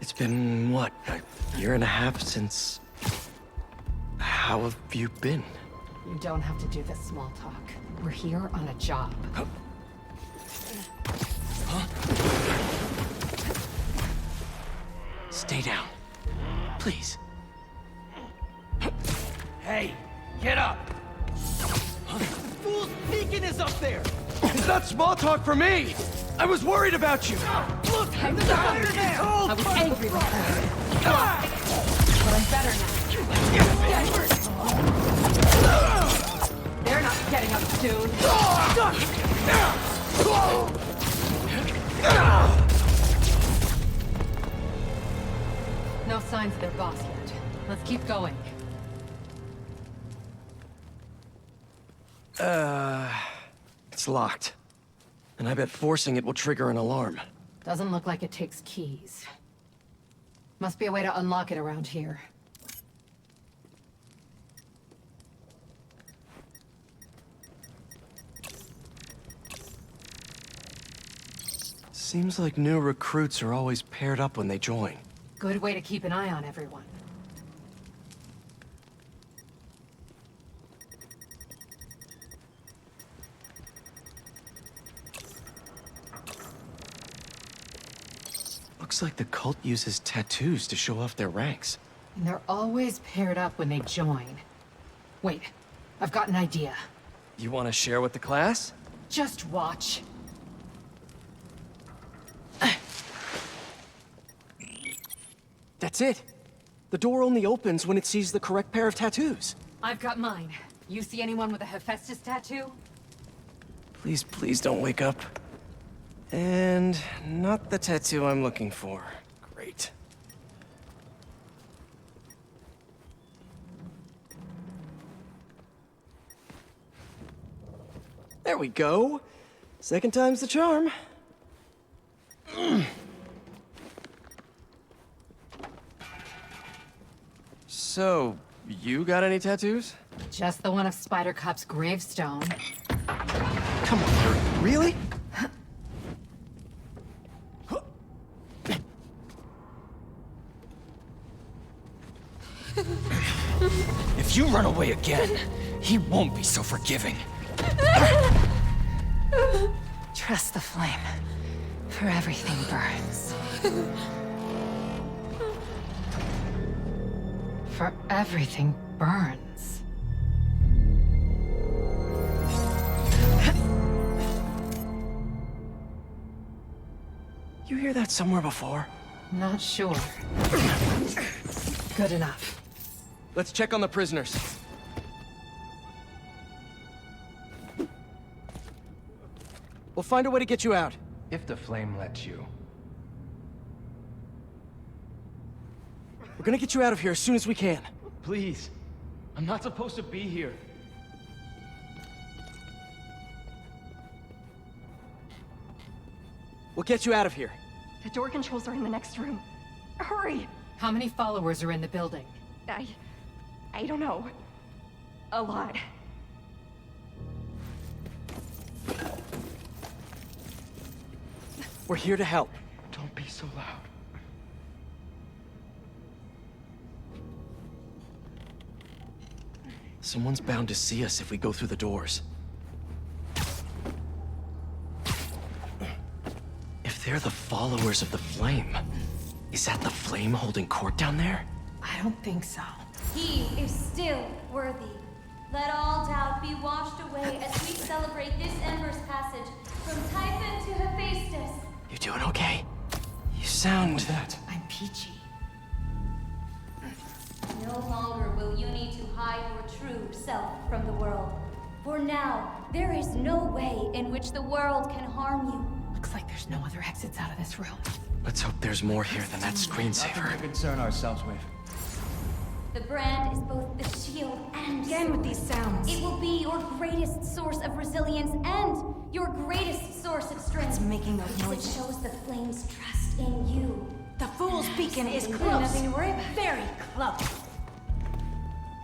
Speaker 6: it's been, what, a year and a half since... How have you been?
Speaker 17: You don't have to do this small talk. We're here on a job.
Speaker 6: Stay down. Please.
Speaker 7: Hey, get up! Fool's Beacon is up there! It's not small talk for me! I was worried about you! Look, I'm the Spider-Man!
Speaker 17: I was angry before. But I'm better now. They're not getting up soon. No signs of their boss yet. Let's keep going.
Speaker 6: It's locked. And I bet forcing it will trigger an alarm.
Speaker 17: Doesn't look like it takes keys. Must be a way to unlock it around here.
Speaker 6: Seems like new recruits are always paired up when they join.
Speaker 17: Good way to keep an eye on everyone.
Speaker 6: Looks like the cult uses tattoos to show off their ranks.
Speaker 17: And they're always paired up when they join. Wait, I've got an idea.
Speaker 6: You want to share with the class?
Speaker 17: Just watch.
Speaker 6: That's it. The door only opens when it sees the correct pair of tattoos.
Speaker 17: I've got mine. You see anyone with a Hephaestus tattoo?
Speaker 6: Please, please don't wake up. And not the tattoo I'm looking for. Great. There we go. Second time's the charm. So, you got any tattoos?
Speaker 17: Just the one of Spider Cop's gravestone.
Speaker 6: Come on, Harry. Really?
Speaker 7: If you run away again, he won't be so forgiving.
Speaker 17: Trust the flame, for everything burns. For everything burns.
Speaker 6: You hear that somewhere before?
Speaker 17: Not sure. Good enough.
Speaker 6: Let's check on the prisoners. We'll find a way to get you out.
Speaker 12: If the flame lets you.
Speaker 6: We're gonna get you out of here as soon as we can.
Speaker 12: Please. I'm not supposed to be here.
Speaker 6: We'll get you out of here.
Speaker 15: The door controls are in the next room. Hurry!
Speaker 17: How many followers are in the building?
Speaker 15: I don't know. A lot.
Speaker 6: We're here to help.
Speaker 12: Don't be so loud.
Speaker 6: Someone's bound to see us if we go through the doors. If they're the followers of the flame, is that the flame holding court down there?
Speaker 17: I don't think so.
Speaker 18: He is still worthy. Let all doubt be washed away as we celebrate this Ember's passage from Typhon to Hephaestus.
Speaker 6: You doing okay? You sound...
Speaker 12: that?
Speaker 17: I'm peachy.
Speaker 18: No longer will you need to hide your true self from the world. For now, there is no way in which the world can harm you.
Speaker 17: Looks like there's no other exits out of this room.
Speaker 6: Let's hope there's more here than that screensaver.
Speaker 12: Nothing to concern ourselves with.
Speaker 18: The brand is both the shield and
Speaker 15: Again with these sounds.
Speaker 18: It will be your greatest source of resilience and your greatest source of strength.
Speaker 15: It's making those
Speaker 18: because
Speaker 15: noises.
Speaker 18: it shows the flame's trust in you.
Speaker 15: The Fool's Beacon is
Speaker 18: Something
Speaker 15: close.
Speaker 18: nothing to worry about.
Speaker 15: Very close.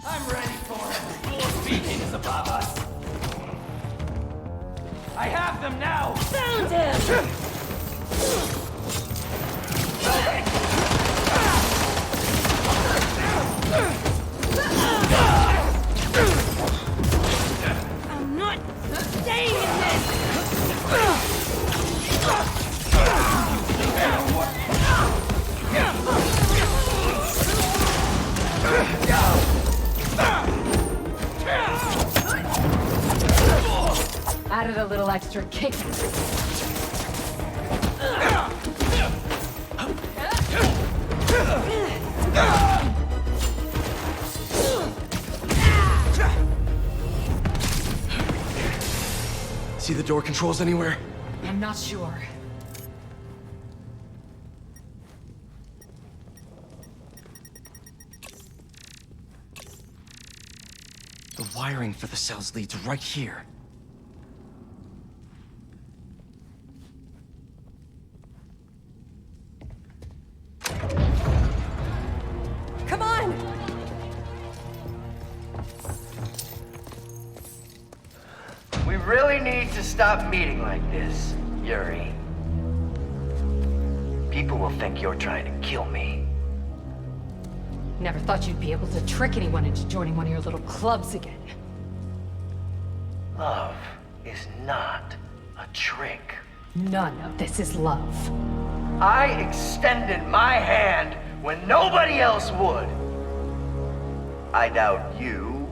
Speaker 5: I'm ready for it. Fool's Beacon is above us. I have them now.
Speaker 15: Found him! I'm not staying in this!
Speaker 17: Added a little extra kick.
Speaker 6: See the door controls anywhere?
Speaker 17: I'm not sure.
Speaker 6: The wiring for the cells leads right here.
Speaker 15: Come on!
Speaker 21: We really need to stop meeting like this, Yuri. People will think you're trying to kill me.
Speaker 17: Never thought you'd be able to trick anyone into joining one of your little clubs again.
Speaker 21: Love is not a trick.
Speaker 17: None of this is love.
Speaker 21: I extended my hand when nobody else would. I doubt you,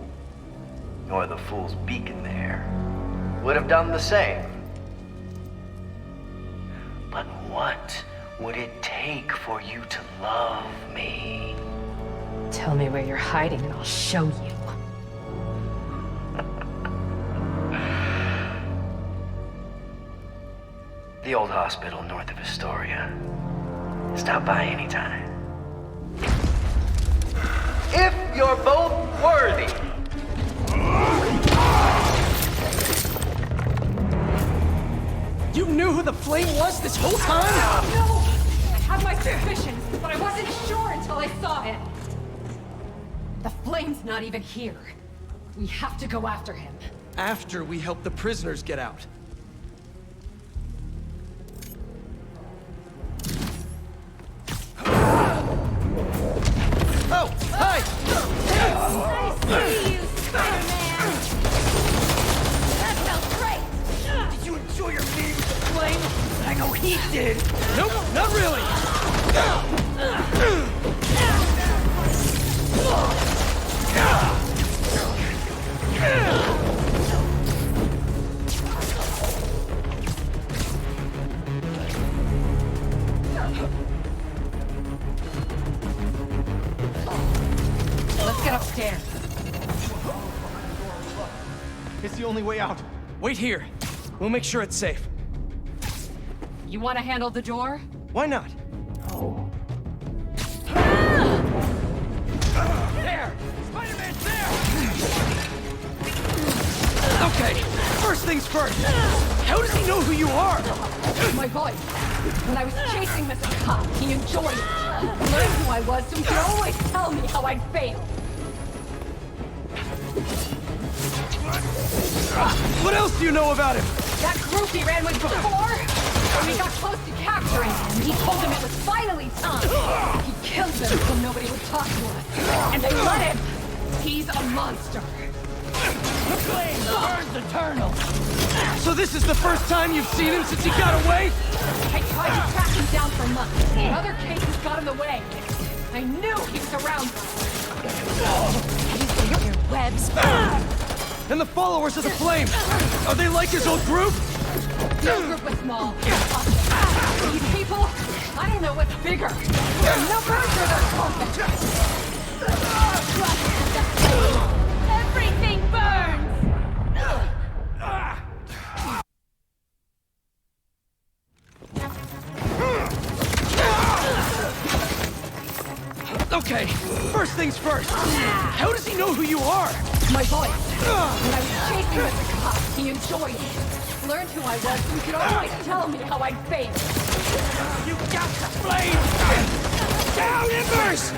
Speaker 21: nor the fool's beacon there, would have done the same. But what would it take for you to love me?
Speaker 17: Tell me where you're hiding and I'll show you.
Speaker 21: The old hospital north of Astoria. Stop by anytime. If you're both worthy.
Speaker 7: You knew who the Flame was this whole time?
Speaker 17: No! I had my suspicions, but I wasn't sure until I saw him. The Flame's not even here. We have to go after him.
Speaker 7: After we help the prisoners get out. Oh, hi!
Speaker 15: I see you, Spider-Man! That felt great!
Speaker 5: Did you enjoy your meeting with the Flame? I know he did.
Speaker 7: Nope, not really!
Speaker 17: Let's get upstairs.
Speaker 13: It's the only way out.
Speaker 7: Wait here. We'll make sure it's safe.
Speaker 17: You want to handle the door?
Speaker 7: Why not?
Speaker 5: There! Spider-Man's there!
Speaker 7: Okay, first things first. How does he know who you are?
Speaker 17: My voice. When I was chasing Mr. Cop, he enjoyed it. Learned who I was so he could always tell me how I'd failed.
Speaker 7: What else do you know about him?
Speaker 17: That group he ran with before? When we got close to capturing him, he told them it was finally time. He killed them so nobody would talk to us. And they let him. He's a monster.
Speaker 5: The flame burns eternal.
Speaker 7: So this is the first time you've seen him since he got away?
Speaker 17: I tried to track him down for months. Other cases got in the way. I knew he was around. Your webs.
Speaker 7: And the followers of the Flame, are they like his old group?
Speaker 17: The old group was small. These people, I don't know what's bigger. Their numbers or their confidence.
Speaker 15: Everything burns!
Speaker 7: Okay, first things first. How does he know who you are?
Speaker 17: My voice. When I was chasing Mr. Cop, he enjoyed it. Learned who I was so he could always tell me how I'd failed.
Speaker 5: You got the Flame! Down, Embers!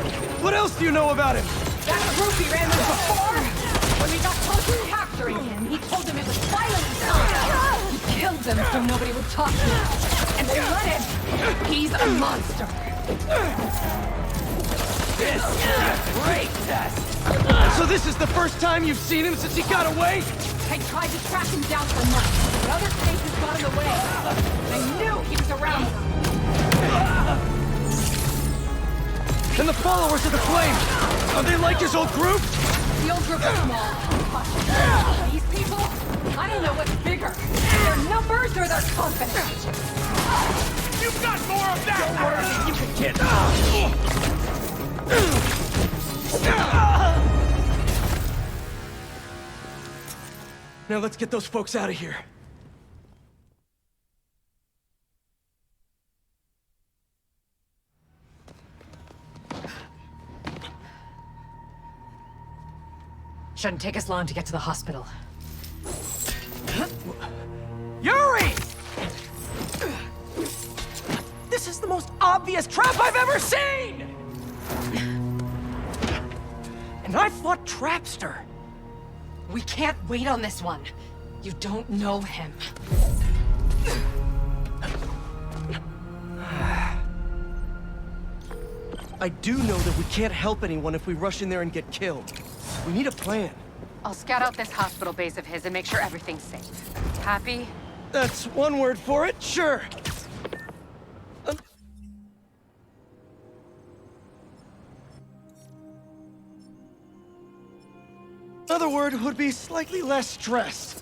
Speaker 7: What else do you know about him?
Speaker 17: That group he ran with before? When we got close to capturing him, he told them it was finally time. He killed them so nobody would talk to him. And they let him. He's a monster.
Speaker 5: This is a great test!
Speaker 7: So this is the first time you've seen him since he got away?
Speaker 17: I tried to track him down for months, but other cases got in the way. I knew he was around.
Speaker 7: And the followers of the Flame, are they like his old group?
Speaker 17: The old group is small. These people, I don't know what's bigger. Their numbers or their confidence.
Speaker 5: You've got more of that! Don't worry, you can get
Speaker 7: Now let's get those folks out of here.
Speaker 17: Shouldn't take us long to get to the hospital.
Speaker 7: Yuri! This is the most obvious trap I've ever seen! And I fought Trapster.
Speaker 17: We can't wait on this one. You don't know him.
Speaker 7: I do know that we can't help anyone if we rush in there and get killed. We need a plan.
Speaker 2: I'll scout out this hospital base of his and make sure everything's safe. Happy?
Speaker 7: That's one word for it, sure.
Speaker 13: Another word would be slightly less stressed.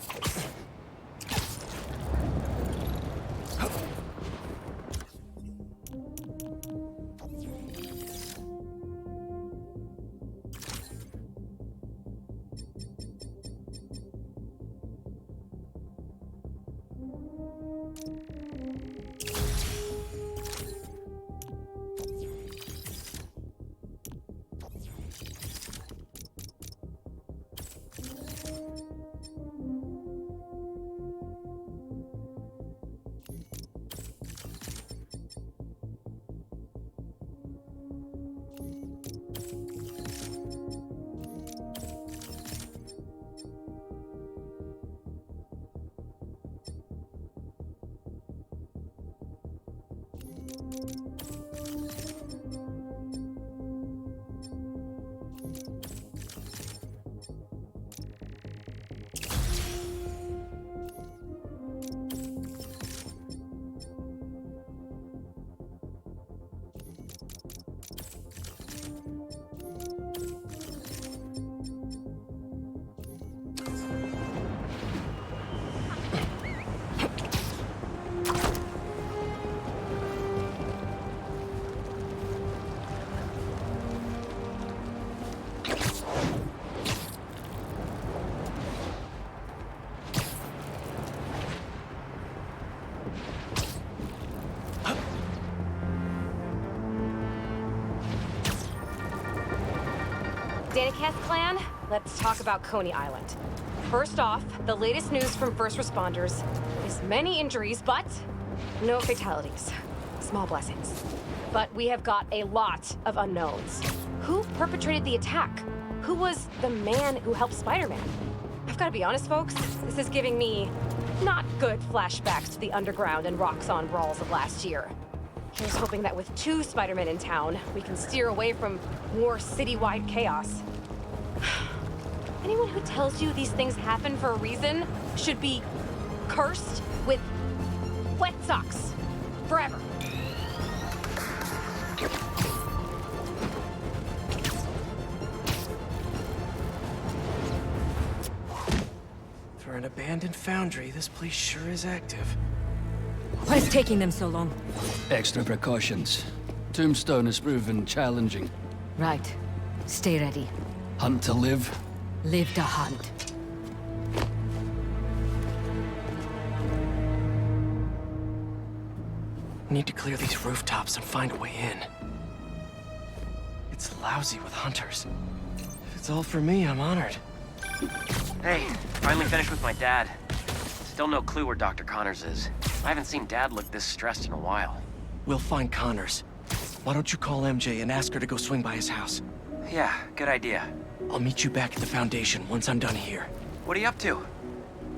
Speaker 17: Danicast clan, let's talk about Coney Island. First off, the latest news from first responders is many injuries, but no fatalities. Small blessings. But we have got a lot of unknowns. Who perpetrated the attack? Who was the man who helped Spider-Man? I've got to be honest, folks, this is giving me not good flashbacks to the underground and Roxxon brawls of last year. Here's hoping that with 2 Spider-Men in town, we can steer away from more citywide chaos. Anyone who tells you these things happen for a reason should be cursed with wet socks forever.
Speaker 6: For an abandoned foundry, this place sure is active.
Speaker 11: Why is taking them so long?
Speaker 16: Extra precautions. Tombstone has proven challenging.
Speaker 11: Right. Stay ready.
Speaker 16: Hunt to live.
Speaker 11: Live to hunt.
Speaker 6: Need to clear these rooftops and find a way in. It's lousy with hunters. If it's all for me, I'm honored.
Speaker 14: Hey, finally finished with my dad. Still no clue where Dr. Connors is. I haven't seen Dad look this stressed in a while.
Speaker 6: We'll find Connors. Why don't you call MJ and ask her to go swing by his house?
Speaker 14: Yeah, good idea.
Speaker 6: I'll meet you back at the Foundation once I'm done here.
Speaker 14: What are you up to?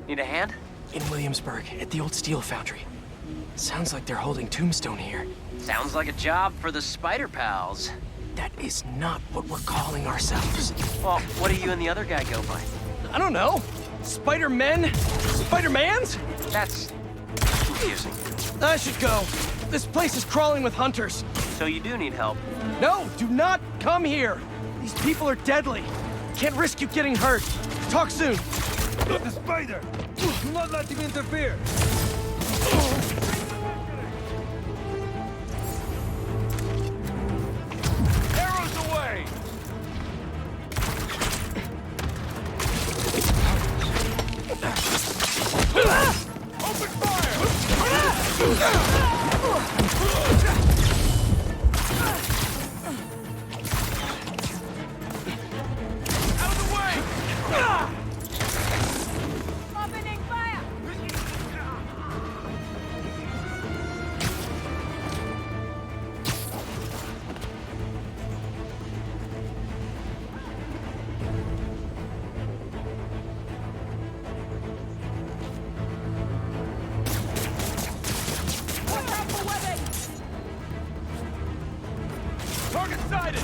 Speaker 14: Need a hand?
Speaker 6: In Williamsburg, at the old steel foundry. Sounds like they're holding Tombstone here.
Speaker 14: Sounds like a job for the Spider Pals.
Speaker 6: That is not what we're calling ourselves.
Speaker 14: Well, what do you and the other guy go by?
Speaker 6: I don't know. Spider-Men? Spider-Mans?
Speaker 14: That's confusing.
Speaker 6: I should go. This place is crawling with hunters.
Speaker 14: So you do need help?
Speaker 6: No, do not come here. These people are deadly. Can't risk you getting hurt. Talk soon.
Speaker 5: The spider! Do not let him interfere! Arrows away! Open fire! Target sighted!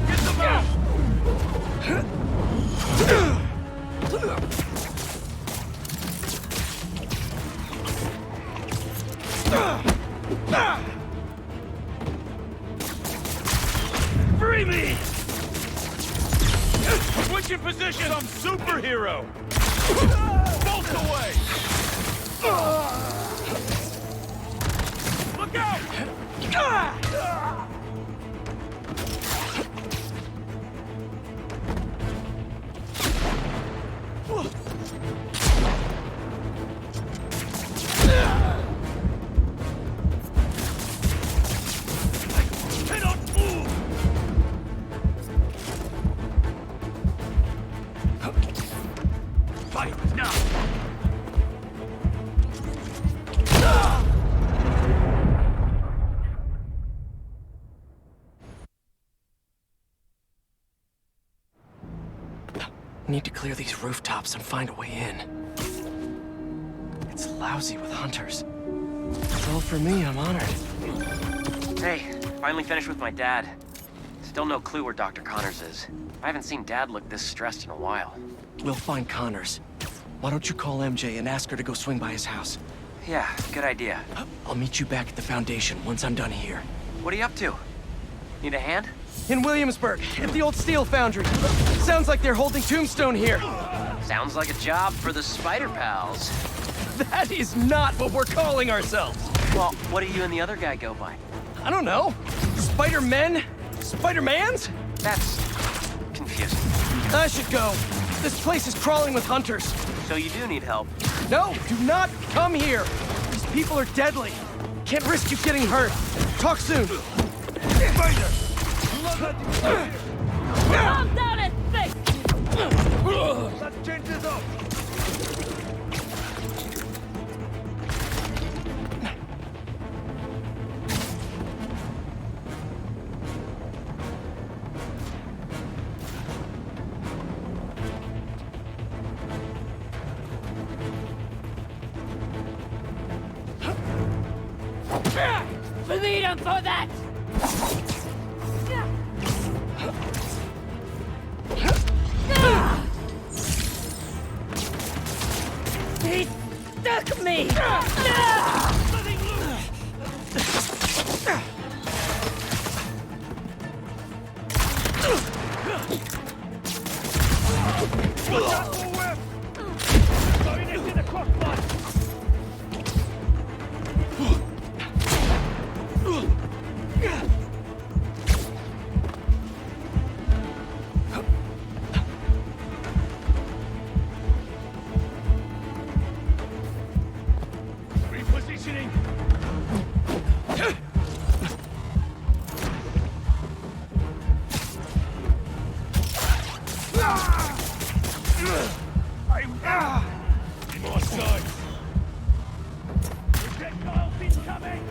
Speaker 5: Get them out! position! Some superhero! Bolt away! Look out!
Speaker 6: Need to clear these rooftops and find a way in. It's lousy with hunters. Well, for me, I'm honored.
Speaker 14: Hey, finally finished with my dad. Still no clue where Dr. Connors is. I haven't seen Dad look this stressed in a while.
Speaker 6: We'll find Connors. Why don't you call MJ and ask her to go swing by his house?
Speaker 14: Yeah, good idea.
Speaker 6: I'll meet you back at the Foundation once I'm done here.
Speaker 14: What are you up to? Need a hand?
Speaker 7: In Williamsburg, at the old steel foundry. Sounds like they're holding Tombstone here.
Speaker 14: Sounds like a job for the Spider Pals.
Speaker 7: That is not what we're calling ourselves.
Speaker 14: Well, what do you and the other guy go by?
Speaker 7: I don't know. Spider-Men? Spider-Mans?
Speaker 14: That's confusing.
Speaker 7: I should go. This place is crawling with hunters.
Speaker 14: So you do need help?
Speaker 7: No, do not come here. These people are deadly. Can't risk you getting hurt. Talk soon.
Speaker 5: Spider!
Speaker 15: Calm down and think!
Speaker 5: Let's change this up!
Speaker 15: We need him for that! He stuck me!
Speaker 5: Repositioning! More sides! Projectiles incoming!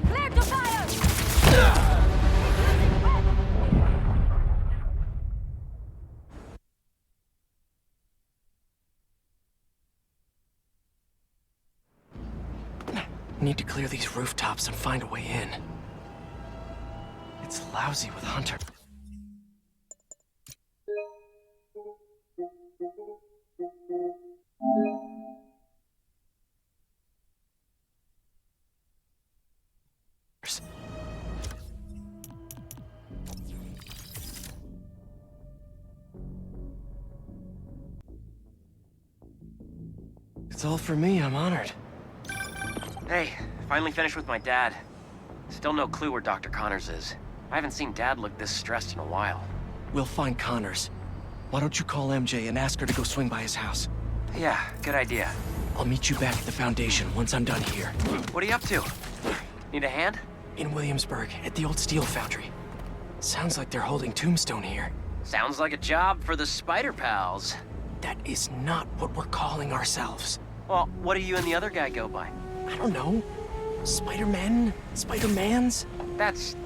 Speaker 15: Clear to fire!
Speaker 6: Need to clear these rooftops and find a way in. It's lousy with hunters. It's all for me, I'm honored.
Speaker 14: Hey, finally finished with my dad. Still no clue where Dr. Connors is. I haven't seen Dad look this stressed in a while.
Speaker 6: We'll find Connors. Why don't you call MJ and ask her to go swing by his house?
Speaker 14: Yeah, good idea.
Speaker 6: I'll meet you back at the Foundation once I'm done here.
Speaker 14: What are you up to? Need a hand?
Speaker 6: In Williamsburg, at the old steel foundry. Sounds like they're holding Tombstone here.
Speaker 14: Sounds like a job for the Spider Pals.
Speaker 6: That is not what we're calling ourselves.
Speaker 14: Well, what do you and the other guy go by?
Speaker 6: I don't know. Spider-Men? Spider-Mans?
Speaker 14: That's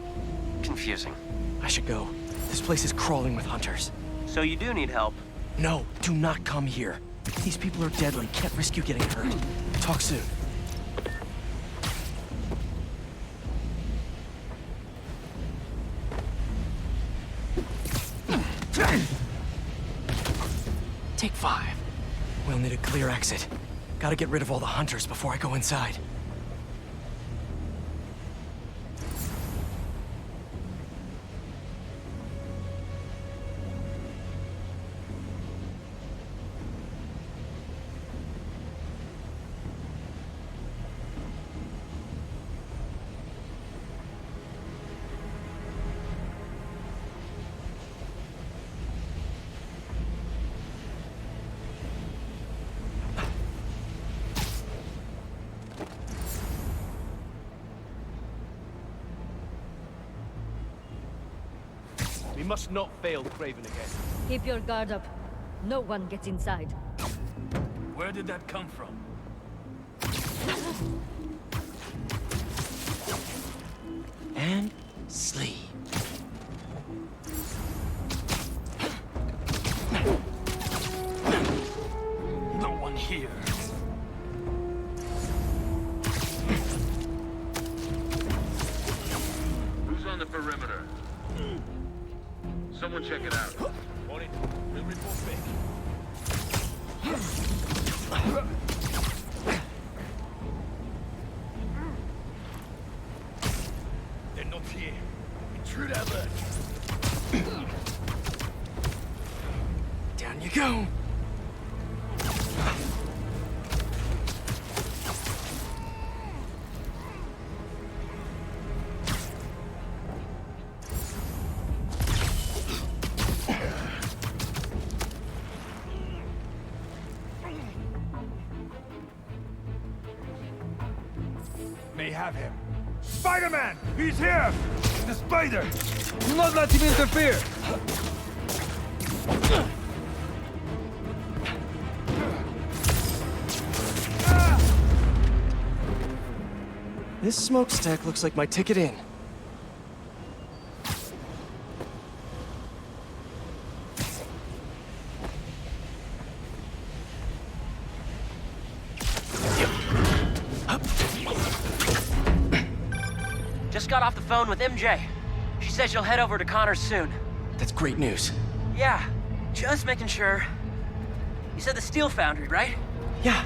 Speaker 14: confusing.
Speaker 6: I should go. This place is crawling with hunters.
Speaker 14: So you do need help?
Speaker 6: No, do not come here. These people are deadly. Can't risk you getting hurt. Talk soon. Take 5. We'll need a clear exit. Gotta get rid of all the hunters before I go inside.
Speaker 7: We must not fail Craven again.
Speaker 11: Keep your guard up. No one gets inside.
Speaker 5: Where did that come from?
Speaker 6: And sleep.
Speaker 5: No one here.
Speaker 4: Who's on the perimeter? Someone check it out.
Speaker 5: Morning. We'll report back. They're not here. Intruder alert.
Speaker 6: Down you go.
Speaker 5: May have him. Spider-Man! He's here! The spider! Do not let him interfere!
Speaker 6: This smokestack looks like my ticket in.
Speaker 20: Just got off the phone with MJ. She says she'll head over to Connors soon.
Speaker 6: That's great news.
Speaker 20: Yeah, just making sure. You said the steel foundry, right?
Speaker 6: Yeah.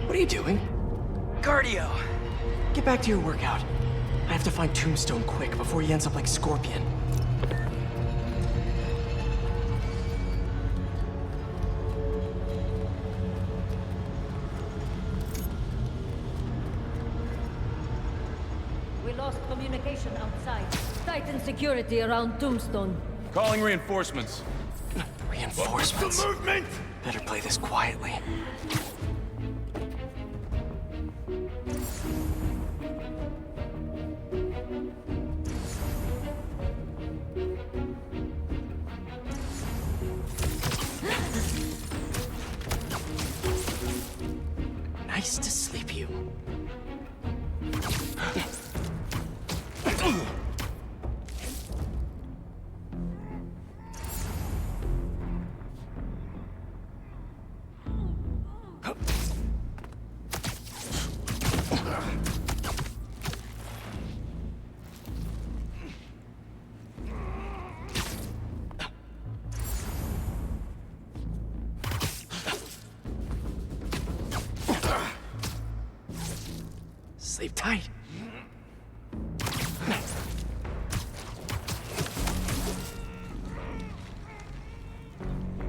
Speaker 6: What are you doing?
Speaker 20: Cardio.
Speaker 6: Get back to your workout. I have to find Tombstone quick before he ends up like Scorpion.
Speaker 11: We lost communication outside. Tighten security around Tombstone.
Speaker 5: Calling reinforcements.
Speaker 6: Reinforcements?
Speaker 5: The movement!
Speaker 6: Better play this quietly. Nice to sleep you. Sleep tight.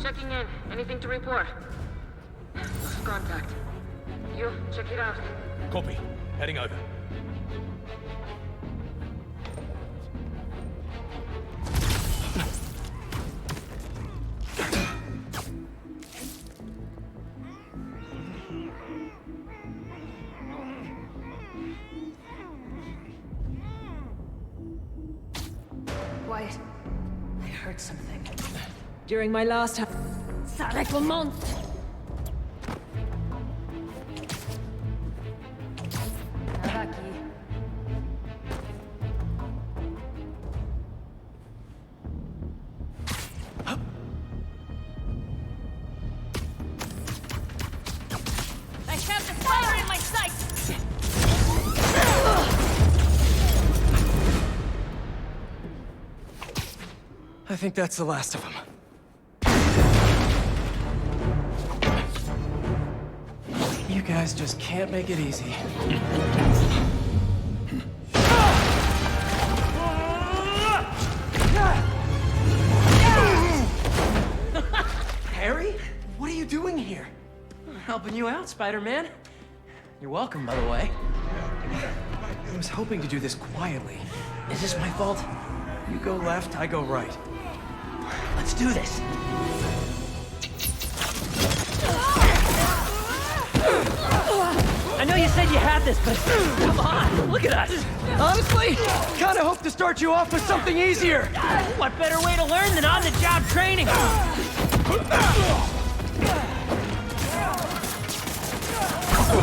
Speaker 10: Checking in. Anything to report? Lost contact. You, check it out.
Speaker 5: Copy. Heading over.
Speaker 11: Quiet. I heard something. During my last... Ça recommence! Araki.
Speaker 15: I have the fire in my sights!
Speaker 6: I think that's the last of them. You guys just can't make it easy.
Speaker 1: Harry? What are you doing here?
Speaker 20: Helping you out, Spider-Man. You're welcome, by the way.
Speaker 6: I was hoping to do this quietly.
Speaker 20: Is this my fault?
Speaker 6: You go left, I go right.
Speaker 20: Let's do this.
Speaker 7: I know you said you had this, but come on, look at us. Honestly, kinda hope to start you off with something easier.
Speaker 20: What better way to learn than on-the-job training? I've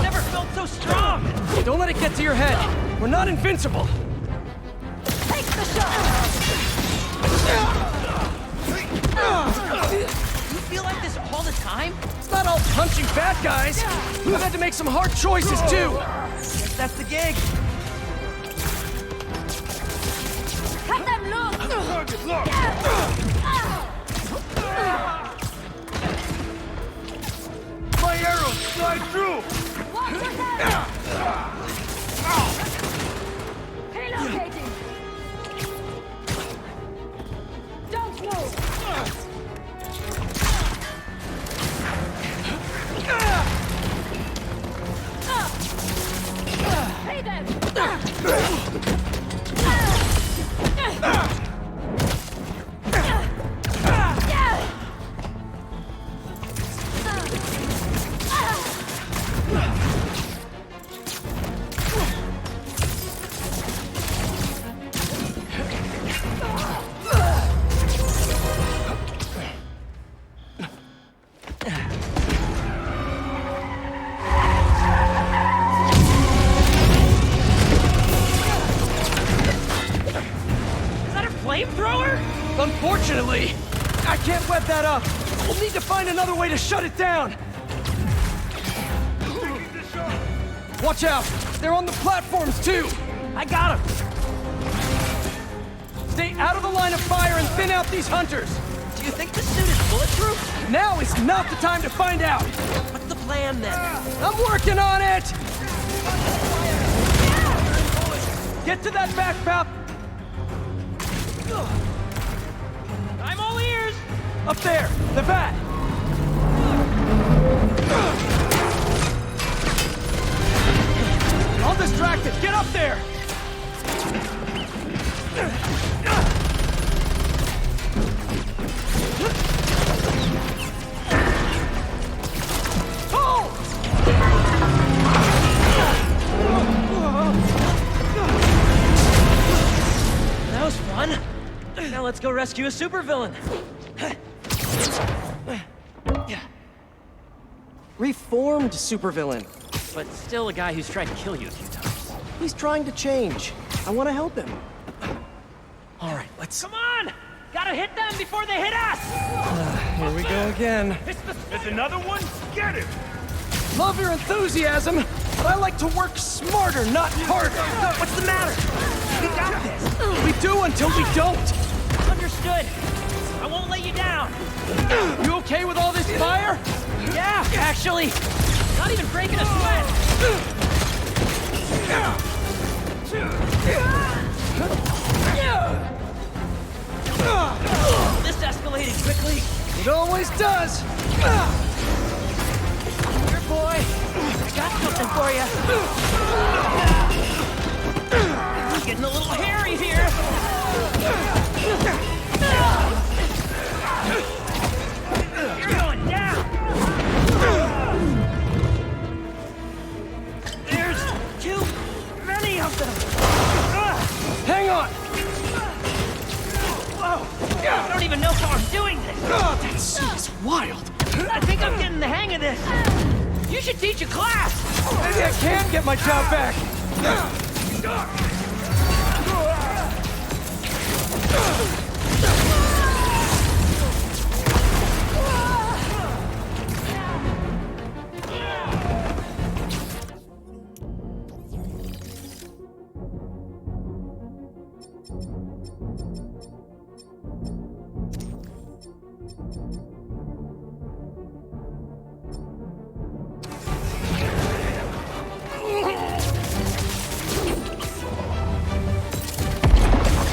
Speaker 20: never felt so strong.
Speaker 7: Don't let it get to your head. We're not invincible.
Speaker 15: Take the shot!
Speaker 20: You feel like this all the time?
Speaker 7: It's not all punching bad guys. I've had to make some hard choices, too. Guess that's the gig.
Speaker 15: Cut them loose!
Speaker 5: My arrows slide through!
Speaker 15: Watch your head! Relocating! Don't move! Hey them!
Speaker 20: Flamethrower?
Speaker 7: Unfortunately, I can't web that up. We'll need to find another way to shut it down. Watch out! They're on the platforms, too! I got them! Stay out of the line of fire and thin out these hunters!
Speaker 20: Do you think this suit is bulletproof?
Speaker 7: Now is not the time to find out!
Speaker 20: What's the plan, then?
Speaker 7: I'm working on it! Get to that back, pal!
Speaker 20: I'm all ears!
Speaker 7: Up there! The bat! All distracted! Get up there!
Speaker 20: That was fun. Now let's go rescue a supervillain.
Speaker 7: Reformed supervillain.
Speaker 20: But still a guy who's tried to kill you a few times.
Speaker 7: He's trying to change. I want to help him. All right, let's...
Speaker 20: Come on! Gotta hit them before they hit us!
Speaker 7: Here we go again.
Speaker 5: There's another one? Get him!
Speaker 7: Love your enthusiasm, but I like to work smarter, not harder.
Speaker 20: What's the matter? We got this.
Speaker 7: We do until we don't.
Speaker 20: Understood. I won't let you down.
Speaker 7: You okay with all this fire?
Speaker 20: Yeah, actually. Not even breaking a sweat. This escalated quickly.
Speaker 7: It always does.
Speaker 20: Here, boy. I got something for you. It's getting a little hairy here. You're going down. There's too many of them.
Speaker 7: Hang on.
Speaker 20: Whoa. I don't even know how I'm doing this.
Speaker 7: That suit is wild.
Speaker 20: I think I'm getting the hang of this. You should teach a class.
Speaker 7: Maybe I can get my job back.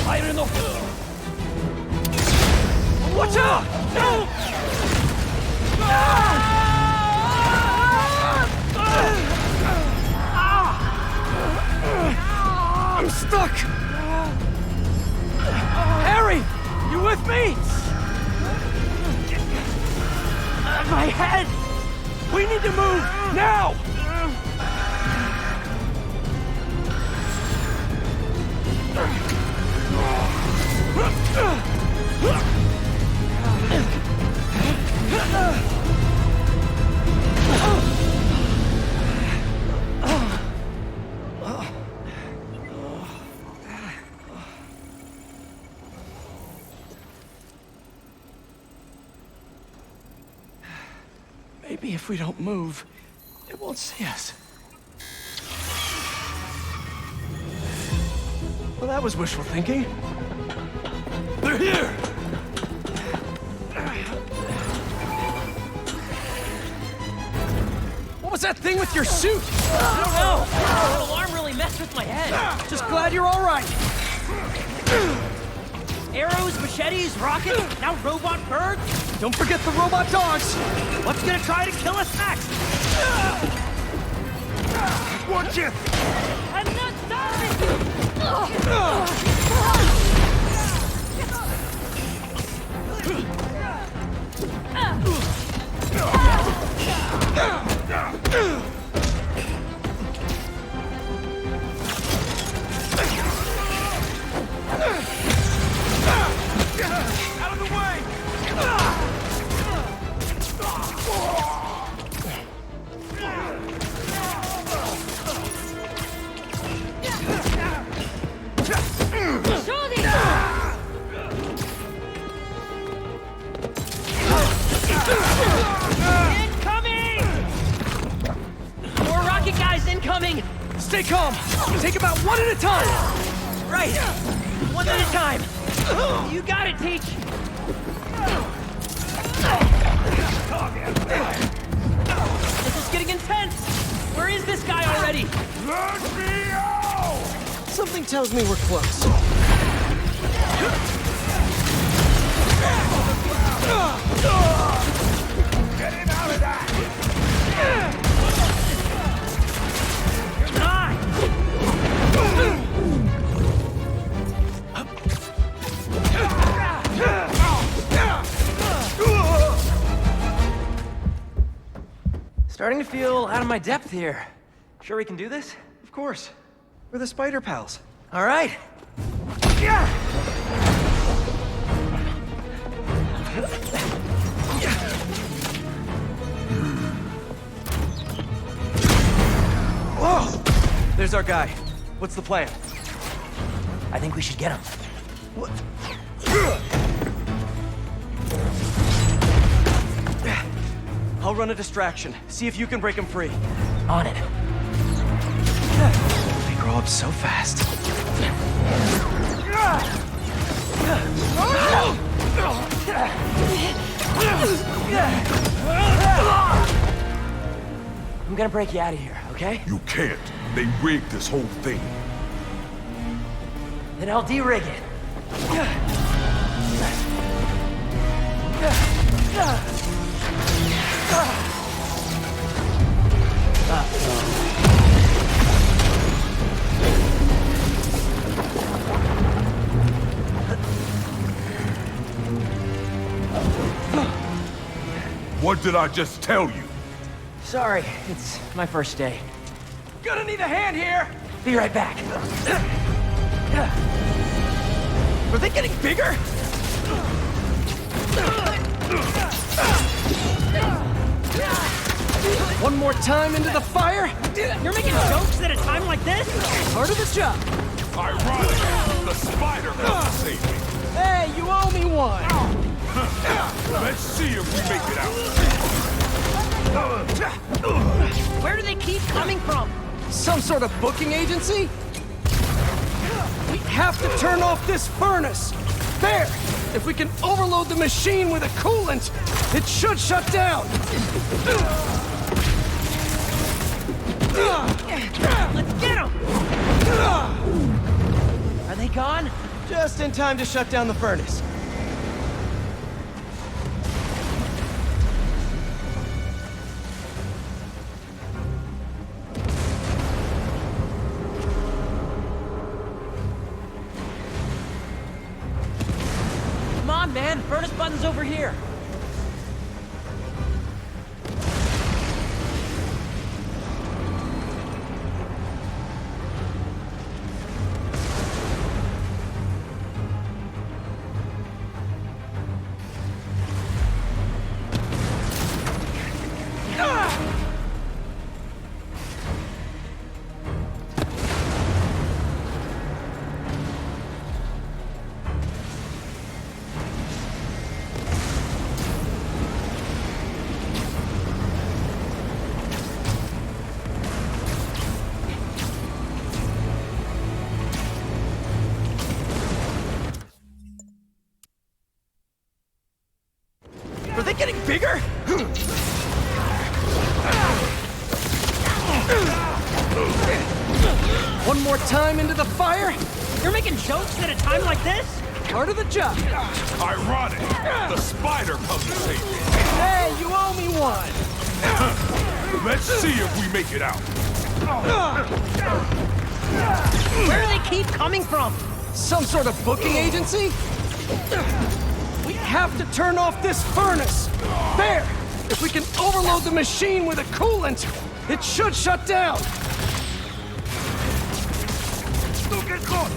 Speaker 7: Fire in the... Watch out! No! I'm stuck! Harry! You with me? My head! We need to move! Now!
Speaker 6: Maybe if we don't move, it won't see us. Well, that was wishful thinking. They're here! What was that thing with your suit?
Speaker 20: I don't know. That alarm really messed with my head.
Speaker 6: Just glad you're all right.
Speaker 20: Arrows, machetes, rockets, now robot birds.
Speaker 6: Don't forget the robot dogs.
Speaker 20: What's gonna try to kill us next?
Speaker 3: Watch it!
Speaker 10: I'm not stopping you!
Speaker 3: Out of the way!
Speaker 20: Incoming! More rocket guys incoming!
Speaker 6: Stay calm. Take about one at a time.
Speaker 20: Right. One at a time. You got it, Teach. This is getting intense. Where is this guy already?
Speaker 3: Let me out!
Speaker 6: Something tells me we're close.
Speaker 3: Get him out of that!
Speaker 6: Starting to feel out of my depth here. Sure we can do this? Of course. We're the Spider Pals. All right. Whoa! There's our guy. What's the plan?
Speaker 20: I think we should get him.
Speaker 6: What? I'll run a distraction. See if you can break him free.
Speaker 20: On it.
Speaker 6: They grow up so fast.
Speaker 20: I'm gonna break you out of here, okay?
Speaker 3: You can't. They rigged this whole thing.
Speaker 20: Then I'll de-rig it.
Speaker 3: What did I just tell you?
Speaker 20: Sorry, it's my first day.
Speaker 6: Gonna need a hand here!
Speaker 20: Be right back.
Speaker 6: Are they getting bigger? One more time into the fire?
Speaker 20: You're making jokes at a time like this?
Speaker 6: Part of the job.
Speaker 3: Ironic, the Spider-Man saved me.
Speaker 6: Hey, you owe me one.
Speaker 3: Let's see if we make it out.
Speaker 20: Where do they keep coming from?
Speaker 6: Some sort of booking agency? We have to turn off this furnace. There! If we can overload the machine with a coolant, it should shut down.
Speaker 20: Let's get them! Are they gone?
Speaker 6: Just in time to shut down the furnace.
Speaker 20: Come on, man. Furnace button's over here.
Speaker 7: they getting bigger? One more time into the fire?
Speaker 20: You're making jokes at a time like this?
Speaker 7: Part of the job.
Speaker 5: Ironic. The spider comes to save me.
Speaker 7: Hey, you owe me one.
Speaker 5: Let's see if we make it out.
Speaker 20: Where do they keep coming from?
Speaker 7: Some sort of booking agency? We have to turn off this furnace. There! If we can overload the machine with a coolant, it should shut down.
Speaker 5: Don't get caught!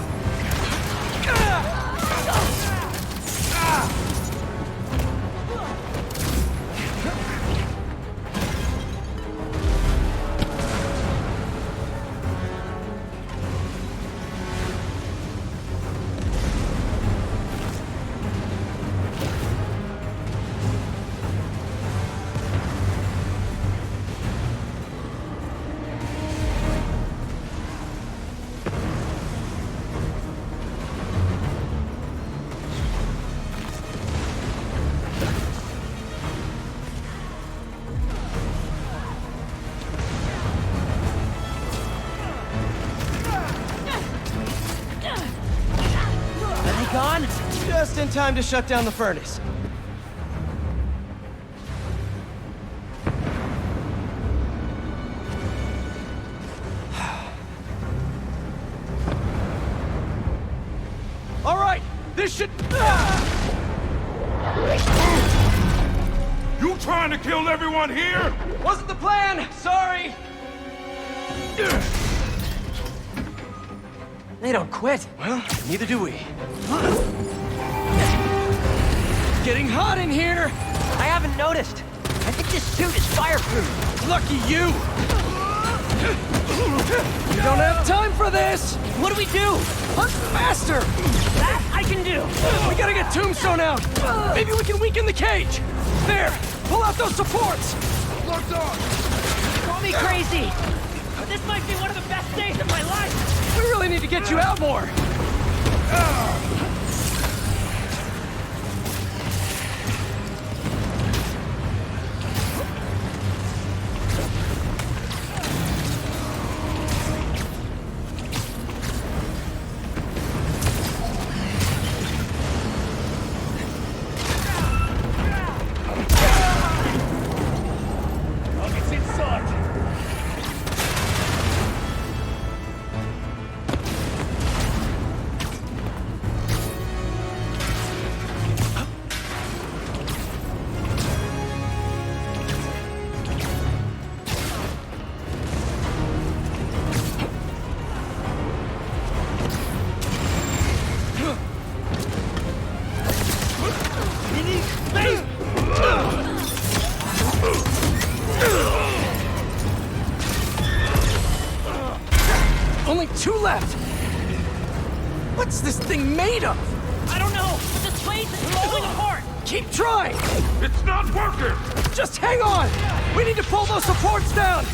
Speaker 20: Gone?
Speaker 7: Just in time to shut down the furnace. All right, this should...
Speaker 5: You trying to kill everyone here?
Speaker 7: Wasn't the plan, sorry. They don't quit. Well, neither do we. Getting hot in here!
Speaker 20: I haven't noticed. I think this suit is fireproof.
Speaker 7: Lucky you! We don't have time for this!
Speaker 20: What do we do?
Speaker 7: Hunt faster!
Speaker 20: That I can do.
Speaker 7: We gotta get Tombstone out! Maybe we can weaken the cage! There! Pull out those supports!
Speaker 5: Locked on!
Speaker 20: Call me crazy, but this might be one of the best days of my life.
Speaker 7: We really need to get you out more!
Speaker 5: It's inside!
Speaker 7: Only 2 left! What's this thing made of?
Speaker 20: I don't know, but this place is falling apart.
Speaker 7: Keep trying!
Speaker 5: It's not working!
Speaker 7: Just hang on! We need to pull those supports down!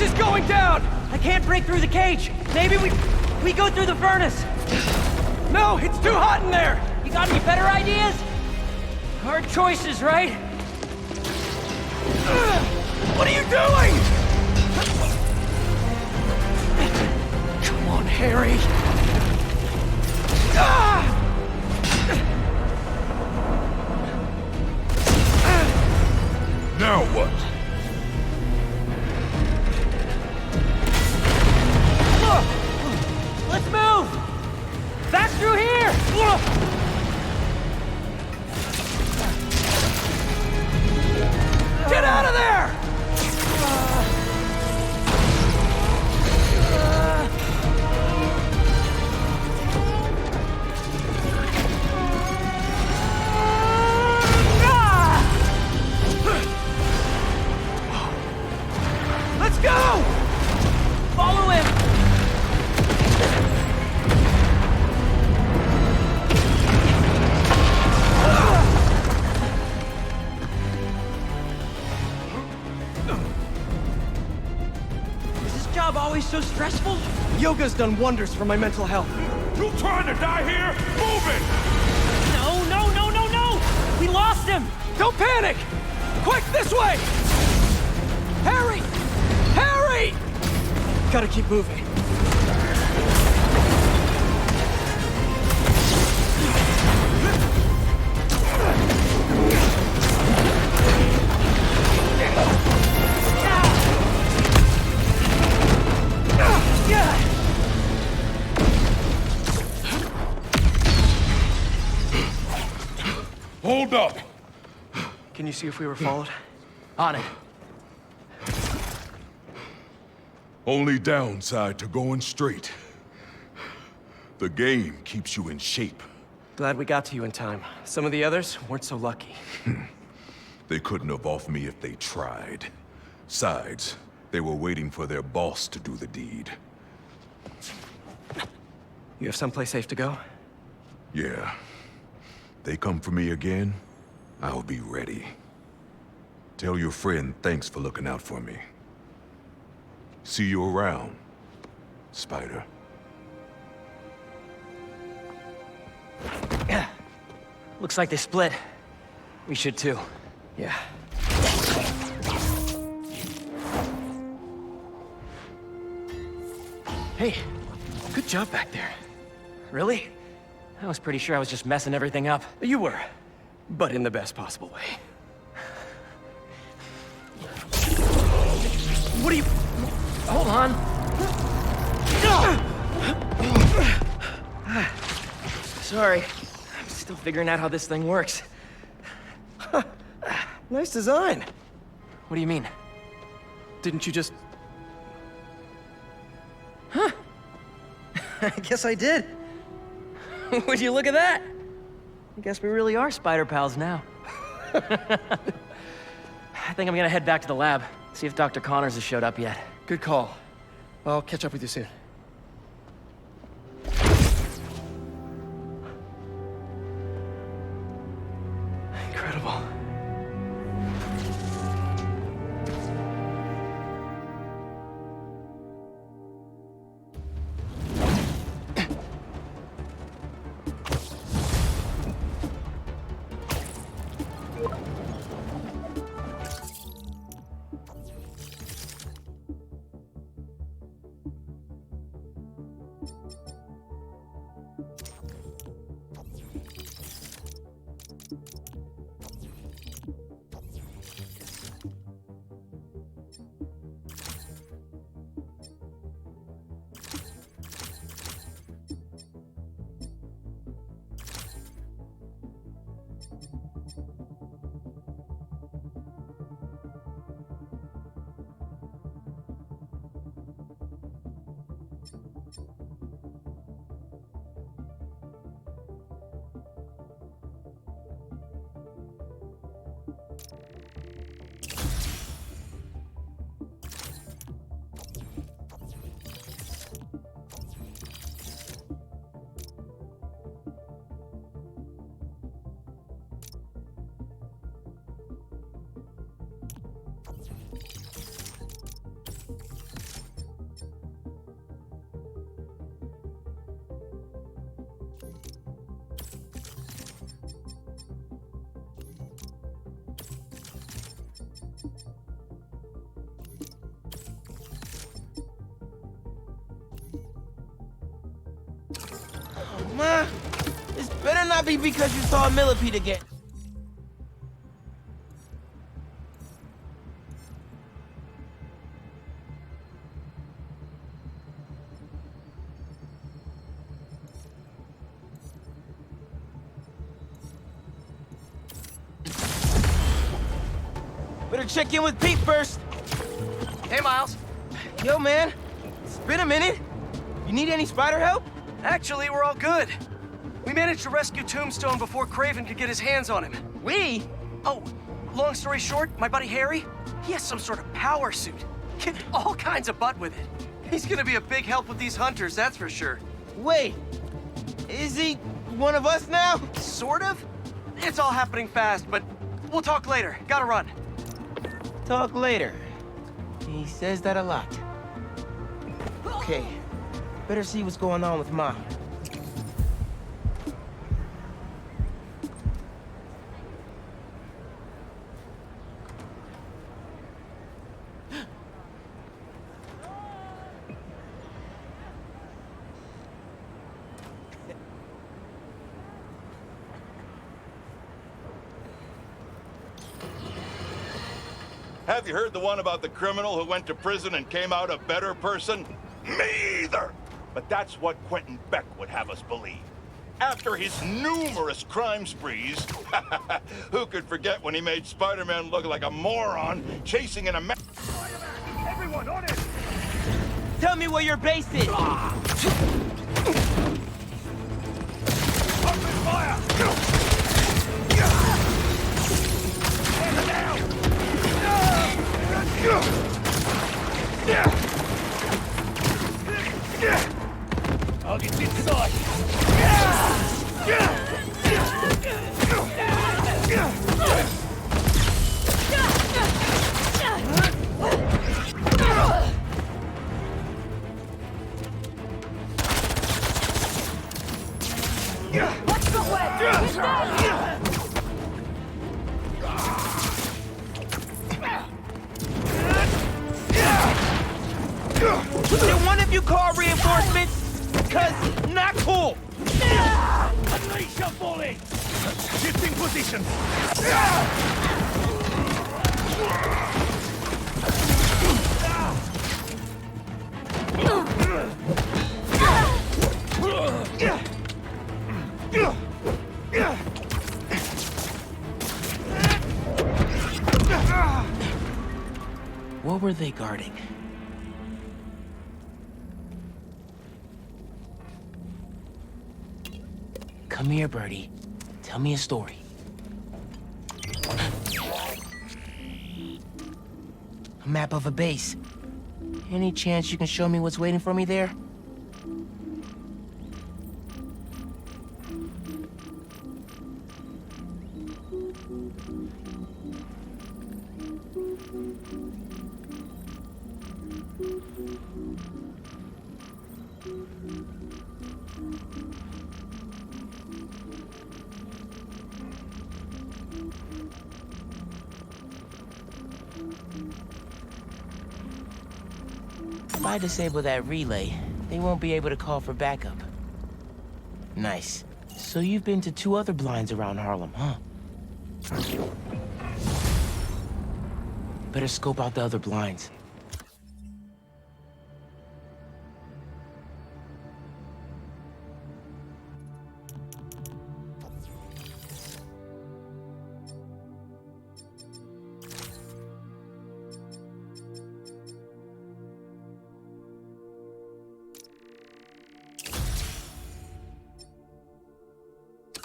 Speaker 7: Is going down!
Speaker 20: I can't break through the cage. Maybe we go through the furnace.
Speaker 7: No, it's too hot in there!
Speaker 20: You got any better ideas? Hard choices, right?
Speaker 7: What are you doing? Come on, Harry.
Speaker 5: Now what?
Speaker 20: Let's move! Back through here!
Speaker 7: Get out of there! so stressful? Yoga's done wonders for my mental health.
Speaker 5: You trying to die here? Move it!
Speaker 20: No, no, no, no, no! We lost him!
Speaker 7: Don't panic! Quick, this way! Harry! Harry! Gotta keep moving.
Speaker 5: Hold up!
Speaker 7: Can you see if we were followed?
Speaker 20: On it.
Speaker 5: Only downside to going straight. The game keeps you in shape.
Speaker 7: Glad we got to you in time. Some of the others weren't so lucky.
Speaker 5: They couldn't have off me if they tried. Besides, they were waiting for their boss to do the deed.
Speaker 7: You have someplace safe to go?
Speaker 5: Yeah. They come for me again, I'll be ready. Tell your friend thanks for looking out for me. See you around, Spider.
Speaker 20: Looks like they split. We should too.
Speaker 7: Yeah. Hey, good job back there.
Speaker 20: Really? I was pretty sure I was just messing everything up.
Speaker 7: You were, but in the best possible way. What are you...
Speaker 20: Hold on. Sorry. I'm still figuring out how this thing works.
Speaker 7: Nice design.
Speaker 20: What do you mean?
Speaker 7: Didn't you just...
Speaker 20: Huh? I guess I did. Would you look at that? I guess we really are spider pals now. I think I'm gonna head back to the lab, see if Dr. Connors has showed up yet.
Speaker 7: Good call. I'll catch up with you soon. Incredible.
Speaker 1: Ma, this better not be because you saw a millipede again. Better check in with Pete first.
Speaker 7: Hey, Miles.
Speaker 1: Yo, man. It's been a minute. You need any spider help?
Speaker 7: Actually, we're all good. We managed to rescue Tombstone before Craven could get his hands on him.
Speaker 1: We?
Speaker 7: Oh, long story short, my buddy Harry, he has some sort of power suit. Kicked all kinds of butt with it. He's gonna be a big help with these hunters, that's for sure.
Speaker 1: Wait, is he one of us now?
Speaker 7: Sort of? It's all happening fast, but we'll talk later. Gotta run.
Speaker 1: Talk later. He says that a lot. Okay. Better see what's going on with Mom.
Speaker 3: Have you heard the one about the criminal who went to prison and came out a better person? Me either! But that's what Quentin Beck would have us believe. After his numerous crime sprees, who could forget when he made Spider-Man look like a moron chasing an American...
Speaker 7: Everyone on it!
Speaker 1: Tell me where your base is!
Speaker 7: Open fire! I'll get inside!
Speaker 17: Watch the web! He's dead!
Speaker 1: Did one of you call reinforcements? Cause not cool!
Speaker 7: Unleash your bully! Shifting position!
Speaker 1: What were they guarding? Come here, Birdie. Tell me a story. A map of a base. Any chance you can show me what's waiting for me there? If I disable that relay, they won't be able to call for backup. Nice. So you've been to 2 other blinds around Harlem, huh? Better scope out the other blinds.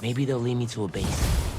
Speaker 1: Maybe they'll lead me to a base.